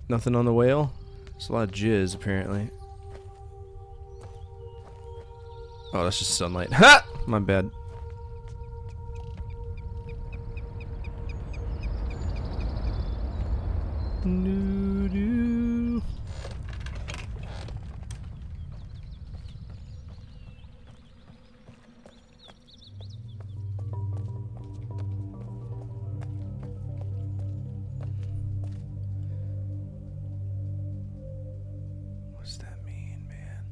Nothing on the whale? It's a lot of jizz apparently. Oh, that's just sunlight. Ha! My bad. Doo-doo. What's that mean, man?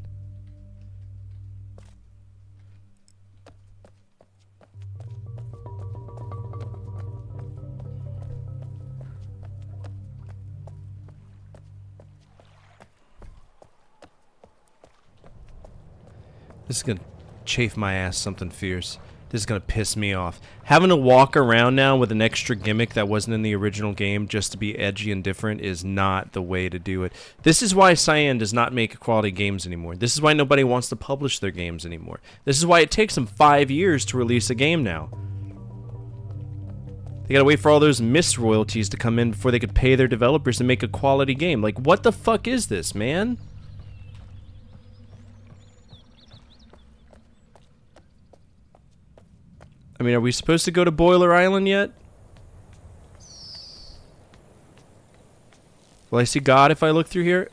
This is gonna chafe my ass something fierce. This is gonna piss me off. Having to walk around now with an extra gimmick that wasn't in the original game just to be edgy and different is not the way to do it. This is why Cyan does not make quality games anymore. This is why nobody wants to publish their games anymore. This is why it takes them 5 years to release a game now. They gotta wait for all those missed royalties to come in before they could pay their developers to make a quality game. Like, what the fuck is this, man? I mean, are we supposed to go to Boiler Island yet? Will I see God if I look through here?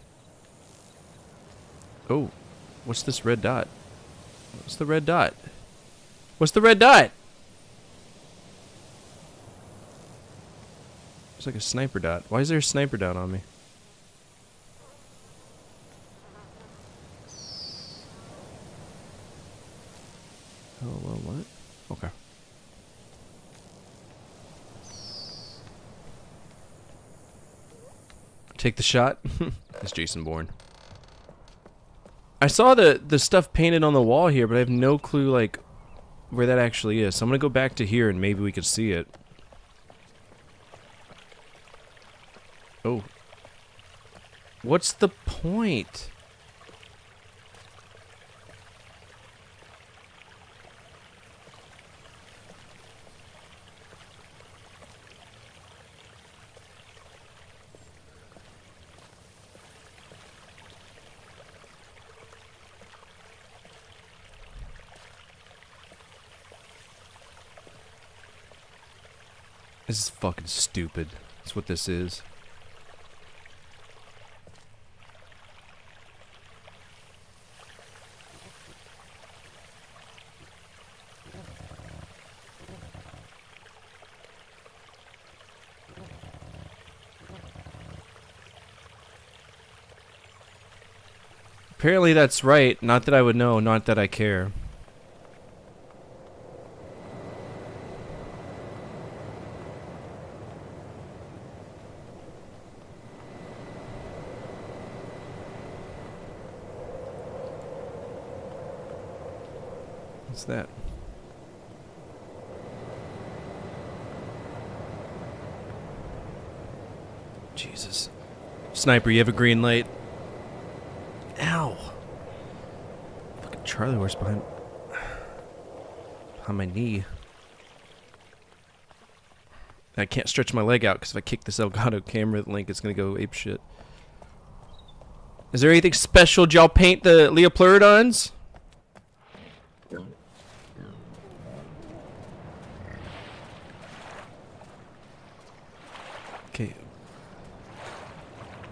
Oh, what's this red dot? What's the red dot? What's the red dot? It's like a sniper dot. Why is there a sniper dot on me? Oh, well, what? Okay. Take the shot. It's Jason Bourne. I saw the stuff painted on the wall here, but I have no clue like where that actually is. So I'm gonna go back to here and maybe we could see it. Oh. What's the point? This is fucking stupid. That's what this is. Apparently that's right. Not that I would know, not that I care. What's that? Jesus. Sniper, you have a green light. Ow. Fucking Charlie horse behind my knee. I can't stretch my leg out because if I kick this Elgato camera link, it's gonna go apeshit. Is there anything special? Did y'all paint the Leopleurodons? Okay.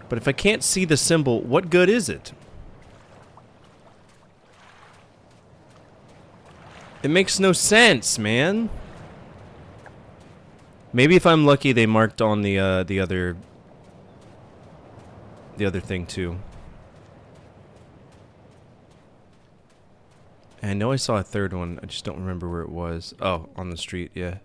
But if I can't see the symbol, what good is it? It makes no sense, man. Maybe if I'm lucky, they marked on the other thing too. And I know I saw a third one. I just don't remember where it was. Oh, on the street, yeah.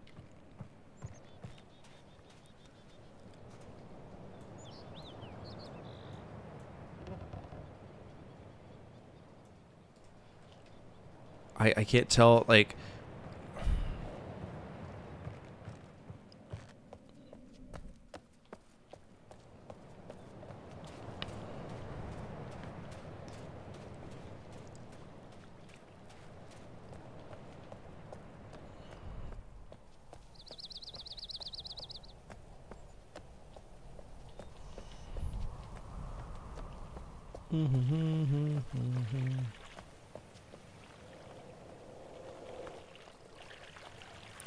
I can't tell, like...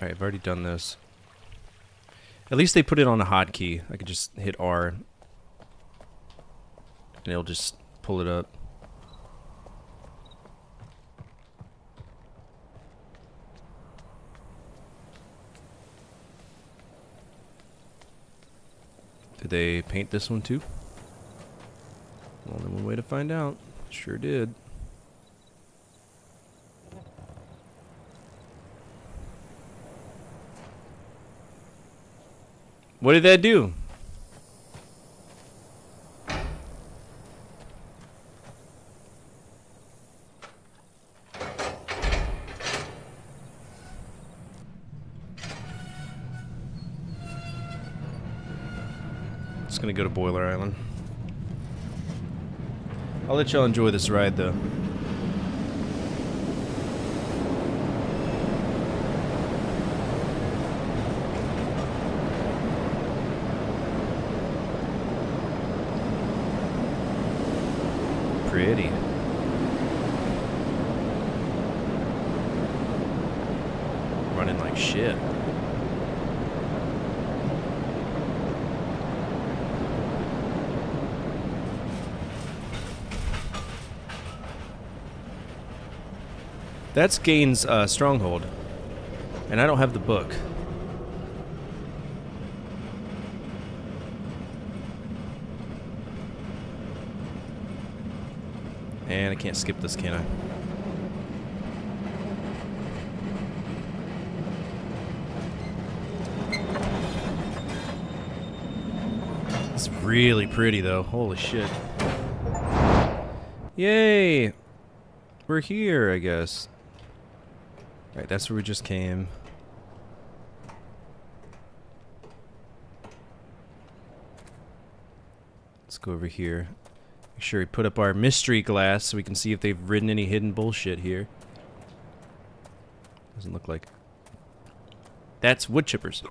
Alright, I've already done this. At least they put it on a hotkey. I could just hit R and it'll just pull it up. Did they paint this one too? Only one way to find out. Sure did. What did that do? Just gonna go to Boiler Island. I'll let y'all enjoy this ride though. Pretty. Running like shit. That's Gain's stronghold. And I don't have the book. And I can't skip this, can I? It's really pretty though. Holy shit. Yay! We're here, I guess. Alright, that's where we just came. Let's go over here. Make sure we put up our mystery glass so we can see if they've ridden any hidden bullshit here. Doesn't look like. That's wood chippers.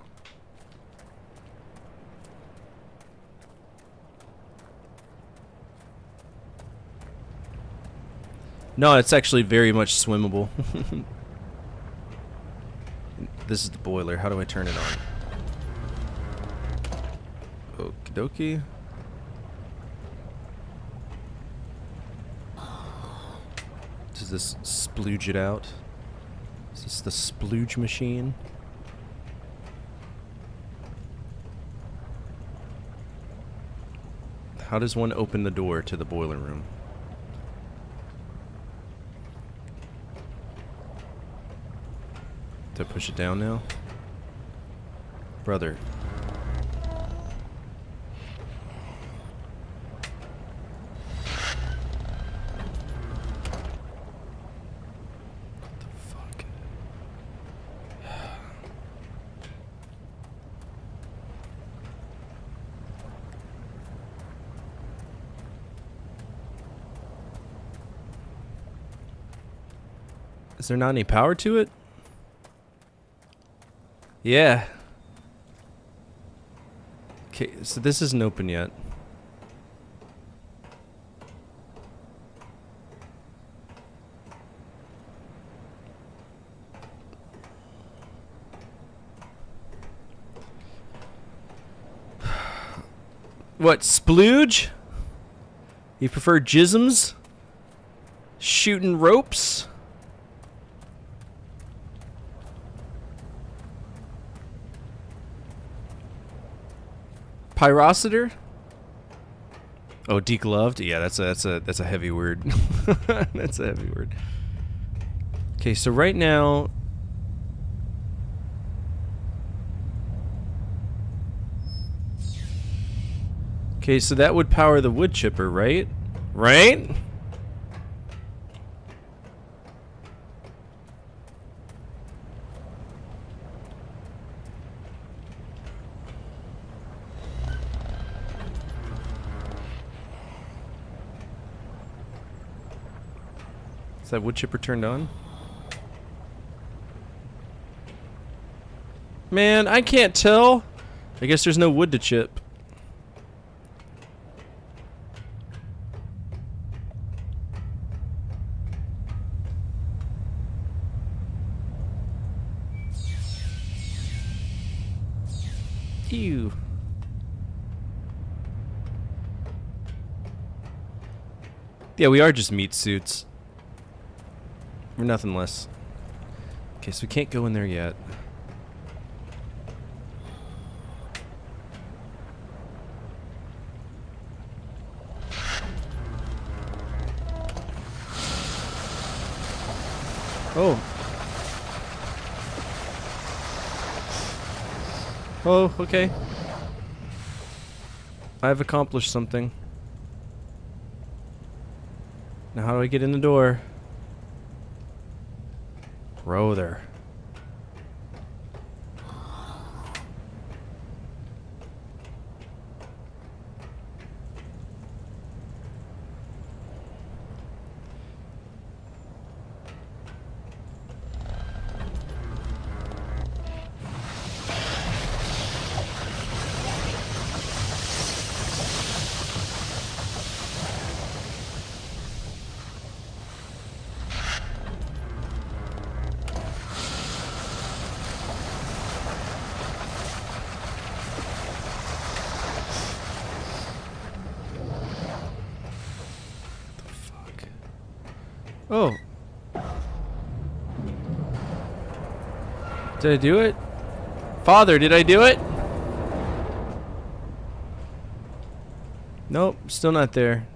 No, it's actually very much swimmable. This is the boiler. How do I turn it on? Okie dokie. Does this splooge it out? Is this the splooge machine? How does one open the door to the boiler room? Do I push it down now? Brother. Is there not any power to it? Yeah. Okay, so this isn't open yet. What, splooge? You prefer jisms? Shooting ropes? Pyrocitor? Oh, degloved? Yeah, that's a heavy word. That's a heavy word. Okay, so right now okay, so that would power the wood chipper, right? Right? Is that wood chipper turned on? Man, I can't tell. I guess there's no wood to chip. Ew. Yeah, we are just meat suits. We're nothing less. Okay, so we can't go in there yet. Oh. Oh, okay. I've accomplished something. Now how do I get in the door? Brother. Oh. Did I do it? Father, did I do it? Nope, still not there.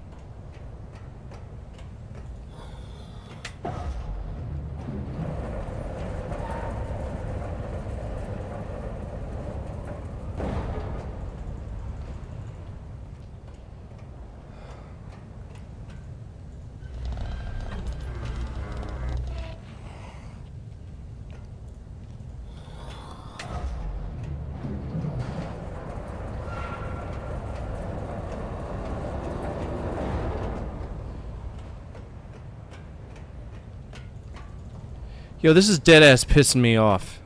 Yo, this is dead ass pissing me off.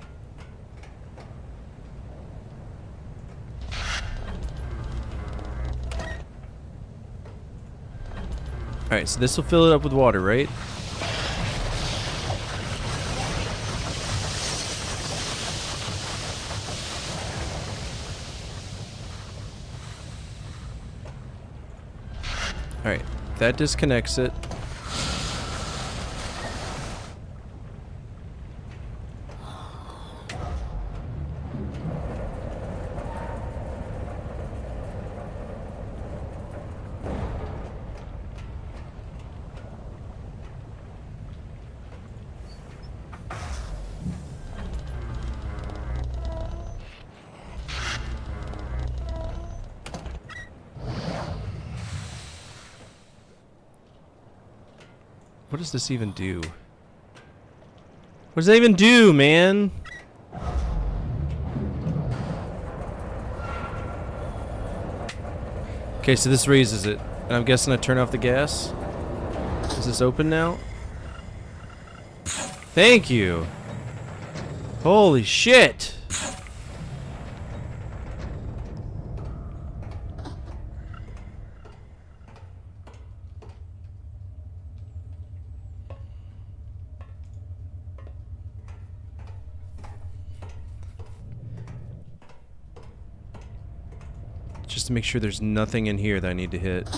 Alright, so this will fill it up with water, right? Alright, that disconnects it. What does this even do? What does that even do, man? Okay, so this raises it. And I'm guessing I turn off the gas. Is this open now? Thank you. Holy shit. Just to make sure there's nothing in here that I need to hit.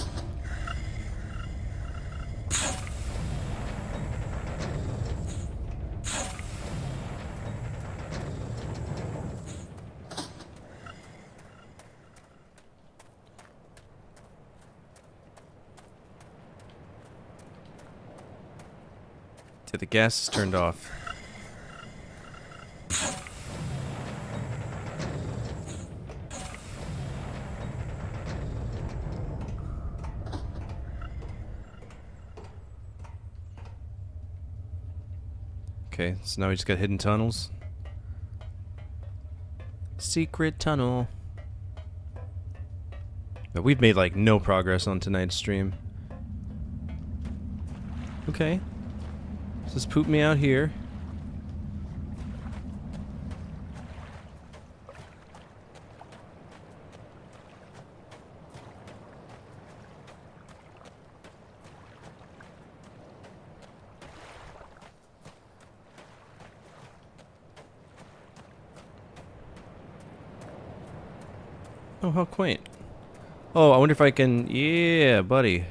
Yeah, the gas is turned off. Okay, so now we just got hidden tunnels. Secret tunnel. But we've made like no progress on tonight's stream. Okay. So just poop me out here. Oh, how quaint. Oh, I wonder if I can... Yeah, buddy.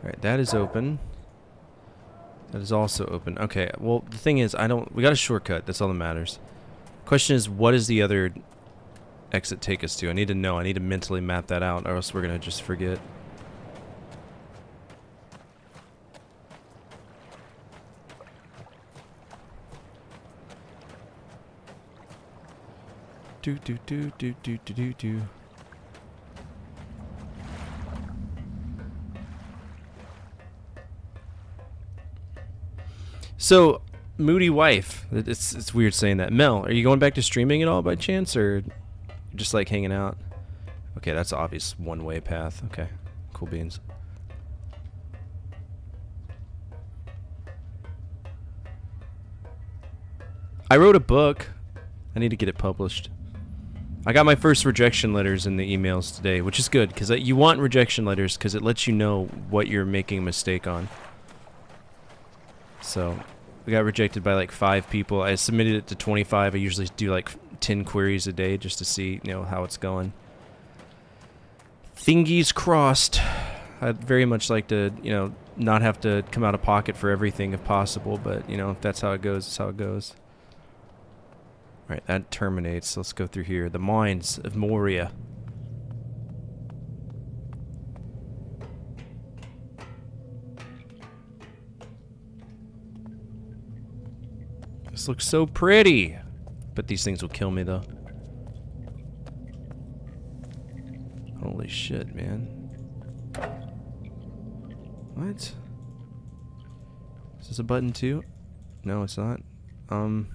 Alright, that is open. That is also open. Okay, well, the thing is, we got a shortcut. That's all that matters. Question is, what does the other exit take us to? I need to know. I need to mentally map that out, or else we're gonna just forget. Do do do do do do do do. So, moody wife. It's weird saying that. Mel, are you going back to streaming at all by chance, or just like hanging out? Okay, that's obvious one-way path. Okay, cool beans. I wrote a book. I need to get it published. I got my first rejection letters in the emails today, which is good, because you want rejection letters because it lets you know what you're making a mistake on. So, we got rejected by like 5 people. I submitted it to 25. I usually do like 10 queries a day just to see, you know, how it's going. Thingies crossed. I'd very much like to, you know, not have to come out of pocket for everything if possible, but, you know, if that's how it goes, it's how it goes. Alright, that terminates. Let's go through here. The Mines of Moria. This looks so pretty. But these things will kill me, though. Holy shit, man. What? Is this a button, too? No, it's not. What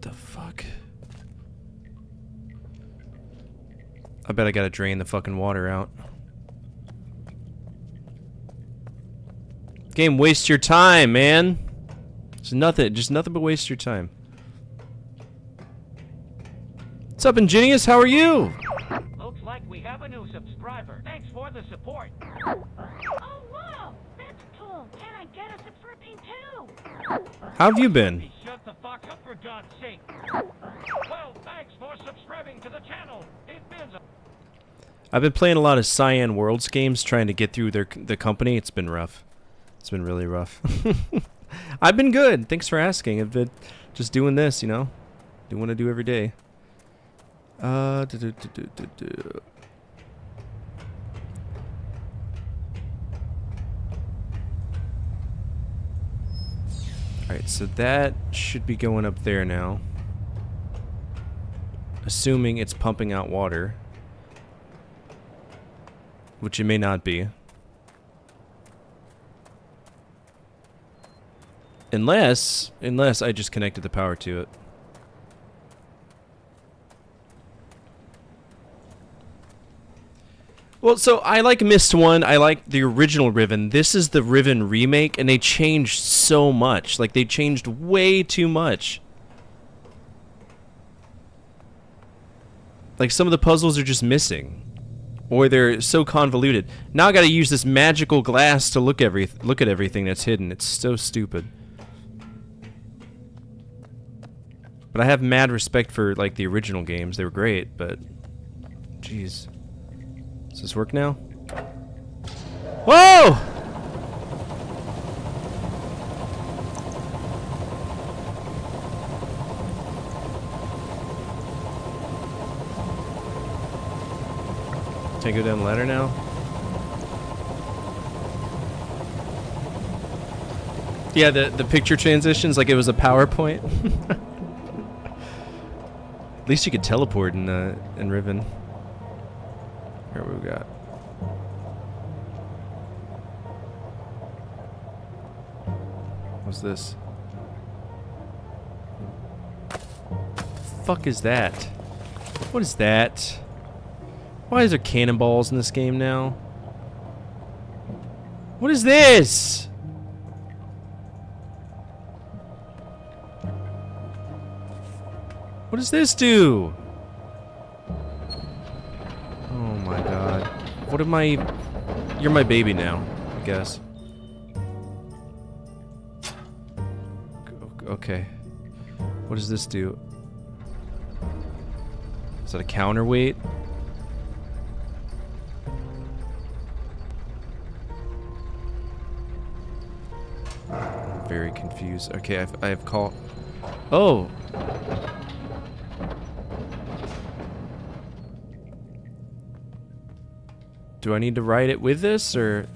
the fuck? I bet I gotta drain the fucking water out. Game wastes your time, man. Just nothing but waste your time. What's up, Ingenious? How are you? Looks like we have a new subscriber. Thanks for the support. Oh, wow! That's cool. Can I get a subscription too? How have you been? Shut the fuck up, for God's sake. Well, thanks for subscribing to the channel. It means I've been playing a lot of Cyan Worlds games, trying to get through the company. It's been rough. It's been really rough. I've been good. Thanks for asking. I've been just doing this, you know. Do what I do every day. Alright, so that should be going up there now. Assuming it's pumping out water. Which it may not be. Unless I just connected the power to it. Well, so I like Myst 1, I like the original Riven. This is the Riven remake, and they changed so much. Like, they changed way too much. Like, some of the puzzles are just missing. Or they're so convoluted. Now I gotta use this magical glass to look at everything that's hidden. It's so stupid. But I have mad respect for, like, the original games. They were great, but... Jeez. Does this work now? Whoa! Can I go down the ladder now? Yeah, the picture transitions like it was a PowerPoint. At least you could teleport in Riven. Here we got. What's this? The fuck is that? What is that? Why is there cannonballs in this game now? What is this? What does this do? Oh my god. What am I... You're my baby now, I guess. Okay. What does this do? Is that a counterweight? I'm very confused. Okay, I have call... Oh! Do I need to ride it with this, or...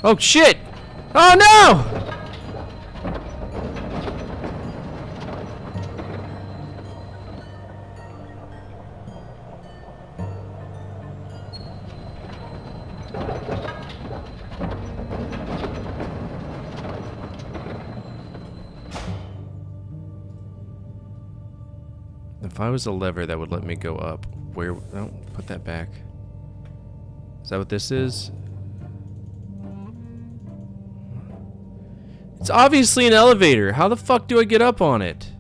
Oh, shit! Oh, no! If I was a lever, that would let me go up. Where? No, put that back. Is that what this is? It's obviously an elevator. How the fuck do I get up on it?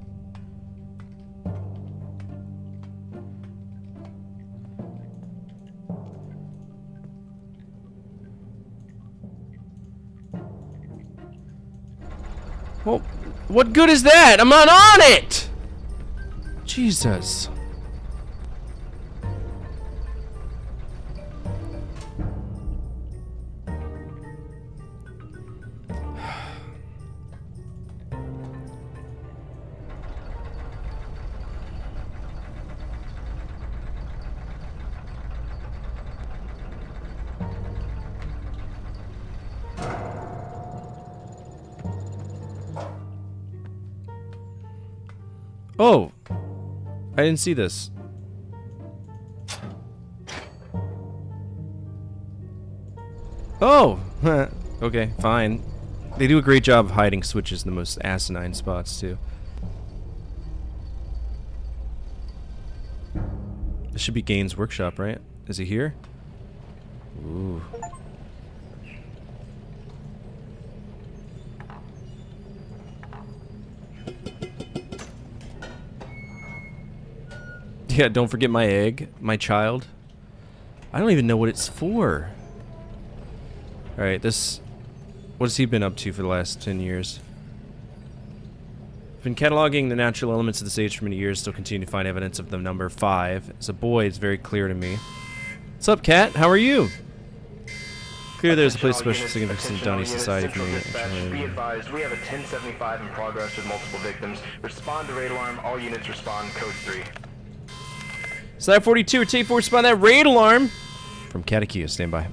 Well, what good is that? I'm not on it! Jesus. Oh, I didn't see this. Oh, okay, fine. They do a great job of hiding switches in the most asinine spots, too. This should be Gaines' workshop, right? Is he here? Ooh. Yeah, don't forget my egg, my child. I don't even know what it's for. Alright, this... What has he been up to for the last 10 years? Been cataloging the natural elements of this age for many years, still continue to find evidence of the number 5. As a boy, it's very clear to me. What's up, Cat? How are you? Clear there's a place special significance in Donny Society for me. Be advised, we have a 1075 in progress with multiple victims. Respond to raid alarm. All units respond. Code 3. Side 42, or take 4, respond that raid alarm. From Katakia, stand by.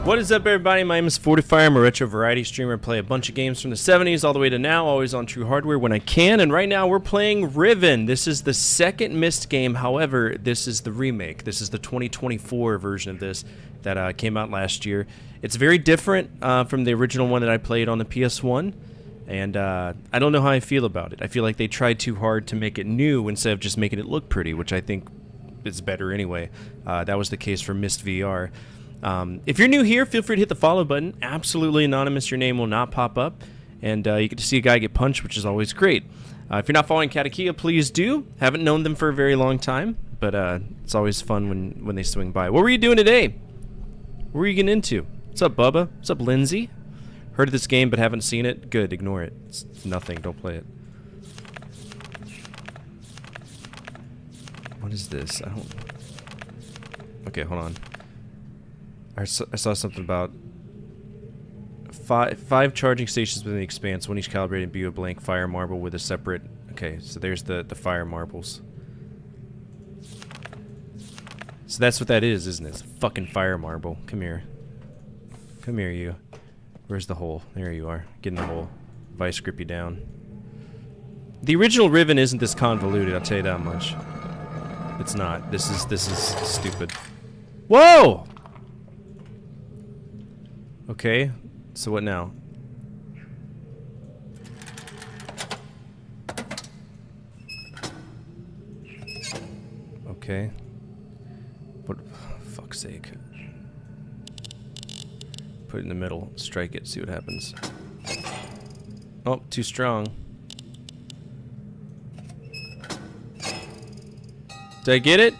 What is up, everybody? My name is Fortifier. I'm a retro variety streamer. I play a bunch of games from the 70s all the way to now, always on True Hardware when I can. And right now we're playing Riven. This is the second Myst game. However, this is the remake. This is the 2024 version of this that came out last year. It's very different from the original one that I played on the PS1. And I don't know how I feel about it. I feel like they tried too hard to make it new instead of just making it look pretty, which I think is better anyway. That was the case for Myst VR. If you're new here, feel free to hit the follow button. Absolutely anonymous, your name will not pop up. And you get to see a guy get punched, which is always great. If you're not following Katakia, please do. Haven't known them for a very long time, but it's always fun when they swing by. What were you doing today? What were you getting into? What's up, Bubba? What's up, Lindsay? Heard of this game but haven't seen it? Good, ignore it. It's nothing, don't play it. What is this? I don't... Okay, hold on. I saw something about five charging stations within the expanse, one each calibrated and be a blank fire marble with a separate... Okay, so there's the fire marbles. So that's what that is, isn't it? It's a fucking fire marble. Come here. Come here, you. Where's the hole? There you are. Get in the hole. Vice grip you down. The original Riven isn't this convoluted, I'll tell you that much. It's not. This is stupid. Whoa! Okay, so what now? Okay. What? Fuck's sake. Put it in the middle, strike it, see what happens. Oh, too strong. Did I get it?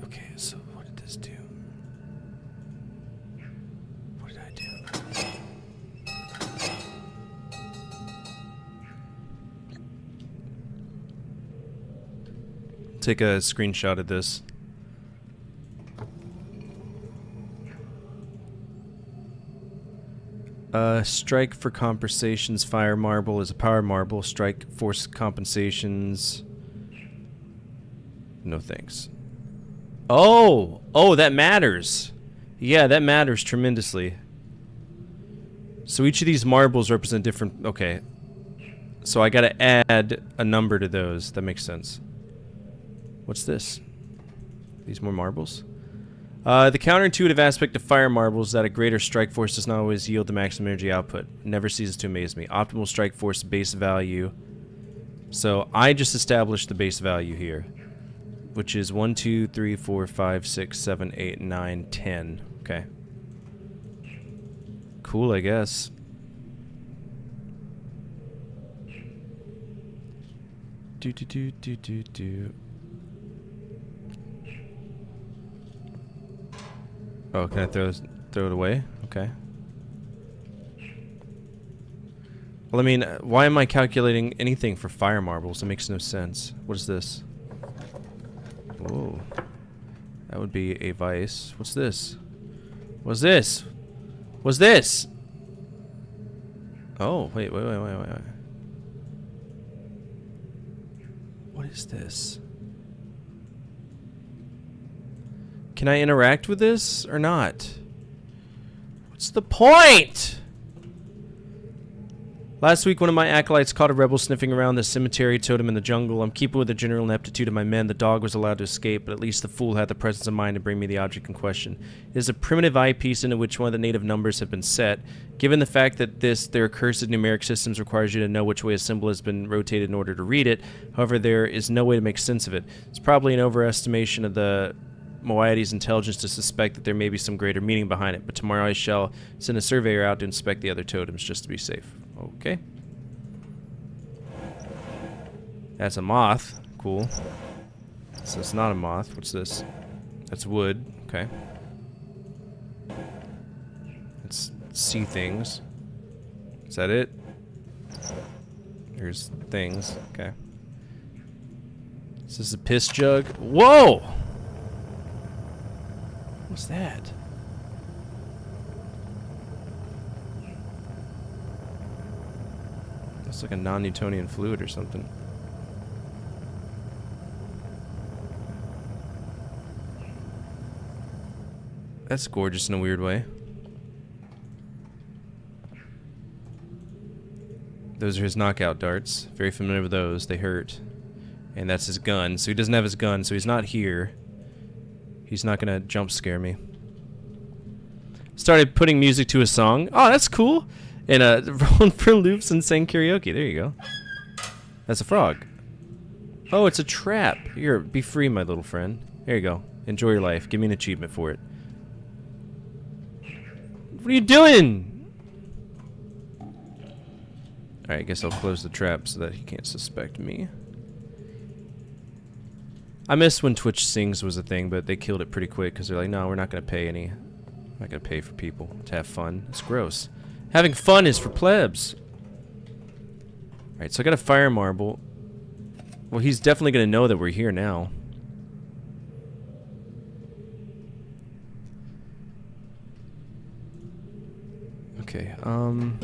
Okay, so what did this do? What did I do? Take a screenshot of this. Strike for compensations. Fire marble is a power marble. Strike force compensations. No thanks. Oh! Oh, that matters. Yeah, that matters tremendously. So each of these marbles represent different... Okay. So I gotta add a number to those. That makes sense. What's this? These more marbles? The counterintuitive aspect of fire marbles is that a greater strike force does not always yield the maximum energy output. It never ceases to amaze me. Optimal strike force base value. So I just established the base value here, which is 1, 2, 3, 4, 5, 6, 7, 8, 9, 10. Okay. Cool, I guess. Do. Oh, can I throw it away? Okay. Well, I mean, why am I calculating anything for fire marbles? It makes no sense. What is this? Whoa. That would be a vice. What's this? What's this? What's this? Oh, wait. What is this? Can I interact with this or not? What's the point? Last week, one of my acolytes caught a rebel sniffing around the cemetery totem in the jungle. I'm keeping with the general ineptitude of my men. The dog was allowed to escape, but at least the fool had the presence of mind to bring me the object in question. It is a primitive eyepiece into which one of the native numbers have been set. Given the fact that their accursed numeric systems requires you to know which way a symbol has been rotated in order to read it, however, there is no way to make sense of it. It's probably an overestimation of the Moiety's intelligence to suspect that there may be some greater meaning behind it, but tomorrow I shall send a surveyor out to inspect the other totems just to be safe. Okay. That's a moth. Cool. So it's not a moth. What's this? That's wood. Okay. Let's see things. Is that it? There's things. Okay. Is this a piss jug? Whoa! What's that? It's like a non-Newtonian fluid or something. That's gorgeous in a weird way. Those are his knockout darts. Very familiar with those. They hurt. And that's his gun. So he doesn't have his gun, so he's not here. He's not gonna jump scare me. Started putting music to a song. Oh, that's cool. And rolling for loops and sang karaoke. There you go. That's a frog. Oh, it's a trap. Here, be free, my little friend. There you go. Enjoy your life. Give me an achievement for it. What are you doing? Alright, I guess I'll close the trap so that he can't suspect me. I miss when Twitch Sings was a thing, but they killed it pretty quick because they're like, no, we're not going to pay any. We're not going to pay for people to have fun. It's gross. Having fun is for plebs. Alright, so I got a fire marble. Well, he's definitely going to know that we're here now. Okay, am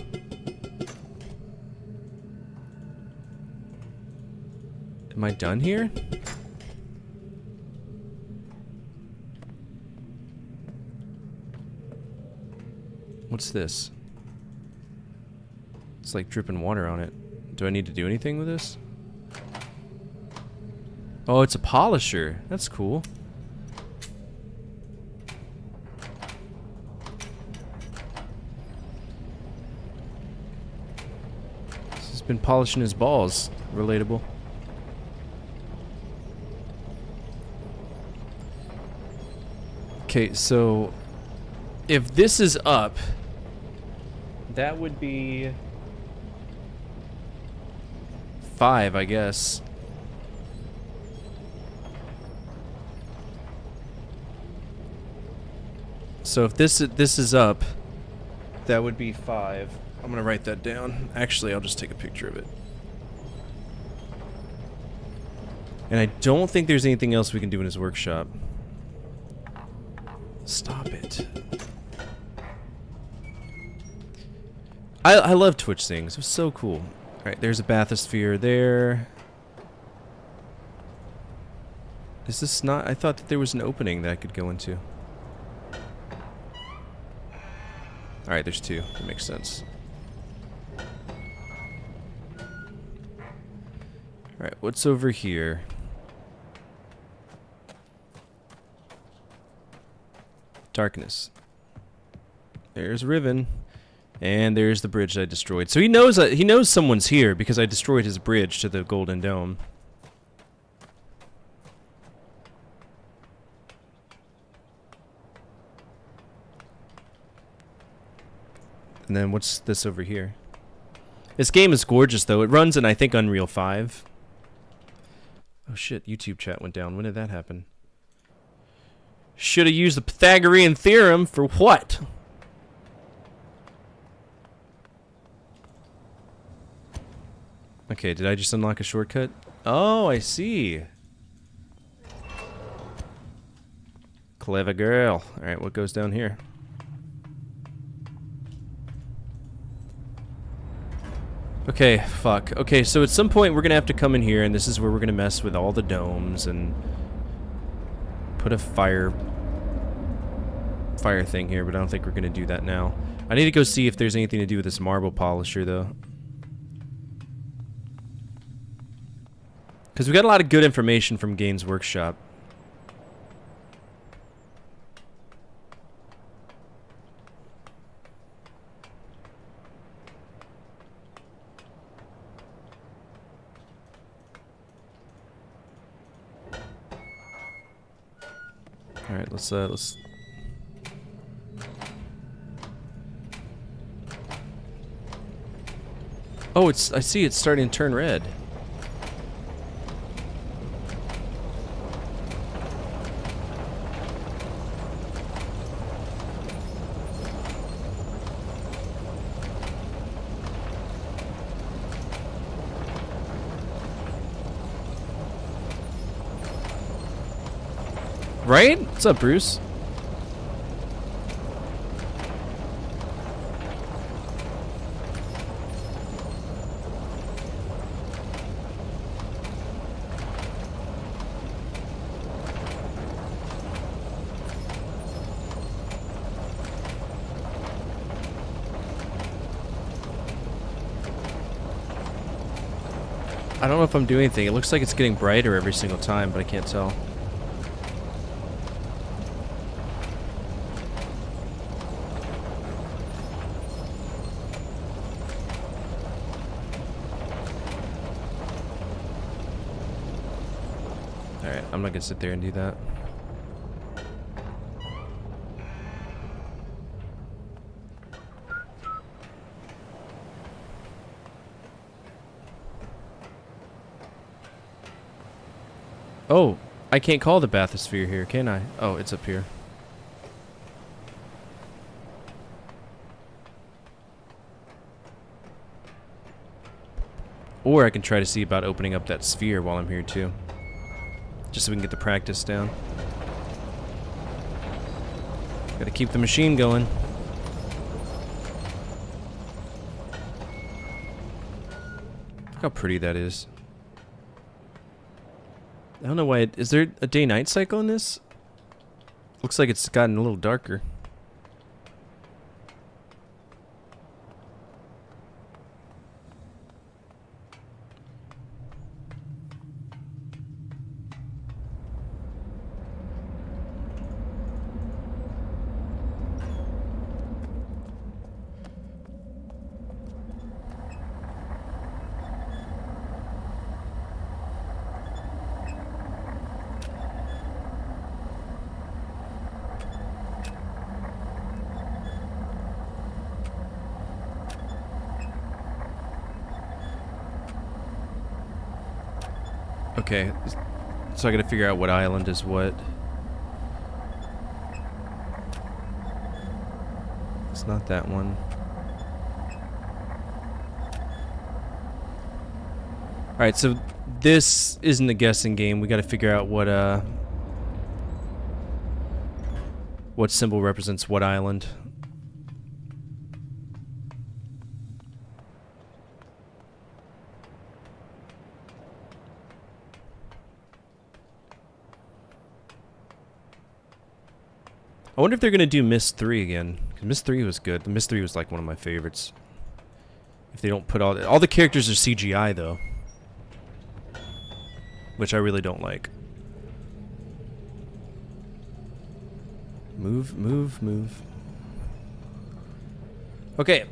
I done here? What's this? It's like dripping water on it. Do I need to do anything with this? Oh, it's a polisher. That's cool. He's been polishing his balls. Relatable. Okay, so if this is up, that would be 5, I guess. So if this is up, that would be 5. I'm gonna write that down. Actually, I'll just take a picture of it. And I don't think there's anything else we can do in his workshop. Stop it. I love Twitch things. It was so cool. Alright, there's a bathysphere there. Is this not... I thought that there was an opening that I could go into. Alright, there's 2. That makes sense. Alright, what's over here? Darkness. There's Riven. And there's the bridge that I destroyed. So he knows someone's here because I destroyed his bridge to the Golden Dome. And then what's this over here? This game is gorgeous though. It runs in I think Unreal 5. Oh shit, YouTube chat went down. When did that happen? Should have used the Pythagorean theorem for what? Okay, did I just unlock a shortcut? Oh, I see. Clever girl. Alright, what goes down here? Okay, fuck. Okay, so at some point we're gonna have to come in here, and this is where we're gonna mess with all the domes and put a fire campfire thing here, but I don't think we're going to do that now. I need to go see if there's anything to do with this marble polisher, though. Because we got a lot of good information from Games Workshop. All right, let's. Oh, I see it's starting to turn red. Right? What's up, Bruce? I don't know if I'm doing anything. It looks like it's getting brighter every single time, but I can't tell. Alright, I'm not gonna sit there and do that. Oh, I can't call the bathysphere here, can I? Oh, it's up here. Or I can try to see about opening up that sphere while I'm here too. Just so we can get the practice down. Gotta keep the machine going. Look how pretty that is. I don't know why. Is there a day-night cycle in this? Looks like it's gotten a little darker. Okay, so I gotta figure out what island is what. It's not that one. Alright, so this isn't a guessing game. We gotta figure out what symbol represents what island. I wonder if they're gonna do Myst 3 again. 'Cause Myst 3 was good. Myst 3 was like one of my favorites. If they don't put all the characters are CGI though, which I really don't like. Move, move, move. Okay.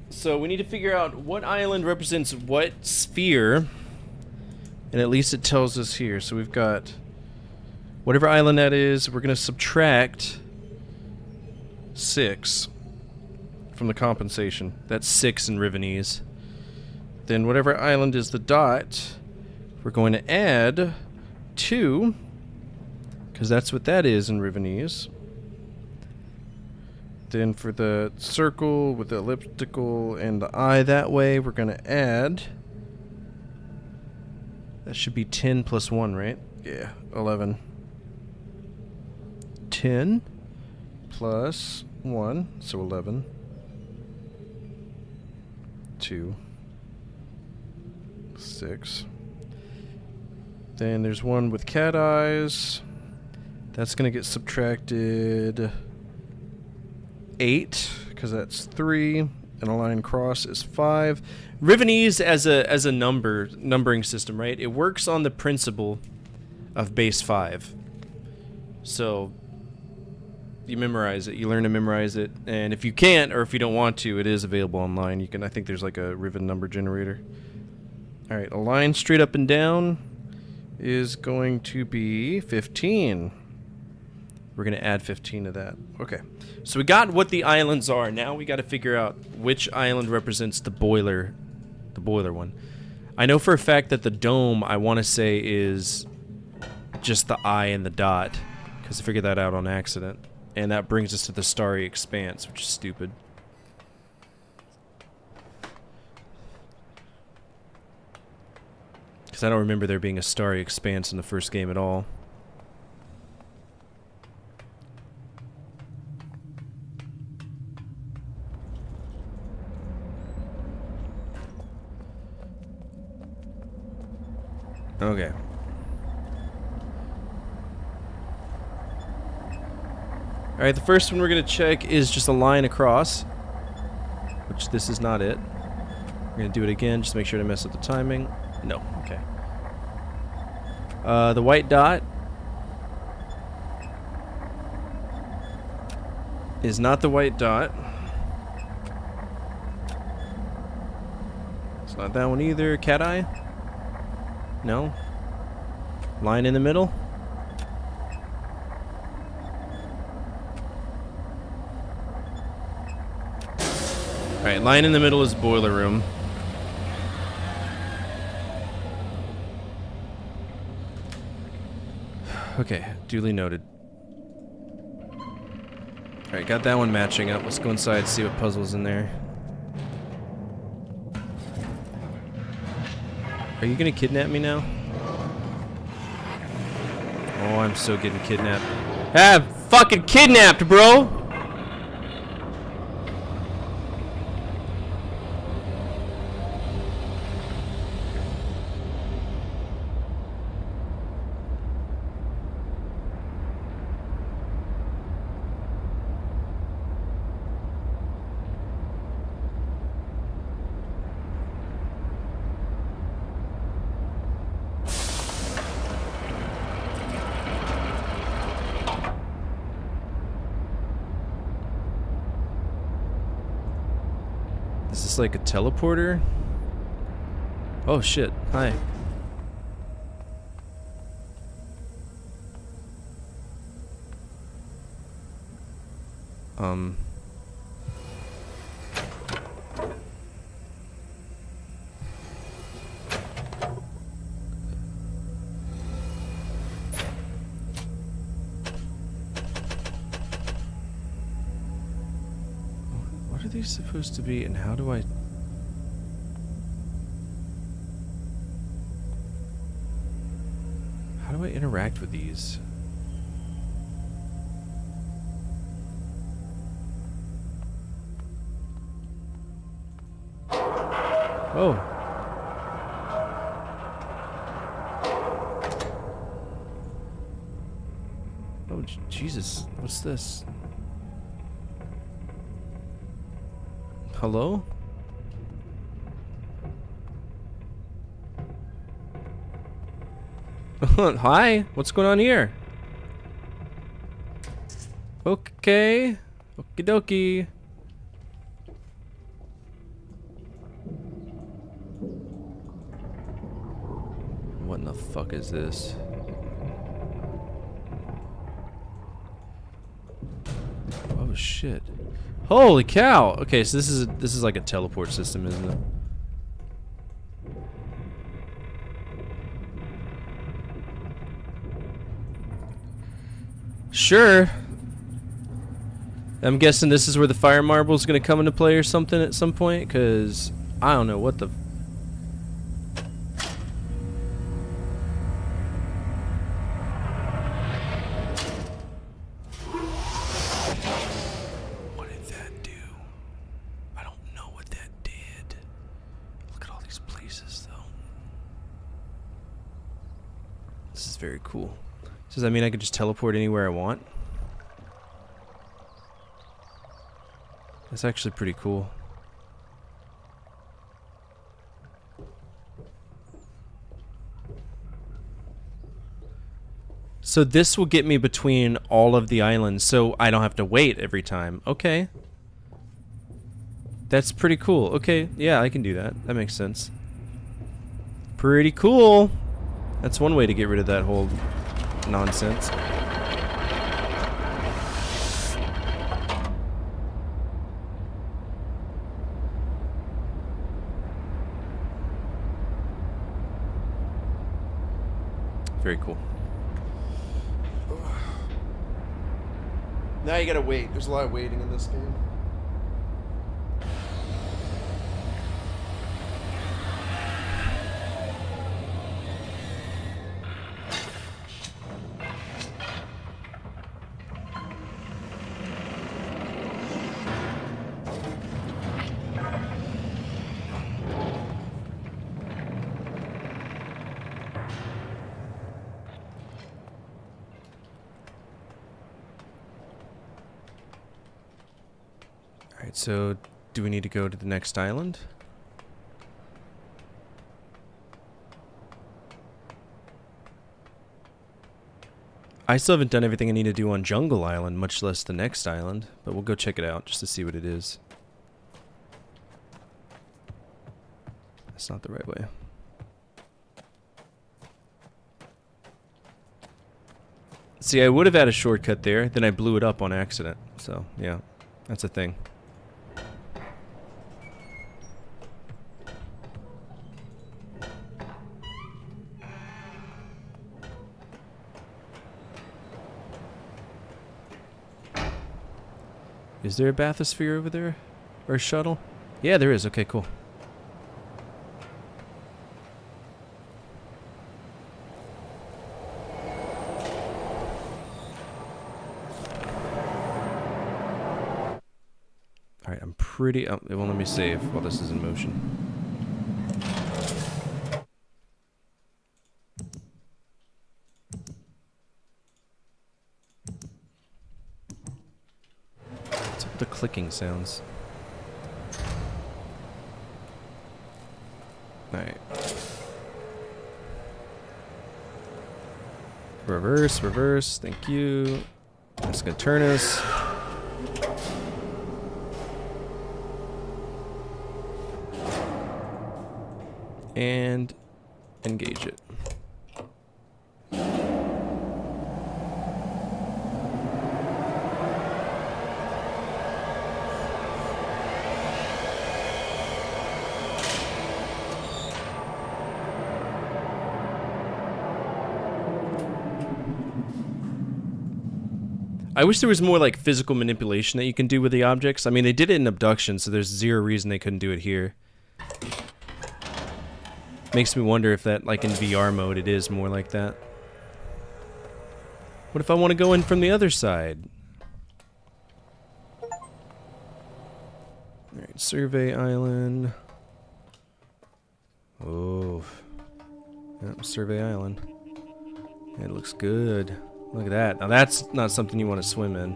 So we need to figure out what island represents what sphere, and at least it tells us here. So we've got. Whatever island that is, we're going to subtract 6 from the compensation. That's 6 in Rivenese. Then whatever island is the dot, we're going to add 2, because that's what that is in Rivenese. Then for the circle with the elliptical and the eye that way, we're going to add... That should be 10 plus 1, right? Yeah, 11. 10 plus 1, so 11. 2. 6. Then there's one with cat eyes. That's gonna get subtracted 8, because that's 3, and a line across is 5. Rivenese as a numbering system, right? It works on the principle of base 5. So you memorize it, you learn to memorize it, and if you can't or if you don't want to, it is available online. You can, I think there's like a Riven number generator. All right, a line straight up and down is going to be 15. We're gonna add 15 to that. Okay, so we got what the islands are. Now we got to figure out which island represents the boiler one. I know for a fact that the dome, I want to say, is just the eye and the dot, because I figured that out on accident. And that brings us to the Starry Expanse, which is stupid. Because I don't remember there being a Starry Expanse in the first game at all. Okay. Alright, the first one we're going to check is just a line across, which this is not it. We're going to do it again just to make sure to mess up the timing. No, okay. The white dot is not the white dot. It's not that one either. Cat eye? No. Line in the middle? Alright, line in the middle is boiler room. Okay, duly noted. Alright, got that one matching up. Let's go inside, see what puzzle's in there. Are you gonna kidnap me now? Oh, I'm so getting kidnapped. Ah, fucking kidnapped, bro! Is this like a teleporter? Oh shit, hi. What are these supposed to be, and how do I... How do I interact with these? Oh. Oh, Jesus. What's this? Hello? Hi, what's going on here? Okay. Okie dokie. What in the fuck is this? Oh shit. Holy cow! Okay, so this is like a teleport system, isn't it? Sure. I'm guessing this is where the fire marble is going to come into play or something at some point, because I don't know what the... What did that do? I don't know what that did. Look at all these places, though. This is very cool. Does that mean I could just teleport anywhere I want? That's actually pretty cool. So this will get me between all of the islands, so I don't have to wait every time. Okay. That's pretty cool. Okay, yeah, I can do that. That makes sense. Pretty cool. That's one way to get rid of that whole nonsense. Very cool. Now you gotta wait. There's a lot of waiting in this game. Alright, so do we need to go to the next island? I still haven't done everything I need to do on Jungle Island, much less the next island, but we'll go check it out just to see what it is. That's not the right way. See, I would have had a shortcut there, then I blew it up on accident, so yeah. That's a thing. Is there a bathysphere over there? Or a shuttle? Yeah, there is. Okay, cool. Alright, I'm pretty... Oh, it won't let me save while this is in motion. What's up with the clicking sounds? Alright. Reverse, reverse, thank you. That's gonna turn us. And engage it. I wish there was more like physical manipulation that you can do with the objects. I mean, they did it in Abduction, so there's zero reason they couldn't do it here. Makes me wonder if that, like in VR mode, it is more like that. What if I want to go in from the other side? Alright, Survey Island. Oh. Yep, Survey Island. It looks good. Look at that. Now that's not something you want to swim in.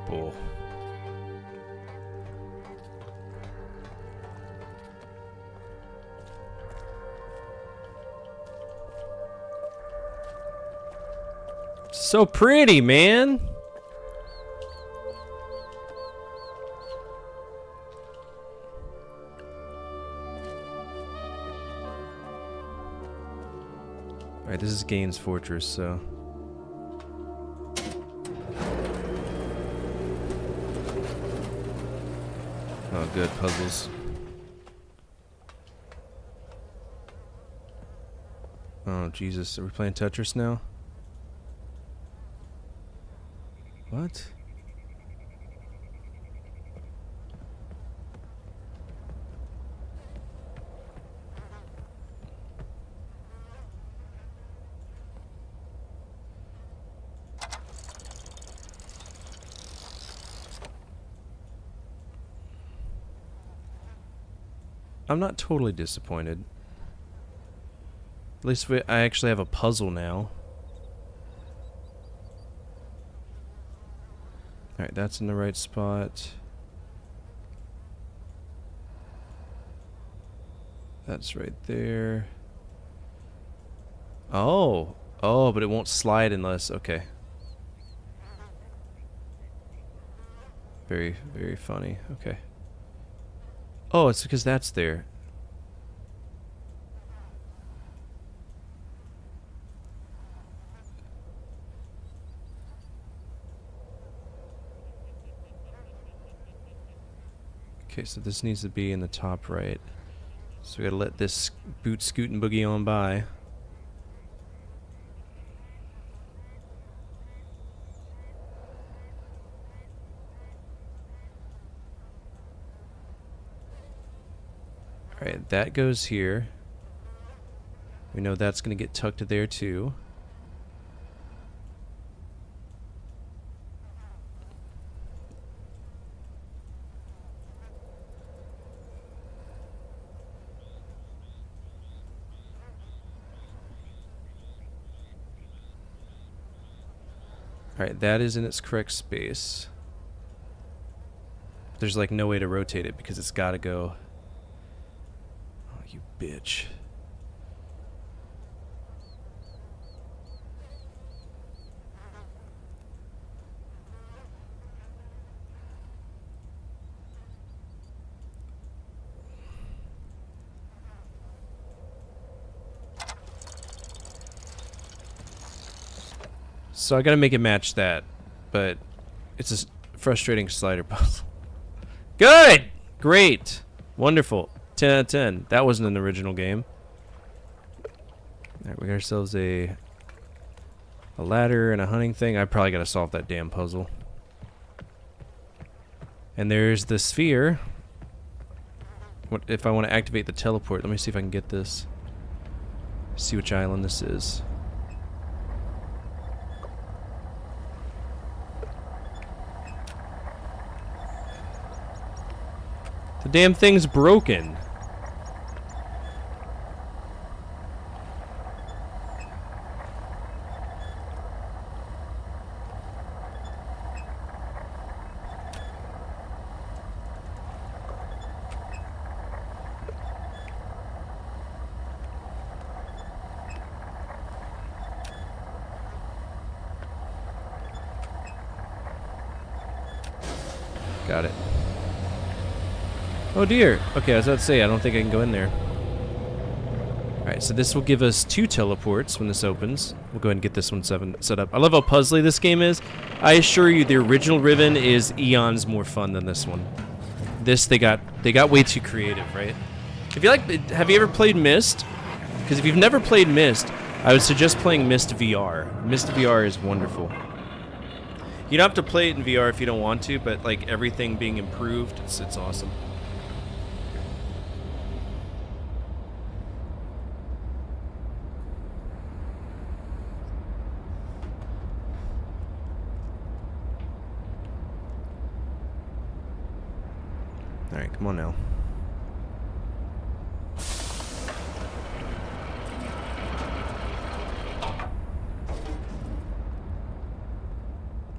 Bull. So pretty, man. Alright, this is Gaines Fortress, so... Oh, good, puzzles. Oh, Jesus, are we playing Tetris now? What? I'm not totally disappointed. At least I actually have a puzzle now. Alright, that's in the right spot. That's right there. Oh! Oh, but it won't slide unless... Okay. Very, very funny. Okay. Oh, it's because that's there. Okay, so this needs to be in the top right. So we gotta let this boot scoot and boogie on by. Alright, that goes here. We know that's gonna get tucked to there too. Alright, that is in its correct space. There's like no way to rotate it because it's gotta go. Oh, you bitch. So I gotta make it match that, but it's a frustrating slider puzzle. Good! Great! Wonderful. 10 out of 10. That wasn't an original game. Alright, we got ourselves a ladder and a hunting thing. I probably gotta solve that damn puzzle. And there's the sphere. What if I want to activate the teleport? Let me see if I can get this. See which island this is. The damn thing's broken. Got it. Oh dear. Okay, I was about to say, I don't think I can go in there. Alright, so this will give us 2 teleports when this opens. We'll go ahead and get this one set up. I love how puzzly this game is. I assure you, the original Riven is eons more fun than this one. This, they got way too creative, right? If you like, have you ever played Myst? Because if you've never played Myst, I would suggest playing Myst VR. Myst VR is wonderful. You don't have to play it in VR if you don't want to, but like everything being improved, it's awesome. Alright, come on now.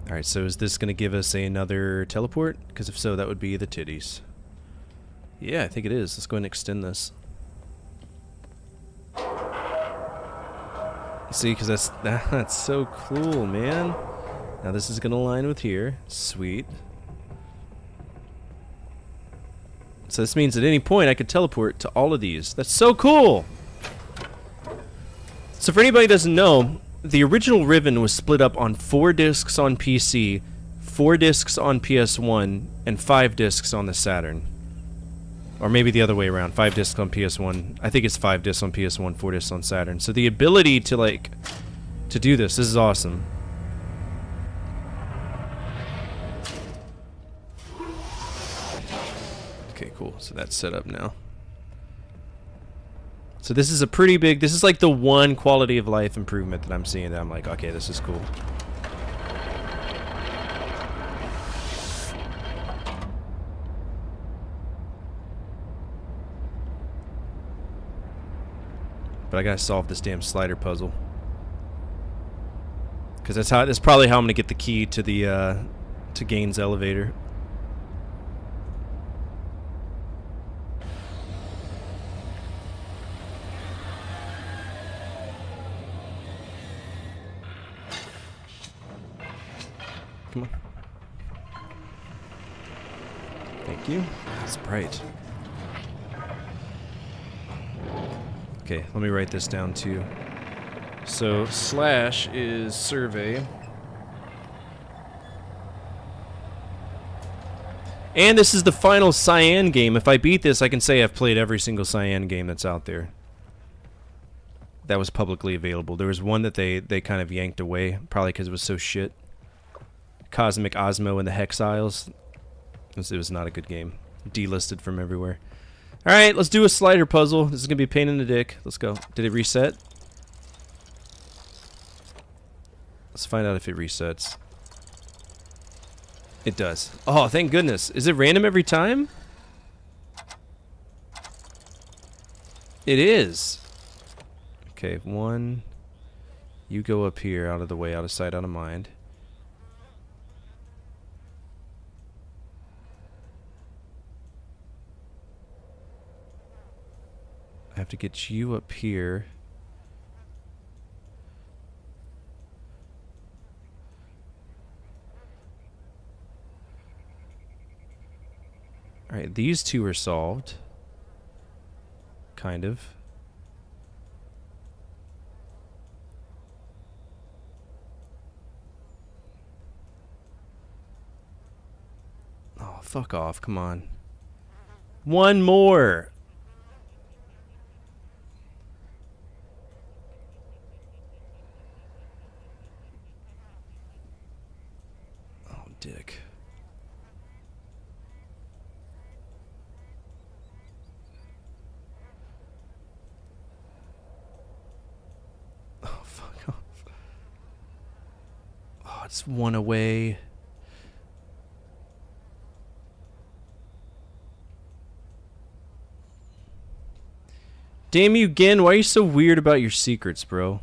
Alright, so is this going to give us another teleport? Because if so, that would be the titties. Yeah, I think it is. Let's go ahead and extend this. See, because that's so cool, man. Now this is going to line with here. Sweet. So this means at any point I could teleport to all of these. That's so cool! So for anybody who doesn't know, the original Riven was split up on 4 discs on PC, 4 discs on PS1, and 5 discs on the Saturn. Or maybe the other way around, 5 discs on PS1. I think it's 5 discs on PS1, 4 discs on Saturn. So the ability to like, to do this is awesome. Okay, cool. So that's set up now. So this is a pretty big, this is like the one quality of life improvement that I'm seeing that I'm like, okay, this is cool. But I gotta solve this damn slider puzzle. Because that's probably how I'm gonna get the key to the to Gaines' elevator. Come on. Thank you. It's bright. Okay, let me write this down too. So slash is survey. And this is the final Cyan game. If I beat this, I can say I've played every single Cyan game that's out there. That was publicly available. There was one that they kind of yanked away, probably because it was so shit. Cosmic Osmo and the Hex Isles. It was not a good game. Delisted from everywhere. Alright, let's do a slider puzzle. This is going to be a pain in the dick. Let's go. Did it reset? Let's find out if it resets. It does. Oh, thank goodness. Is it random every time? It is. Okay, one. You go up here, out of the way, out of sight, out of mind. I have to get you up here. Alright, these two are solved. Kind of. Oh, fuck off, come on. One more! Oh, dick. Oh, fuck off. Oh, it's one away. Damn you, Gin, why are you so weird about your secrets, bro?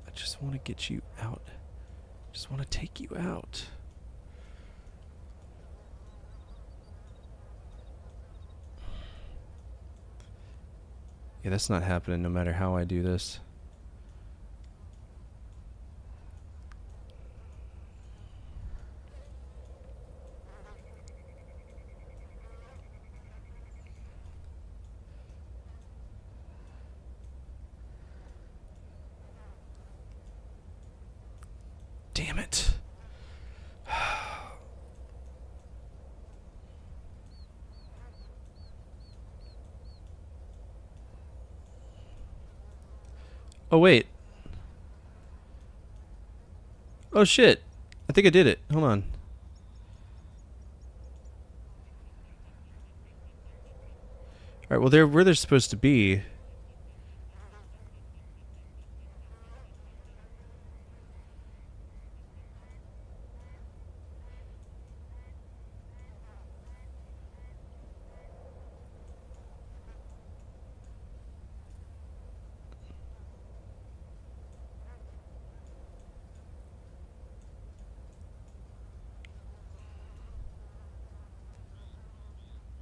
I just want to get you out. I just want to take you out. Yeah, that's not happening no matter how I do this. Damn it. Oh, wait. Oh, shit. I think I did it. Hold on. Alright, well, they're where they're supposed to be.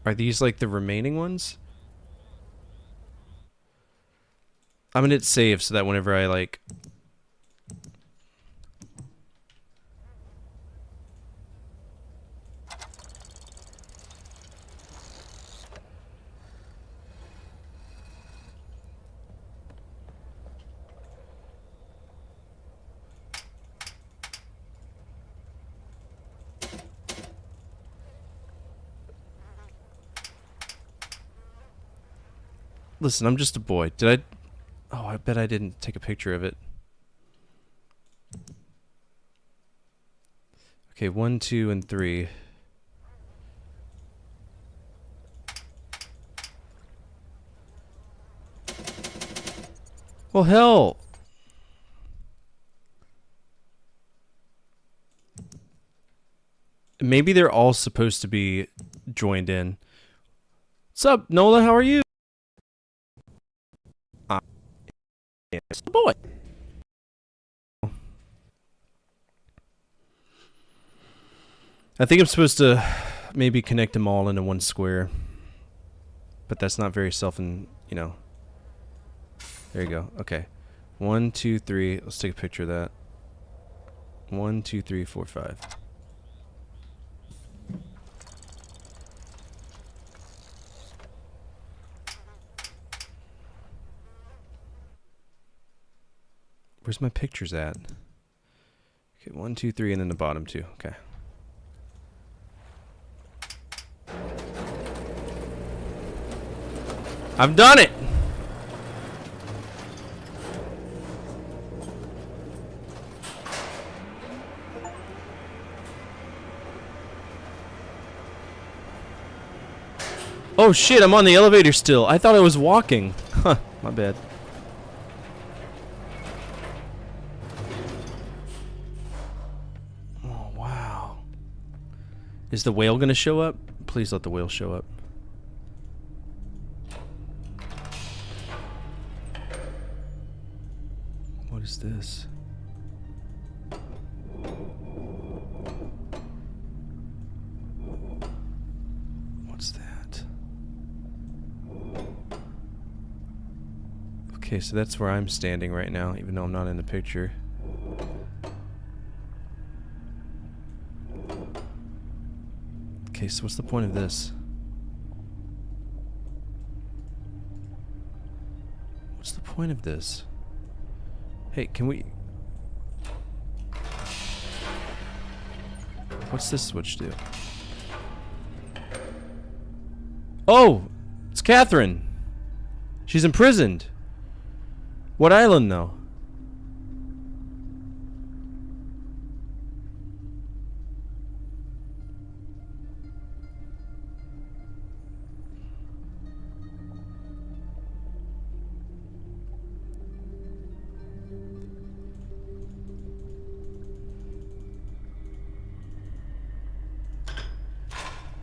Are these like the remaining ones? I'm gonna hit save so that whenever I like... Listen, I'm just a boy. Did I... Oh, I bet I didn't take a picture of it. Okay, 1, 2, and 3. Well, hell. Maybe they're all supposed to be joined in. What's up, Nola? How are you? Yes, boy. I think I'm supposed to maybe connect them all into one square. But that's not very you know. There you go. Okay. 1, 2, 3. Let's take a picture of that. 1, 2, 3, 4, 5. Where's my pictures at? Okay, 1, 2, 3, and then the bottom 2. Okay. I've done it! Oh shit, I'm on the elevator still. I thought I was walking. Huh, my bad. Oh, wow. Is the whale gonna show up? Please let the whale show up. What is this? What's that? Okay, so that's where I'm standing right now, even though I'm not in the picture. Okay, so what's the point of this? What's the point of this? Hey, can we... What's this switch do? Oh! It's Catherine! She's imprisoned! What island, though?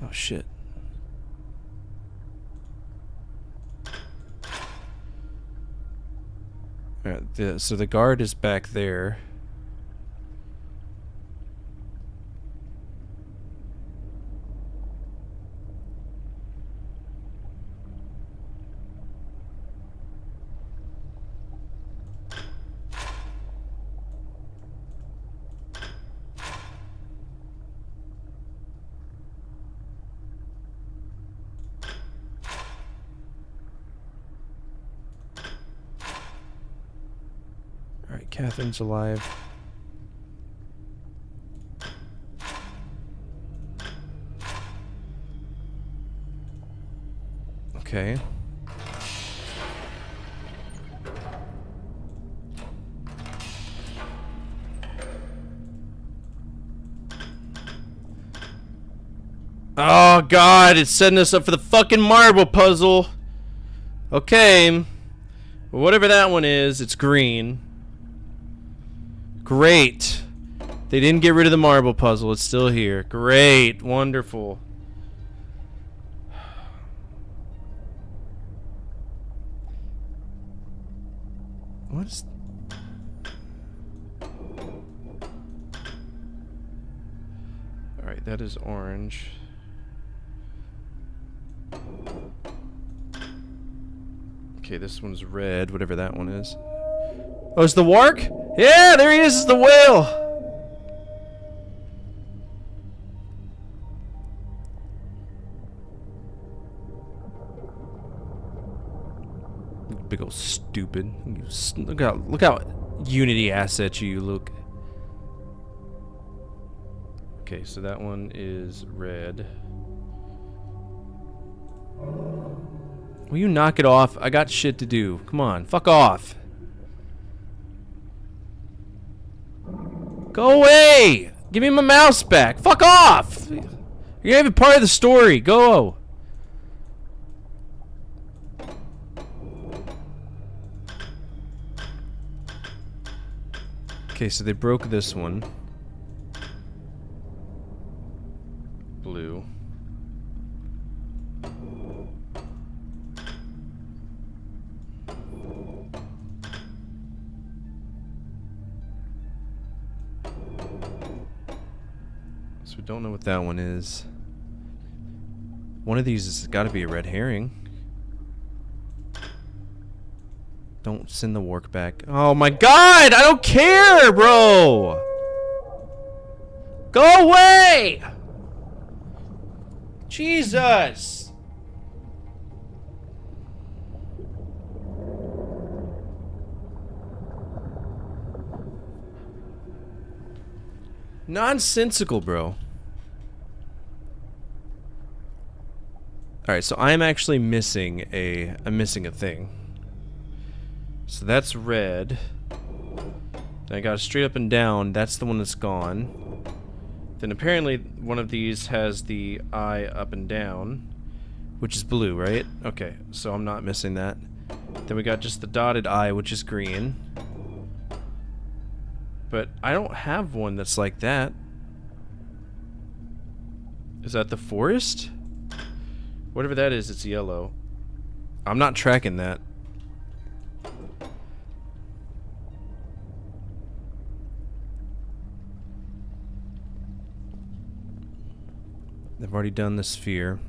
Oh, shit. Alright, so the guard is back there. Alright, Catherine's alive. Okay. Oh god, it's setting us up for the fucking marble puzzle. Okay. Whatever that one is, it's green. Great. They didn't get rid of the marble puzzle. It's still here. Great. Wonderful. What is... Alright, that is orange. Okay, this one's red, whatever that one is. Oh, it's the warg? Yeah, there he is, it's the whale! Big old stupid. Look how Unity assets you look. Okay, so that one is red. Will you knock it off? I got shit to do. Come on, fuck off. Go away! Give me my mouse back. Fuck off! You're not even part of the story. Go. Okay, so they broke this one. Blue. So we don't know what that one is. One of these has got to be a red herring. Don't send the work back. Oh my god! I don't care, bro! Go away! Jesus! Nonsensical, bro. Alright, so I'm actually missing I'm missing a thing. So that's red. Then I got it straight up and down. That's the one that's gone. Then apparently one of these has the eye up and down, which is blue, right? Okay, so I'm not missing that. Then we got just the dotted eye, which is green. But I don't have one that's like that. Is that the forest? Whatever that is, it's yellow. I'm not tracking that. They've already done the sphere.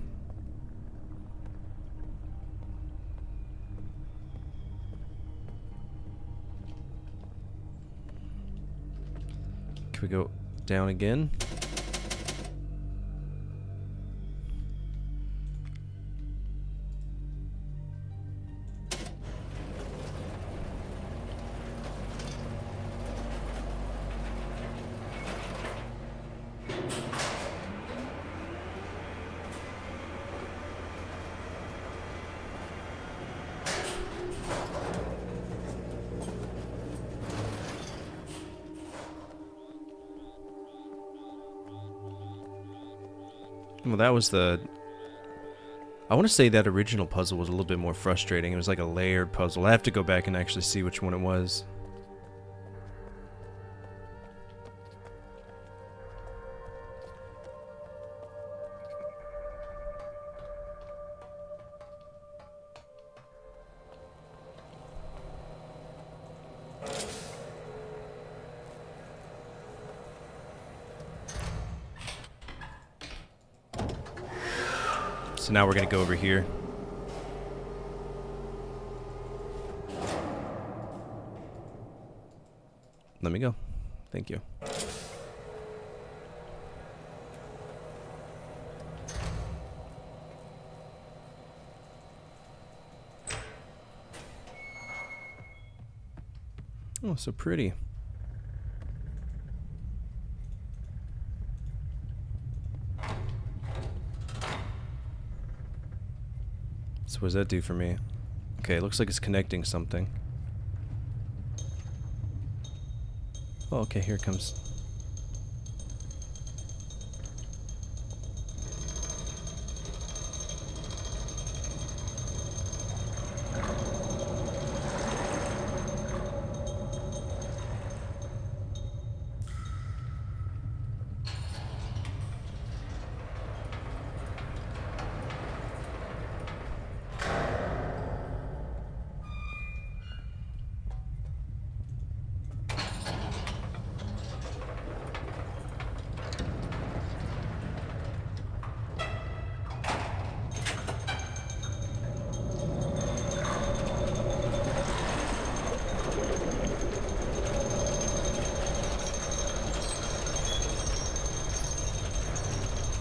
Can we go down again? Well, that was the... I want to say that original puzzle was a little bit more frustrating. It was like a layered puzzle. I have to go back and actually see which one it was. So now we're going to go over here. Let me go. Thank you. Oh, so pretty. So what does that do for me? Okay, it looks like it's connecting something. Oh, okay, here it comes.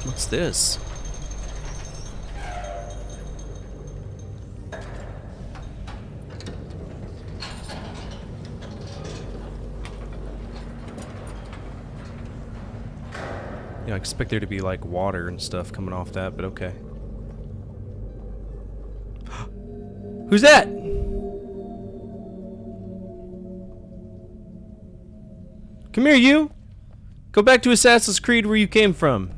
What's this? Yeah, I expect there to be like water and stuff coming off that, but okay. Who's that? Come here, you! Go back to Assassin's Creed where you came from.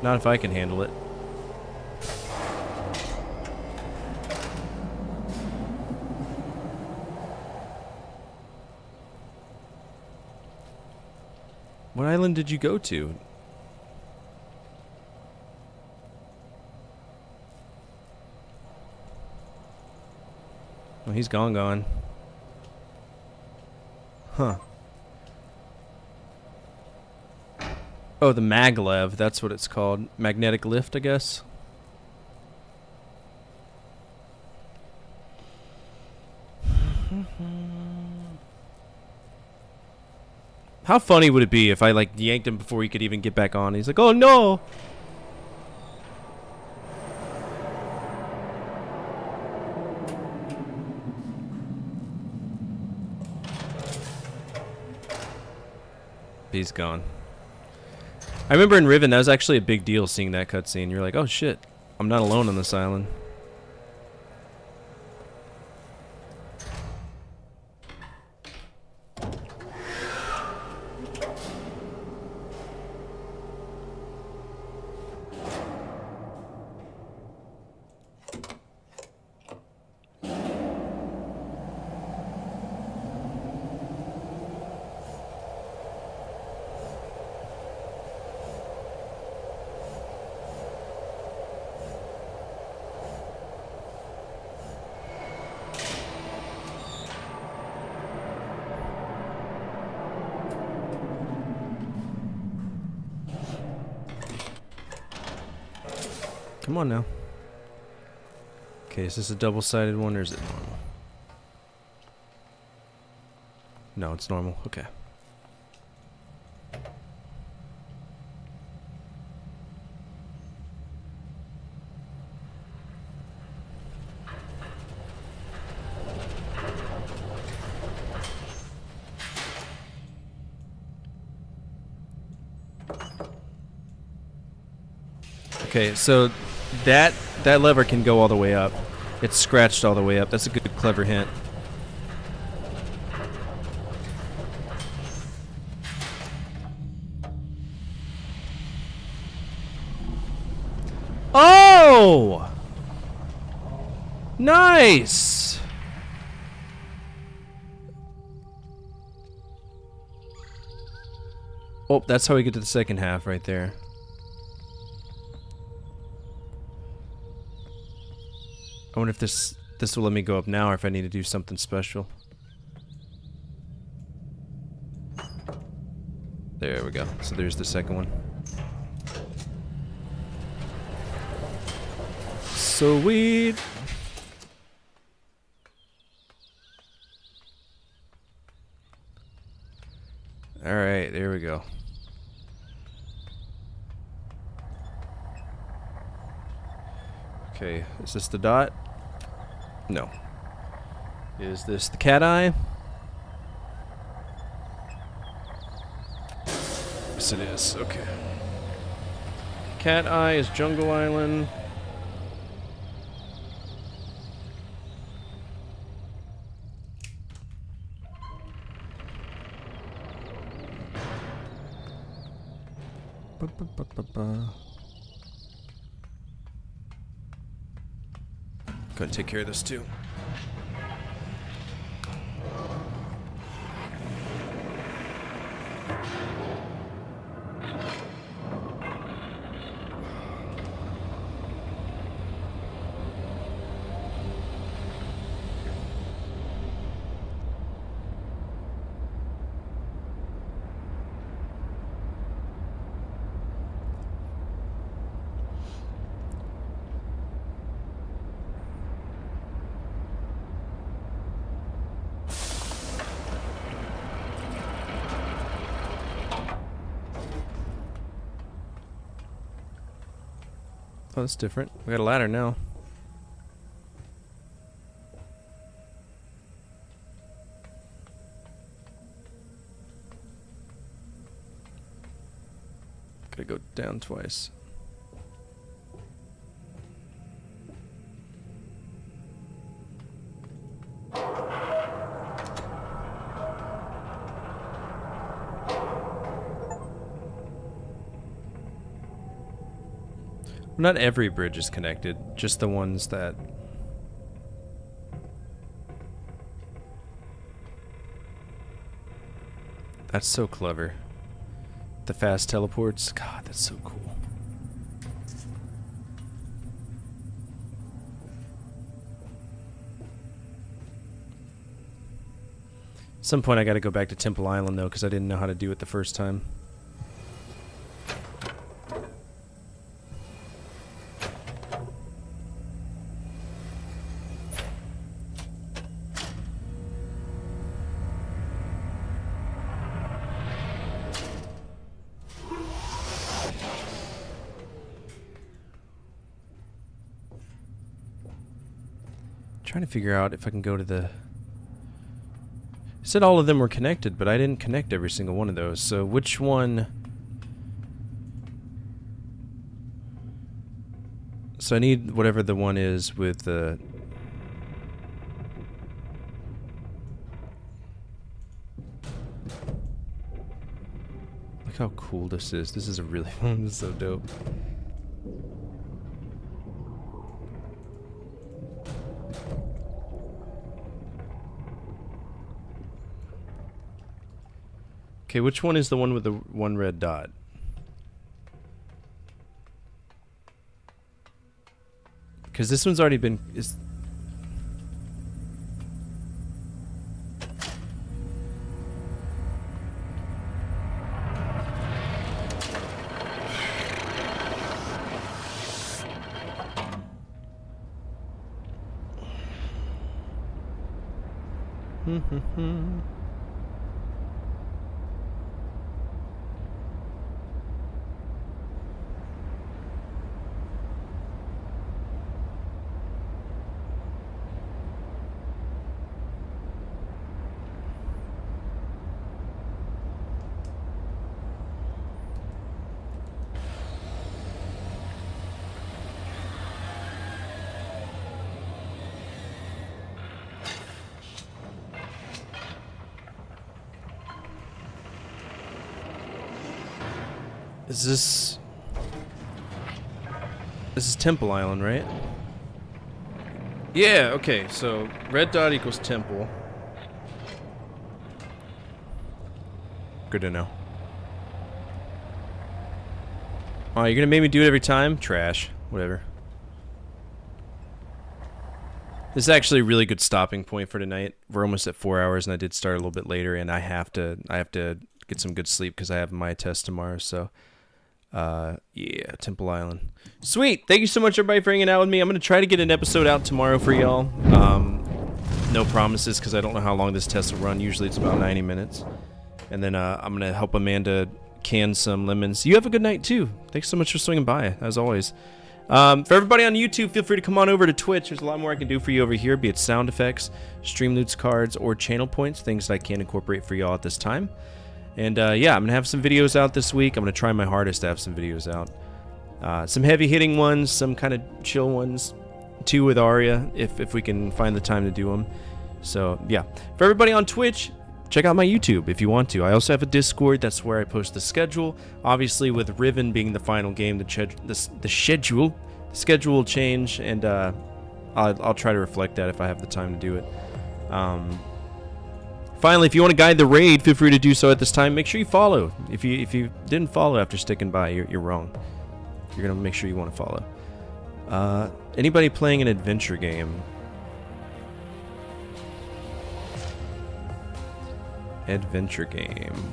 Not if I can handle it. What island did you go to? Oh, he's gone. Huh. Oh, the maglev. That's what it's called. Magnetic lift, I guess. How funny would it be if I like yanked him before he could even get back on? He's like, "Oh no!" He's gone. I remember in Riven, that was actually a big deal seeing that cutscene. You're like, "Oh shit, I'm not alone on this island." Come on now. Okay, is this a double-sided one or is it normal? No, it's normal. Okay. Okay, so that lever can go all the way up. It's scratched all the way up. That's a good, clever hint. Oh! Nice! Oh, that's how we get to the second half right there. I wonder if this will let me go up now or if I need to do something special. There we go. So there's the second one. Sweet. All right, there we go. Okay, is this the dot? No. Is this the cat eye? Yes, it is. Okay. Cat eye is Jungle Island. Gotta take care of this too. Oh, that's different. We got a ladder now. Gotta go down twice. Not every bridge is connected, just the ones that... That's so clever. the fast teleports. God, that's so cool. At some point I gotta go back to Temple Island though, because I didn't know how to do it the first time. Trying to figure out if I can go to the... It said all of them were connected, but I didn't connect every single one of those. So which one... So I need whatever the one is with the... Look how cool this is. This is a really... This is so dope. Okay, which one is the one with the one red dot? Because this one's already been... Is this... This is Temple Island, right? Yeah, okay, so red dot equals temple. Good to know. Oh, you're gonna make me do it every time? Trash. Whatever. This is actually a really good stopping point for tonight. We're almost at 4 hours, and I did start a little bit later, and I have to get some good sleep because I have my test tomorrow, so... yeah, Temple Island. Sweet! Thank you so much, everybody, for hanging out with me. I'm gonna try to get an episode out tomorrow for y'all. No promises, because I don't know how long this test will run. Usually it's about 90 minutes. And then, I'm gonna help Amanda can some lemons. You have a good night, too. Thanks so much for swinging by, as always. For everybody on YouTube, feel free to come on over to Twitch. There's a lot more I can do for you over here, be it sound effects, stream loots cards, or channel points, things that I can incorporate for y'all at this time. And yeah, I'm going to have some videos out this week. I'm going to try my hardest to have some videos out. Some heavy-hitting ones, some kind of chill ones. 2 with Arya, if we can find the time to do them. So, yeah. For everybody on Twitch, check out my YouTube if you want to. I also have a Discord. That's where I post the schedule. Obviously, with Riven being the final game, the schedule will change. And I'll try to reflect that if I have the time to do it. Finally, if you want to guide the raid, feel free to do so at this time. Make sure you follow. If you didn't follow after sticking by, you're wrong. You're going to make sure you want to follow. Anybody playing an adventure game? Adventure game.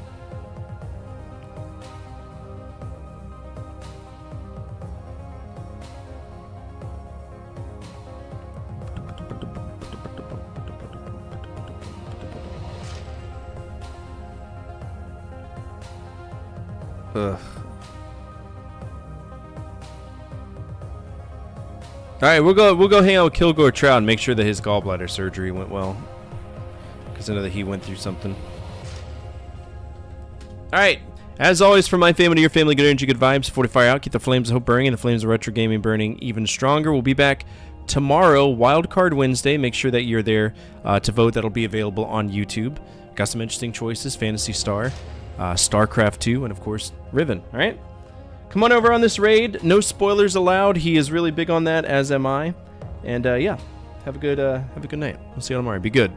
Ugh. All right, we'll go hang out with Kilgore Trout and make sure that his gallbladder surgery went well, because I know that he went through something. All right, as always, from my family to your family, good energy, good vibes. Fortify out, keep the flames of hope burning, and the flames of retro gaming burning even stronger. We'll be back tomorrow, Wildcard Wednesday. Make sure that you're there to vote. That'll be available on YouTube. Got some interesting choices: Phantasy Star, StarCraft 2, and of course Riven. All right, come on over on this raid. No spoilers allowed. He is really big on that, as am I. And yeah, have a good night. We'll see you tomorrow. Be good.